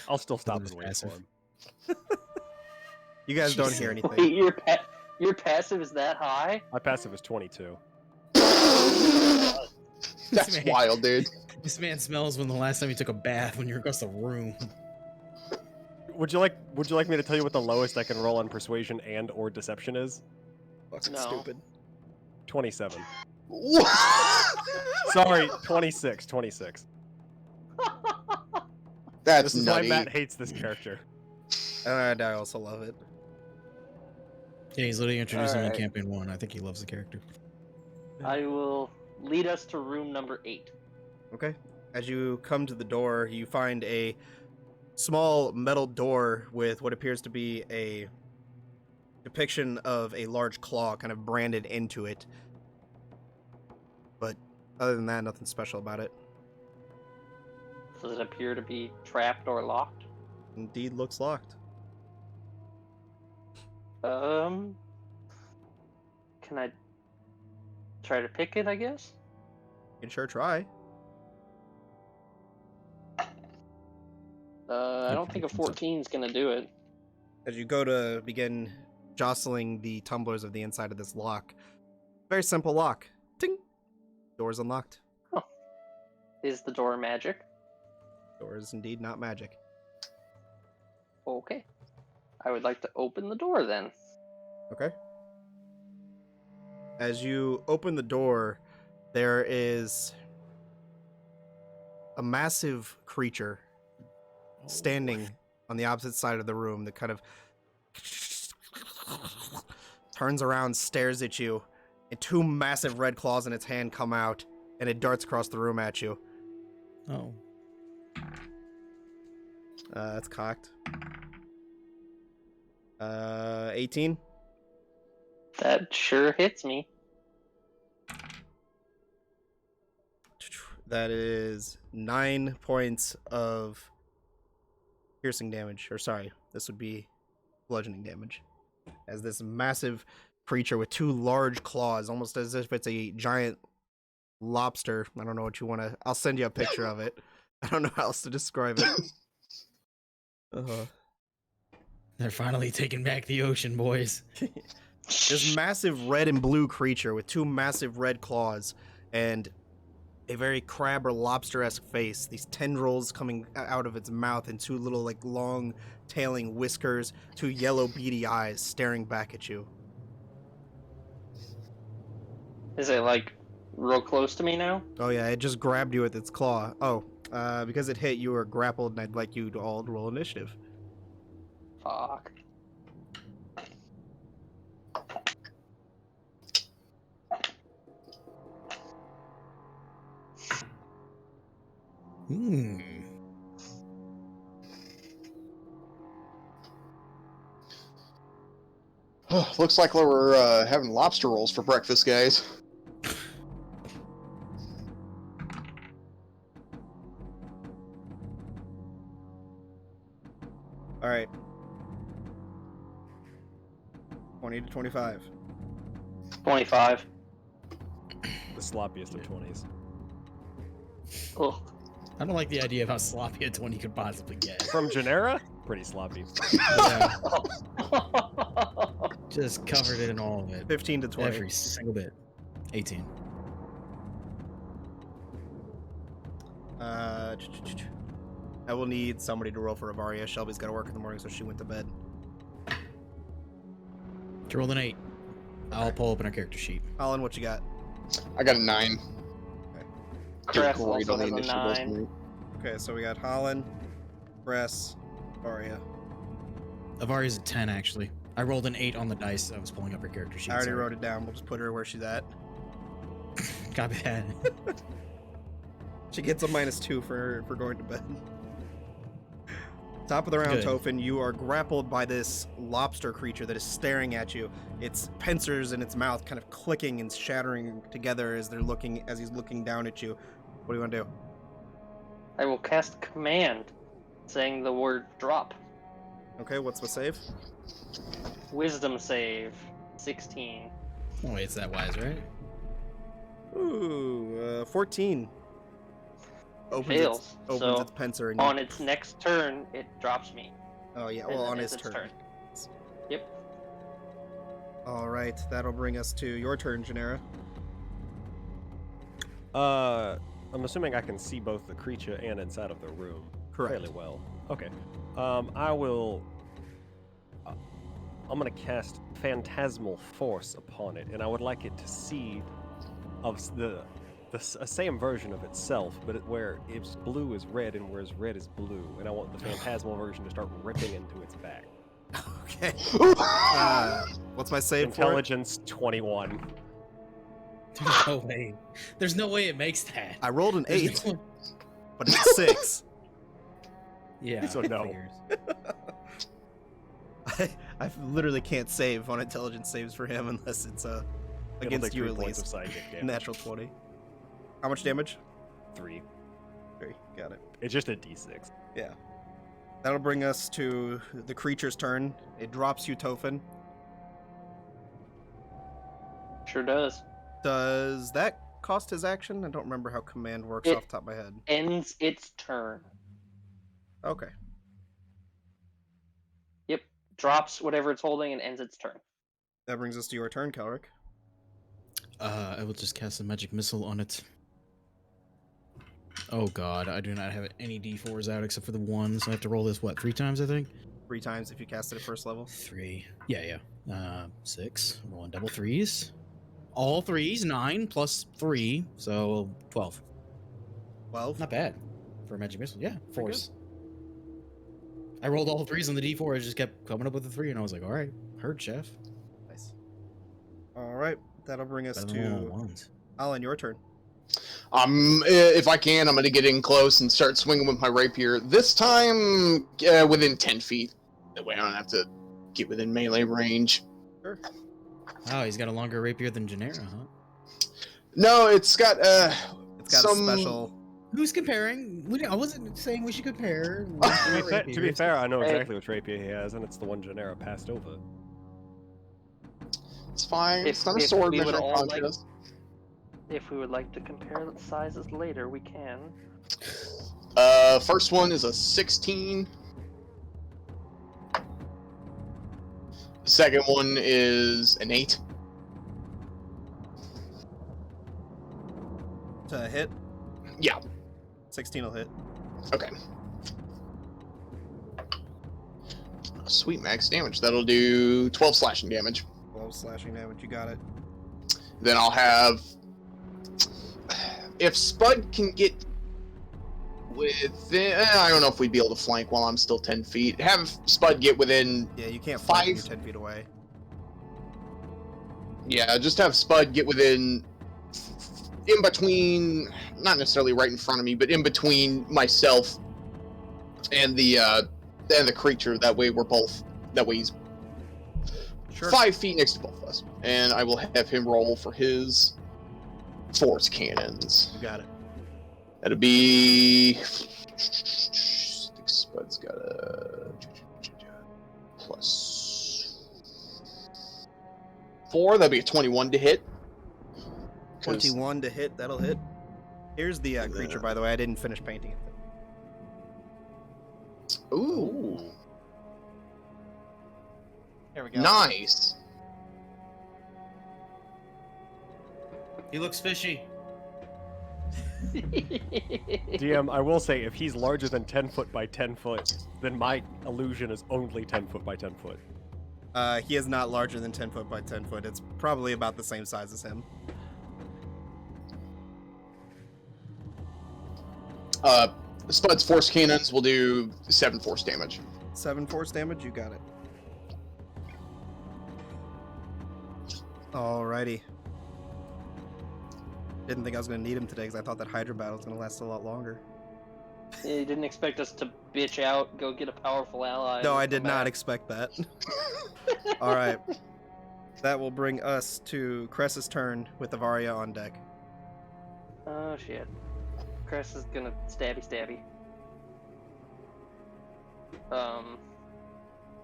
I'll still stop
was
and wait
passive.
for him.
You guys don't
Jesus.
hear anything.
Wait, your passive is that high?
My passive is 22.
That's
man-
wild, dude.
This man smells when the last time he took a bath when you're across the room.
Would you like me to tell you what the lowest I can roll on persuasion and or deception is?
Fucking
No.
stupid.
27.
What?
Sorry, 26.
That's
This is why
nutty.
Matt hates this character.
And I also love it.
Yeah, he's literally introducing him in
Alright.
campaign 1. I think he loves the character.
I will lead us to room number 8.
Okay. As you come to the door, you find a small metal door with what appears to be a depiction of a large claw kind of branded into it. But other than that, nothing special about it.
Does it appear to be trapped or locked?
Indeed looks locked.
Can I try to pick it, I guess?
You can sure try.
I don't think a 14 is gonna do it.
As you go to begin jostling the tumblers of the inside of this lock, very simple lock. Ting! Door's unlocked.
Is the door magic?
Door is indeed not magic.
Okay. I would like to open the door then.
Okay. As you open the door, there is a massive creature standing on the opposite side of the room that kind of turns around, stares at you, and two massive red claws in its hand come out, and it darts across the room at you.
Oh.
That's cocked. 18.
That sure hits me.
That is 9 points of piercing damage. Or sorry, this would be bludgeoning damage. As this massive creature with 2 large claws, almost as if it's a giant lobster. I don't know what you want to... I'll send you a picture of it. I don't know how else to describe it.
They're finally taking back the ocean, boys.
This massive red and blue creature with 2 massive red claws and a very crab or lobster-esque face. These tendrils coming out of its mouth and 2 little, like, long tailing whiskers, 2 yellow beady eyes staring back at you.
Is it like real close to me now?
Oh yeah, it just grabbed you with its claw. Oh, because it hit, you were grappled, and I'd like you to all roll initiative.
Fuck.
Looks like we're having lobster rolls for breakfast, guys.
All right. 20 to 25.
25.
The sloppiest of 20s.
Ugh.
I don't like the idea of how sloppy a 20 could possibly get.
From Genera? Pretty sloppy.
Yeah. Just covered it in all of it.
15 to 20.
Every single bit. 18.
I will need somebody to roll for Avaria. Shelby's got to work in the morning, so she went to bed.
She rolled an 8. I'll pull open our character sheet.
Holland, what you got?
I got a 9.
Crest
Great
also
on the
has a
initiative
9.
estimate.
Okay, so we got Holland, Bress, Avaria.
Avari's a 10, actually. I rolled an 8 on the dice. I was pulling up her character sheet.
I already wrote it down. We'll just put her where she's at.
Copy that.
She gets a -2 for going to bed. Top of the round,
Good.
Tophin, you are grappled by this lobster creature that is staring at you. Its pincers in its mouth kind of clicking and shattering together as he's looking down at you. What do you want to do?
I will cast command, saying the word drop.
Okay, what's the save?
Wisdom save, 16.
Oh, wait, it's that wise, right?
Ooh, 14.
Fails.
Opens
So,
its pincer and
on its next turn, it drops me.
Oh yeah,
and
well
then
on
ends
his
its
turn.
Yep.
All right, that'll bring us to your turn, Genera.
I'm assuming I can see both the creature and inside of the room
Correct.
fairly well. Okay. I will. I'm gonna cast Phantasmal Force upon it, and I would like it to see of the same version of itself, but where its blue is red and where its red is blue, and I want the Phantasmal version to start ripping into its back.
Okay. What's my save for it?
Intelligence 21.
There's no way. There's no way it makes that.
I rolled an
There's
8,
no-
but it's 6.
Yeah.
So no.
figures.
I literally can't save on intelligence saves for him unless it's
It'll
against
take
you
3
at
points of
least.
psychic damage.
Natural 20. How much damage?
3.
3. Got it.
It's just a d6.
Yeah. That'll bring us to the creature's turn. It drops you, Tophin.
Sure does.
Does that cost his action? I don't remember how command works
It-
off the top of my head.
Ends its turn.
Okay.
Yep. Drops whatever it's holding and ends its turn.
That brings us to your turn, Kelric.
I will just cast a magic missile on it. Oh god, I do not have any d4s out except for the one, so I have to roll this, what, 3 times, I think?
3 times if you cast it at first level.
3. Yeah. 6. Rolling double 3s. All 3s, 9 plus 3, so 12.
12.
Not bad for a magic missile. Yeah, force. I rolled all 3s on the d4. I just kept coming up with a 3, and I was like, all right, heard, chef.
Nice. All right. That'll bring us
Better than all
to
ones.
Alan, your turn.
If I can, I'm gonna get in close and start swinging with my rapier. This time, within 10 feet. That way I don't have to get within melee range.
Sure.
Oh, he's got a longer rapier than Genera, huh?
No, it's got
It's got
some
a special
Who's comparing? I wasn't saying we should compare.
To be fair, I know
Hey.
exactly which rapier he has, and it's the one Genera passed over.
It's fine.
If-
It's not a
if
sword
we would
measuring
all like-
contest.
If we would like to compare the sizes later, we can.
First one is a 16. The second one is an 8.
To hit?
Yeah.
16 will hit.
Okay. Sweet max damage. That'll do 12 slashing damage.
12 slashing damage, you got it.
Then I'll have. If Spud can get within. I don't know if we'd be able to flank while I'm still 10 feet. Have Spud get within.
Yeah, you can't flank when you're
5.
10 feet away.
Yeah, just have Spud get within. In between. Not necessarily right in front of me, but in between myself and the creature. That way we're both. That way he's
Sure.
5 feet next to both of us. And I will have him roll for his force cannons.
You got it.
That'll be. I think Spud's got a +4. That'll be a 21 to hit.
21 to hit, that'll hit. Here's the creature, by the way. I didn't finish painting it.
Ooh,
There we go.
nice.
He looks fishy.
DM, I will say, if he's larger than 10 foot by 10 foot, then my illusion is only 10 foot by 10 foot.
He is not larger than 10 foot by 10 foot. It's probably about the same size as him.
Spud's force cannons will do 7 force damage.
7 force damage, you got it. Alrighty. Didn't think I was going to need him today because I thought that Hydra battle was going to last a lot longer.
Yeah, you didn't expect us to bitch out, go get a powerful ally.
No,
and
I
come
did not
back.
expect that. Alright. That will bring us to Cress's turn with the Varia on deck.
Oh shit. Cress is gonna stabby.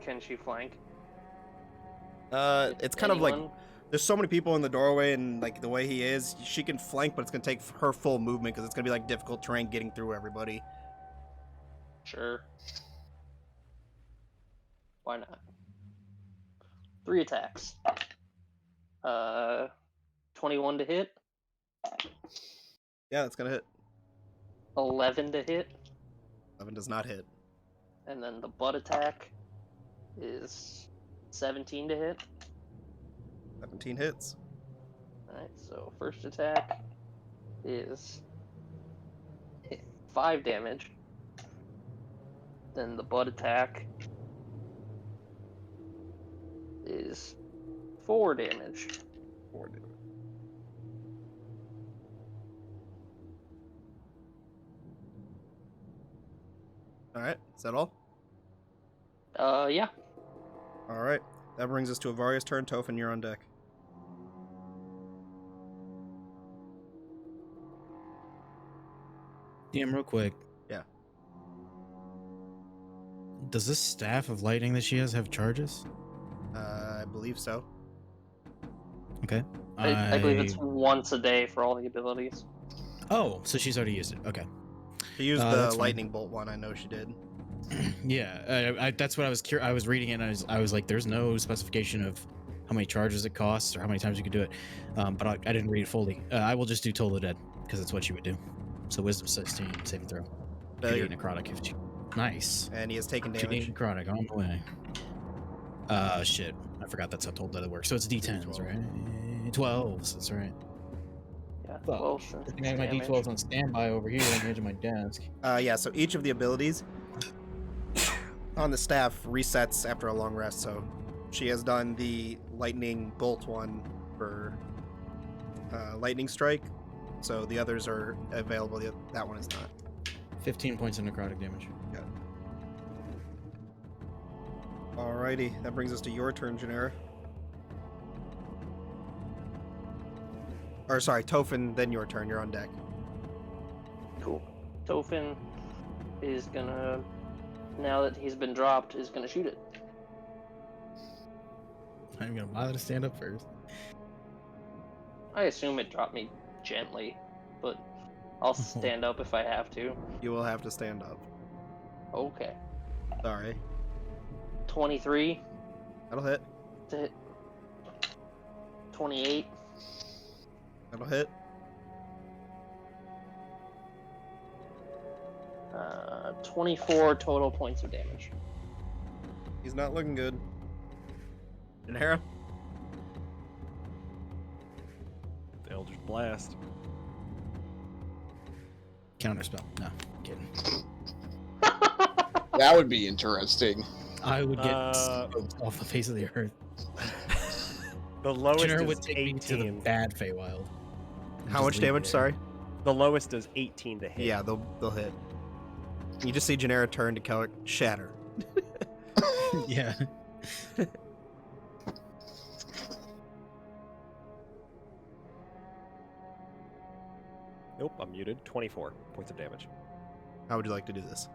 Can she flank?
It's kind of like
Anyone?
there's so many people in the doorway, and like the way he is, she can flank, but it's gonna take her full movement because it's gonna be like difficult terrain getting through everybody.
Sure. Why not? 3 attacks. 21 to hit,
Yeah, that's gonna hit.
11 to hit,
11 does not hit.
and then the butt attack is 17 to hit.
17 hits.
Alright, so first attack is 5 damage. Then the butt attack is 4 damage.
4 damage. Alright, is that all?
Yeah.
Alright. That brings us to Avaria's turn. Tophin, you're on deck.
DM, real quick.
Yeah.
Does this staff of lightning that she has have charges?
I believe so.
Okay.
I believe it's once a day for all the abilities.
Oh, so she's already used it. Okay.
She used the
that's fine.
lightning bolt one, I know she did.
Yeah, that's what I was curious. I was reading it, and I was like, "There's no specification of how many charges it costs or how many times you could do it." But I didn't read it fully. I will just do Toll the Dead because that's what she would do. So Wisdom 16 saving throw.
Failure.
Could eat necrotic if she. Nice.
And he has taken
Could eat
damage.
necrotic on the way. Shit. I forgot that's how Toll the Dead works. So it's D10s, right? 12s. That's right.
Yeah,
Fuck.
12
I have my
damage.
D12s on standby over here on the edge of my desk.
Yeah, so each of the abilities on the staff resets after a long rest, so she has done the lightning bolt one for lightning strike, so the others are available. That one is not.
15 points of necrotic damage.
Alrighty, that brings us to your turn, Janera. Or sorry, Tophin, then your turn. You're on deck.
Cool. Tofin is gonna, now that he's been dropped, is gonna shoot it.
I'm gonna bother to stand up first.
I assume it dropped me gently, but I'll stand up if I have to.
You will have to stand up.
Okay.
Sorry.
23
That'll hit.
to hit. 28.
That'll hit.
24 total points of damage.
He's not looking good. Janera?
The Eldritch Blast.
Counterspell. No, kidding.
That would be interesting.
I would get smoked off the face of the earth.
The lowest
Jenner
is
would take me to the
18.
bad Feywild.
How much damage, sorry?
The lowest does 18 to hit.
Yeah, they'll hit. You just see Janera turn to Kellic, shatter.
Yeah.
Nope, I'm muted. 24 points of damage.
How would you like to do this?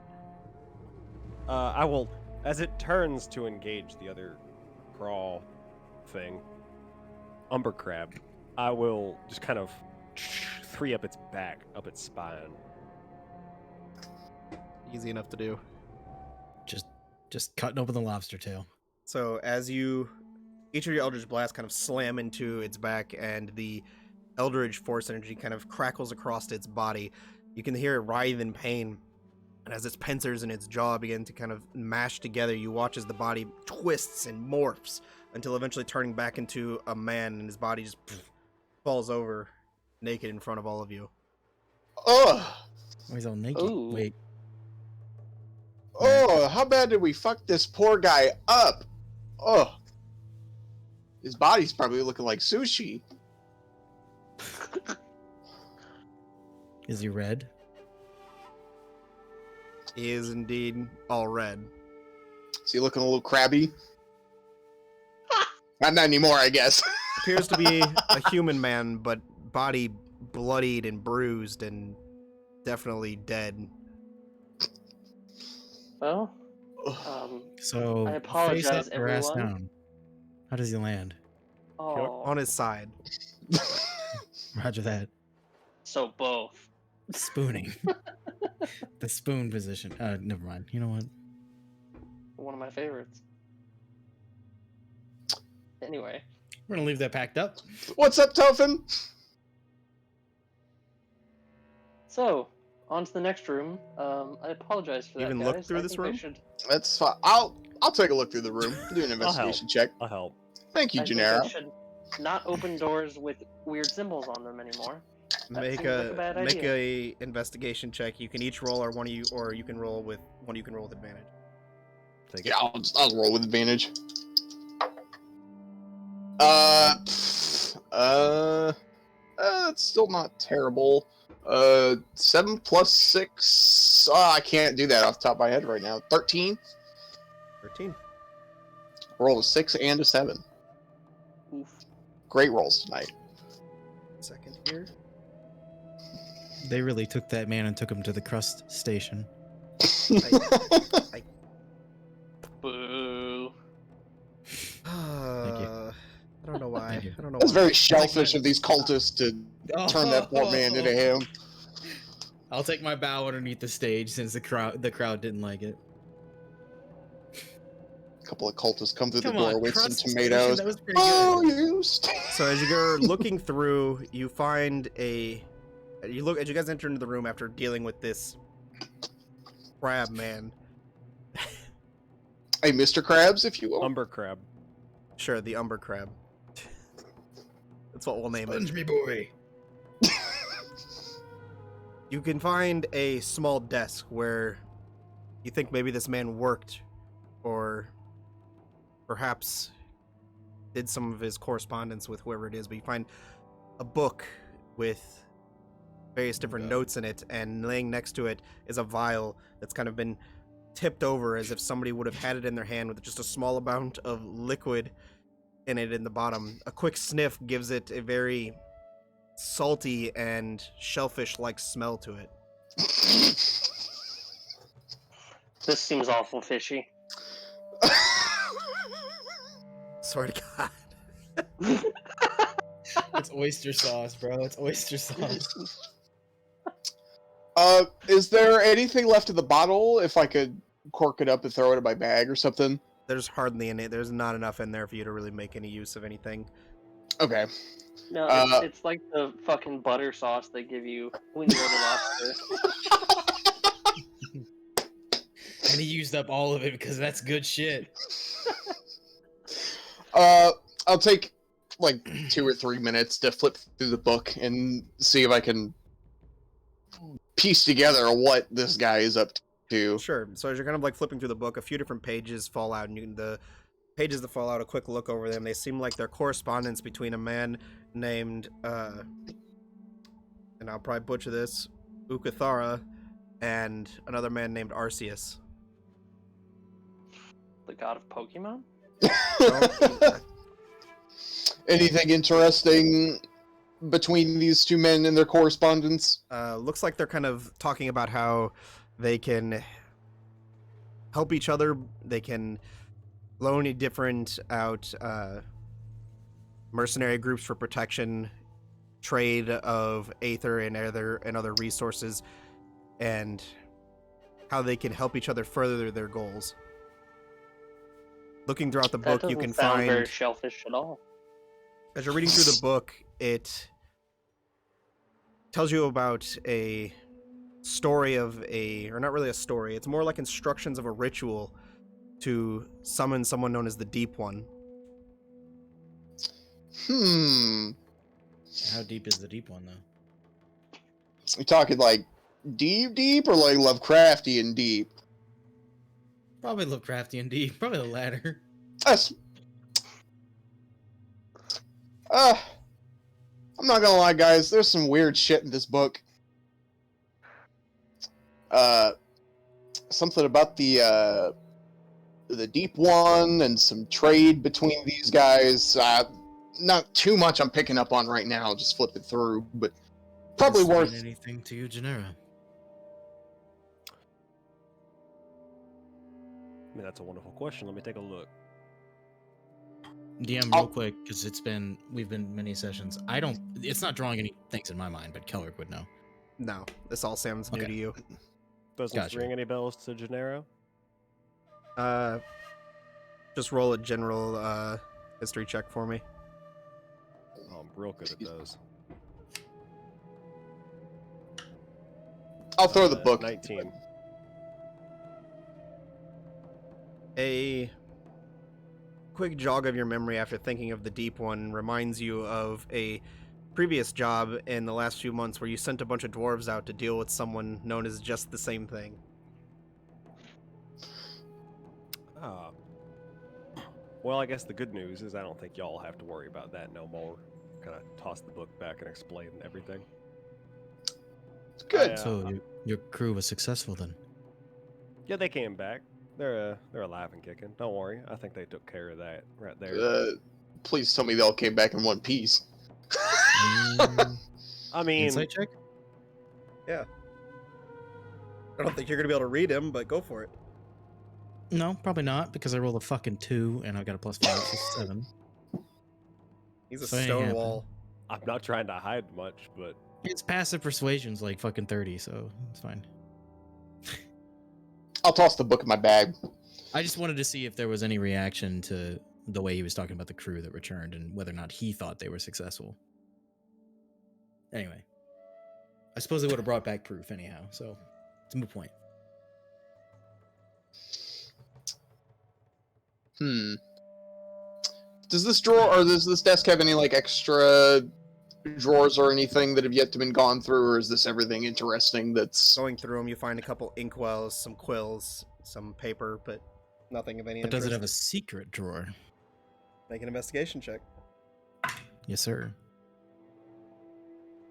I will, as it turns to engage the other crawl thing, Umber Crab, I will just kind of three up its back, up its spine.
Easy enough to do.
Just cutting open the lobster tail.
So as you, each of your Eldritch Blasts kind of slam into its back, and the Eldritch Force energy kind of crackles across its body, you can hear it writhe in pain. And as its pincers and its jaw begin to kind of mash together, you watch as the body twists and morphs until eventually turning back into a man, and his body just falls over naked in front of all of you.
Ugh.
Oh, he's all naked.
Ooh.
Wait.
Oh, how bad did we fuck this poor guy up? Oh. His body's probably looking like sushi.
Is he red?
He is indeed all red.
Is he looking a little crabby? Not anymore, I guess.
Appears to be a human man, but body bloodied and bruised and definitely dead.
Well,
So,
I apologize,
face up or ass
everyone.
down? How does he land?
oh,
On his side.
Roger that.
so both.
Spooning. The spoon position. Never mind. You know what?
One of my favorites. Anyway,
We're gonna leave that packed up.
What's up, Tofin?
so on to the next room. I apologize for that.
Even look
guys.
through
I
this
think I
room?
should-
That's fine. I'll take a look through the room. Do an
help.
investigation check.
I'll help.
Thank you,
I think I
Janera.
should not open doors with weird symbols on them anymore. That
Make
seems like a bad
make
idea.
a investigation check. You can each roll, or you can roll with advantage.
Take it.
Yeah, I'll roll with advantage. It's still not terrible. 7 plus 6. I can't do that off the top of my head right now. 13.
13.
Roll a 6 and a 7.
Oof.
Great rolls tonight.
Second here.
They really took that man and took him to the crust station.
Boo.
I don't know why.
Thank you.
I don't know
That's
why.
very shellfish of these cultists to turn that poor man into him.
I'll take my bow underneath the stage since the crowd didn't like it.
A couple of cultists come through
Come
the door
on,
with some
crust station,
tomatoes.
that was pretty
Oh,
good.
you st-
So as you're looking through, you find you look as you guys enter into the room after dealing with this crab man.
Hey, Mr. Krabs, if you will.
Umber Crab.
Sure, the Umber Crab. That's what we'll name it.
Sponge me boy.
You can find a small desk where you think maybe this man worked, or perhaps did some of his correspondence with whoever it is, but you find a book with various different notes in it, and laying next to it is a vial that's kind of been tipped over as if somebody would have had it in their hand with just a small amount of liquid in it in the bottom. A quick sniff gives it a very salty and shellfish-like smell to it.
This seems awful fishy.
Swear to God.
It's oyster sauce, bro. It's oyster sauce.
Is there anything left in the bottle? If I could cork it up and throw it in my bag or something.
There's hardly any. There's not enough in there for you to really make any use of anything.
Okay.
No, it's like the fucking butter sauce they give you when you order lobster.
And he used up all of it because that's good shit.
I'll take like 2 or 3 minutes to flip through the book and see if I can piece together what this guy is up to.
Sure. So as you're kind of like flipping through the book, a few different pages fall out, and the pages that fall out, a quick look over them, they seem like they're correspondence between a man named, and I'll probably butcher this, Ukathara, and another man named Arceus.
The god of Pokemon?
Anything interesting between these two men and their correspondence?
Looks like they're kind of talking about how they can help each other. They can loan different out mercenary groups for protection, trade of aether and other resources, and how they can help each other further their goals. Looking throughout the book, you can
sound
find,
very shellfish at all.
as you're reading through the book, it tells you about a story of or not really a story, it's more like instructions of a ritual to summon someone known as the Deep One.
How deep is the deep one, though?
You talking like deep or like Lovecraftian deep?
Probably Lovecraftian deep. Probably the latter.
That's... I'm not gonna lie, guys. There's some weird shit in this book. Something about the Deep One and some trade between these guys. Not too much I'm picking up on right now. Just flipping through, but probably
Does it mean
worth.
anything to you, Genera?
I mean, that's a wonderful question. Let me take a look.
DM, real quick, because we've been many sessions. It's not drawing any things in my mind, but Kellerick would know.
No, this all sounds new
Okay.
to you.
Doesn't
Gotcha.
ring any bells to Gennaro?
Just roll a general history check for me.
Oh, I'm real good at those.
I'll throw the book.
19.
A quick jog of your memory after thinking of the Deep One reminds you of a previous job in the last few months where you sent a bunch of dwarves out to deal with someone known as just the same thing.
Well, I guess the good news is I don't think y'all have to worry about that no more. Kind of toss the book back and explain everything.
Good.
So your crew was successful then?
Yeah, they came back. They're alive and kicking. Don't worry. I think they took care of that right there.
Please tell me they all came back in one piece.
I mean,
Insight check?
Yeah. I don't think you're gonna be able to read him, but go for it.
No, probably not, because I rolled a fucking 2 and I got a +5, so 7.
He's a
So ain't
stone
happening.
wall.
I'm not trying to hide much, but
Its passive persuasion's like fucking 30, so it's fine.
I'll toss the book in my bag.
I just wanted to see if there was any reaction to the way he was talking about the crew that returned and whether or not he thought they were successful. Anyway, I suppose they would have brought back proof anyhow, so it's a moot point.
Does this drawer or does this desk have any like extra drawers or anything that have yet to been gone through, or is this everything interesting that's...
Going through them, you find a couple inkwells, some quills, some paper, but nothing of any
But does it
interest.
have a secret drawer?
Make an investigation check.
Yes, sir.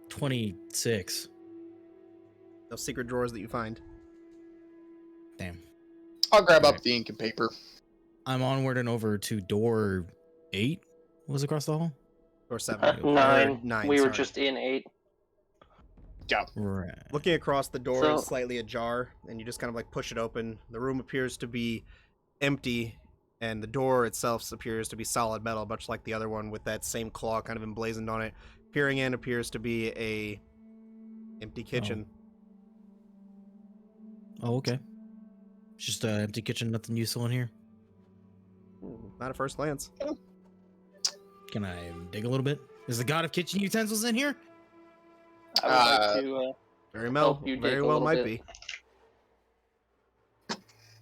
26.
No secret drawers that you find.
Damn.
I'll grab up
Alright.
the ink and paper.
I'm onward and over to door 8. What was across the hall?
Or 7. Or
9.
9,
We were
sorry.
just in 8.
Go.
Right.
Looking across, the door
So-
is slightly ajar, and you just kind of like push it open. The room appears to be empty, and the door itself appears to be solid metal, much like the other one with that same claw kind of emblazoned on it. Peering in appears to be a empty kitchen.
Oh, okay. It's just an empty kitchen, nothing useful in here.
Not at first glance.
Can I dig a little bit? Is the god of kitchen utensils in here?
I would like to. Help you dig
Very
a
well
little
might
bit.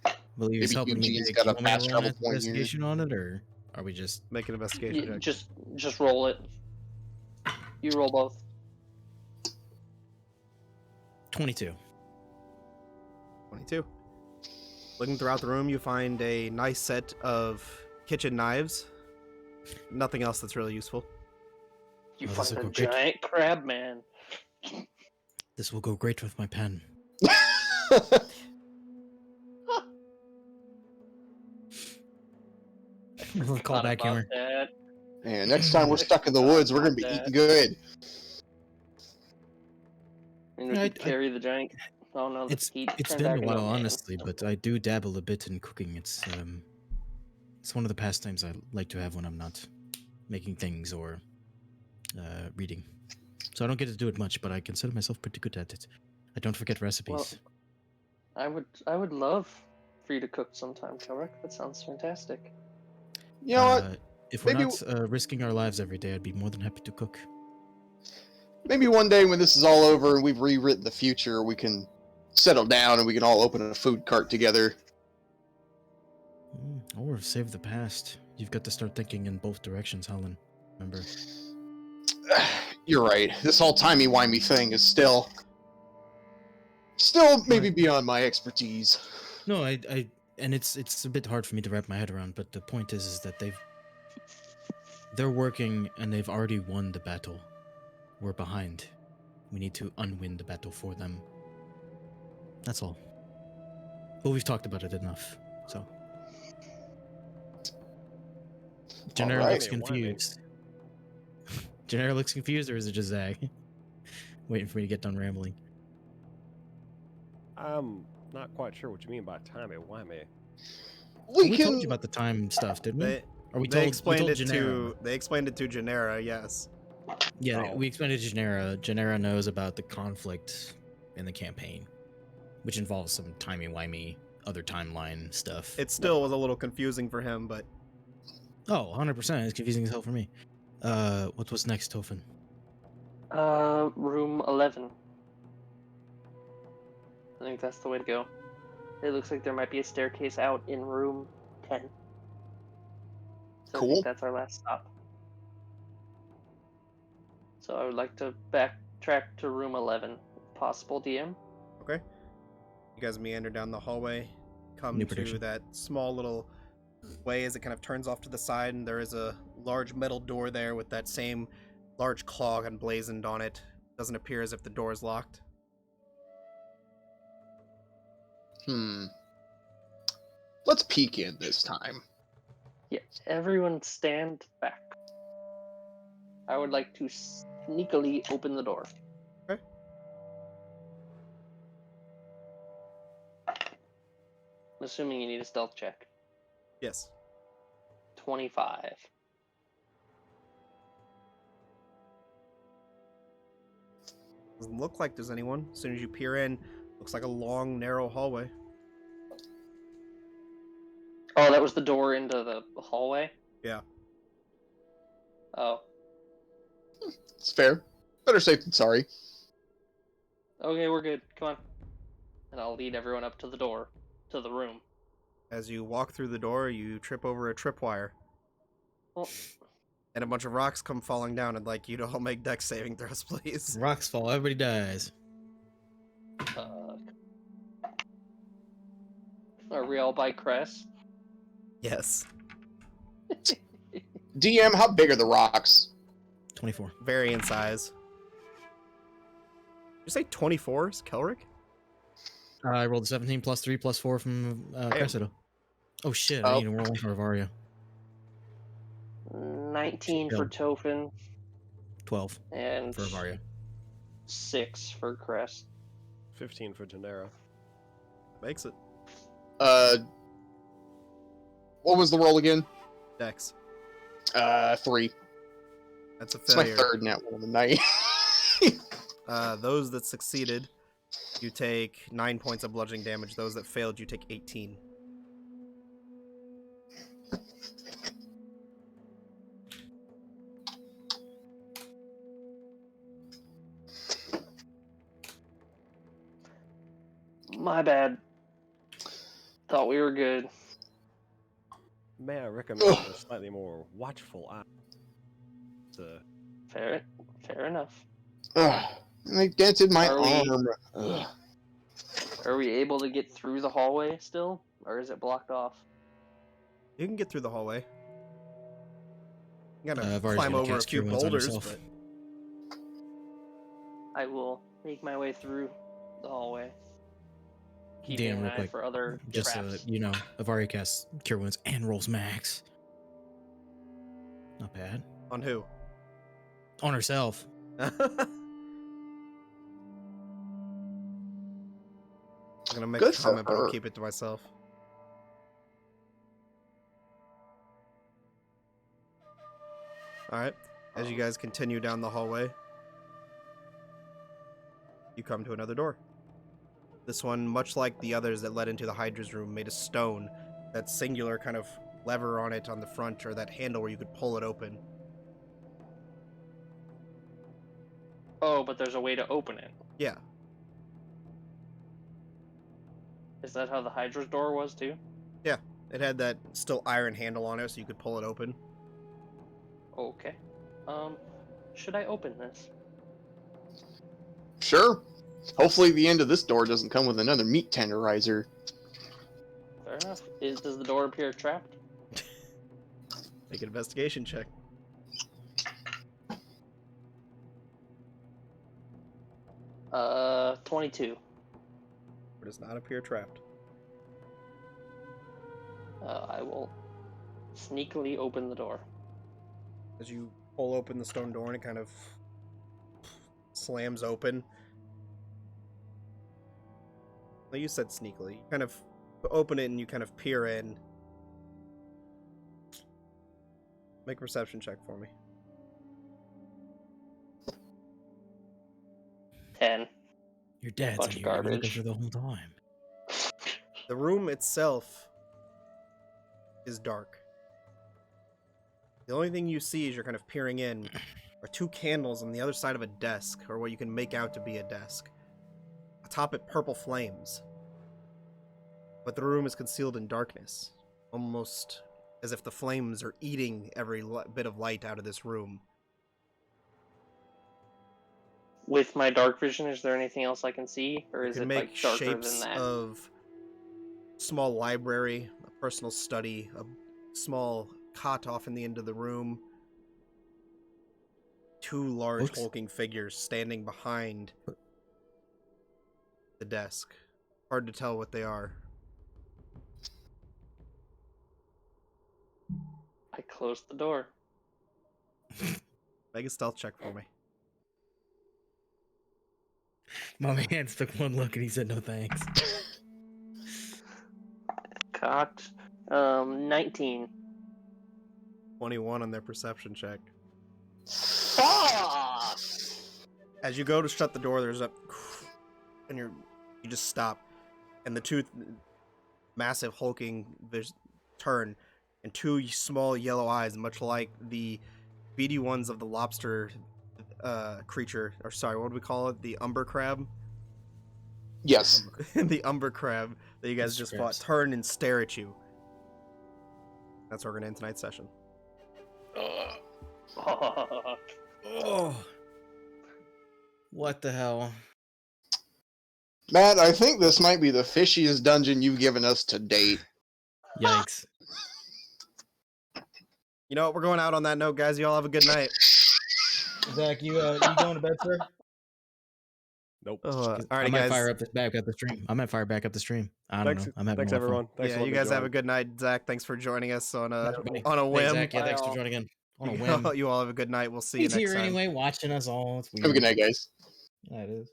I believe he's
Maybe
helping me
Eugene's
dig.
got
Do
a
you want me to
fast
roll an
travel point here.
investigation on it, or are we just...
Make an investigation check.
Just roll it. You roll both.
22.
22. Looking throughout the room, you find a nice set of kitchen knives. Nothing else that's really useful.
You
Oh, this
find
will
a
go great.
giant crab man.
This will go great with my pen. Call
Thought
back
about
humor.
that.
Man, next time we're stuck in the woods, we're gonna be eating good.
And we
Yeah,
could carry the giant. Oh no, the
It's
heat
it's
turned
been
back
a
into
while,
man.
honestly, but I do dabble a bit in cooking. It's one of the pastimes I like to have when I'm not making things or reading. So I don't get to do it much, but I consider myself pretty good at it. I don't forget recipes.
Well, I would love for you to cook sometime, Kelrick. That sounds fantastic.
You know what?
If we're
maybe
not risking our lives every day, I'd be more than happy to cook.
Maybe one day when this is all over and we've rewritten the future, we can settle down and we can all open a food cart together.
Or save the past. You've got to start thinking in both directions, Helen. Remember?
You're right. This whole timey-wimey thing is still maybe beyond my expertise.
No, and it's a bit hard for me to wrap my head around, but the point is that they're working and they've already won the battle. We're behind. We need to unwin the battle for them. That's all. But we've talked about it enough, so. Janera
Alright.
looks confused. Janera looks confused, or is it just Zag? Waiting for me to get done rambling.
I'm not quite sure what you mean by timey-wimey.
We told you about the time stuff, didn't we? Or we
They
told
explained it
Janera.
to Genera, yes.
Yeah,
Oh.
we explained it to Janera. Janera knows about the conflict in the campaign, which involves some timey-wimey other timeline stuff.
It still was a little confusing for him, but
Oh, 100%. It's confusing as hell for me. What's next, Tofin?
Room 11. I think that's the way to go. It looks like there might be a staircase out in room 10. So I
Cool.
think that's our last stop. So I would like to backtrack to room 11, if possible, DM.
okay. You guys meander down the hallway, come
New
to
prediction.
that small little way as it kind of turns off to the side, and there is a large metal door there with that same large claw emblazoned on it. Doesn't appear as if the door is locked.
Let's peek in this time.
Yeah, everyone stand back. I would like to sneakily open the door.
Okay.
I'm assuming you need a stealth check.
Yes.
25.
Doesn't look like there's anyone. As soon as you peer in, looks like a long, narrow hallway.
Oh, that was the door into the hallway?
Yeah.
Oh.
It's fair. Better safe than sorry.
Okay, we're good. Come on. And I'll lead everyone up to the door, to the room.
As you walk through the door, you trip over a tripwire.
Well,
And a bunch of rocks come falling down. I'd like you to all make dex saving throws, please.
Rocks fall, everybody dies.
fuck. Are we all by Cress?
Yes.
DM, how big are the rocks?
24.
Vary in size. Did you say 24 is Kelrick?
I rolled a 17 plus 3 plus 4 from Cressida. Oh shit, I
Oh.
need to roll one for Avaria.
19 for Tofin,
12
and
for Avaria.
6 for Crest.
15 for Genera.
Makes it.
What was the roll again?
Dex.
3.
That's a
It's my
failure.
third net one of the night.
Those that succeeded, you take 9 points of bludgeoning damage. Those that failed, you take 18.
My bad. Thought we were good.
May I recommend a slightly more watchful eye?
Fair enough.
Ugh, I dented my
Are we-
arm. Ugh.
Are we able to get through the hallway still, or is it blocked off?
You can get through the hallway. You gotta
Var's
climb
gonna
over a
cast
few
Cure Wounds on
boulders,
himself.
but
I will make my way through the hallway. Keeping
Damn,
an
real
eye
quick.
for other
Just
traps.
you know, Avari casts Cure Wounds and rolls max. Not bad.
on who?
On herself.
I'm gonna make
Good
a
for
comment, but I'll
her.
keep it to myself. Alright, as you guys continue down the hallway, you come to another door. This one, much like the others that led into the Hydra's room, made of stone. That singular kind of lever on it on the front, or that handle where you could pull it open.
Oh, but there's a way to open it.
Yeah,
Is that how the Hydra's door was too?
it had that still iron handle on it, so you could pull it open.
Okay. Should I open this?
Sure. Hopefully the end of this door doesn't come with another meat tenderizer.
Fair enough. Does the door appear trapped?
Make an investigation check.
Uh, 22.
It does not appear trapped.
I will sneakily open the door.
As you pull open the stone door and it kind of slams open. Well, you said sneakily. You kind of open it and you kind of peer in. Make a perception check for me.
10.
Your dad's
Bunch
in
of
here. You've been looking
garbage.
for the whole time.
The room itself is dark. The only thing you see as you're kind of peering in are 2 candles on the other side of a desk, or what you can make out to be a desk. Atop it, purple flames. But the room is concealed in darkness, almost as if the flames are eating every bit of light out of this room.
With my dark vision, is there anything else I can see, or
You
is
can
it
make
like darker
shapes
than that?
of small library, a personal study, a small cot off in the end of the room, 2 large
Looks-
hulking figures standing behind the desk. Hard to tell what they are.
I closed the door.
Make a stealth check for me.
My man took one look and he said no thanks.
Cocked. 19.
21 on their perception check.
Fuck!
As you go to shut the door, there's a and you just stop, and the 2 massive hulking turn, and 2 small yellow eyes, much like the beady ones of the lobster creature, or sorry, what do we call it? The umber crab.
Yes.
The umber crab that you guys
It's
just
crabs.
fought turn and stare at you. That's where we're gonna end tonight's session.
Oh. What the hell?
Matt, I think this might be the fishiest dungeon you've given us to date.
Yikes.
You know what? We're going out on that note, guys. You all have a good night.
Zach, you going to bed, sir?
Nope.
All
I
right,
might
guys.
fire up back up the stream. I might fire back up the stream. I don't
Thanks,
know. I'm having
thanks
more fun.
everyone. Thanks
Yeah,
for
you
letting me
guys have a
join.
good night. Zach, thanks for joining us on a
Everybody.
on a
Hey,
whim.
Zach, yeah, thanks for joining in. On a whim.
You all have a good night. We'll see you
He's
next
here
time.
anyway, watching us all. It's weird.
Have a good night, guys.
Yeah, it is.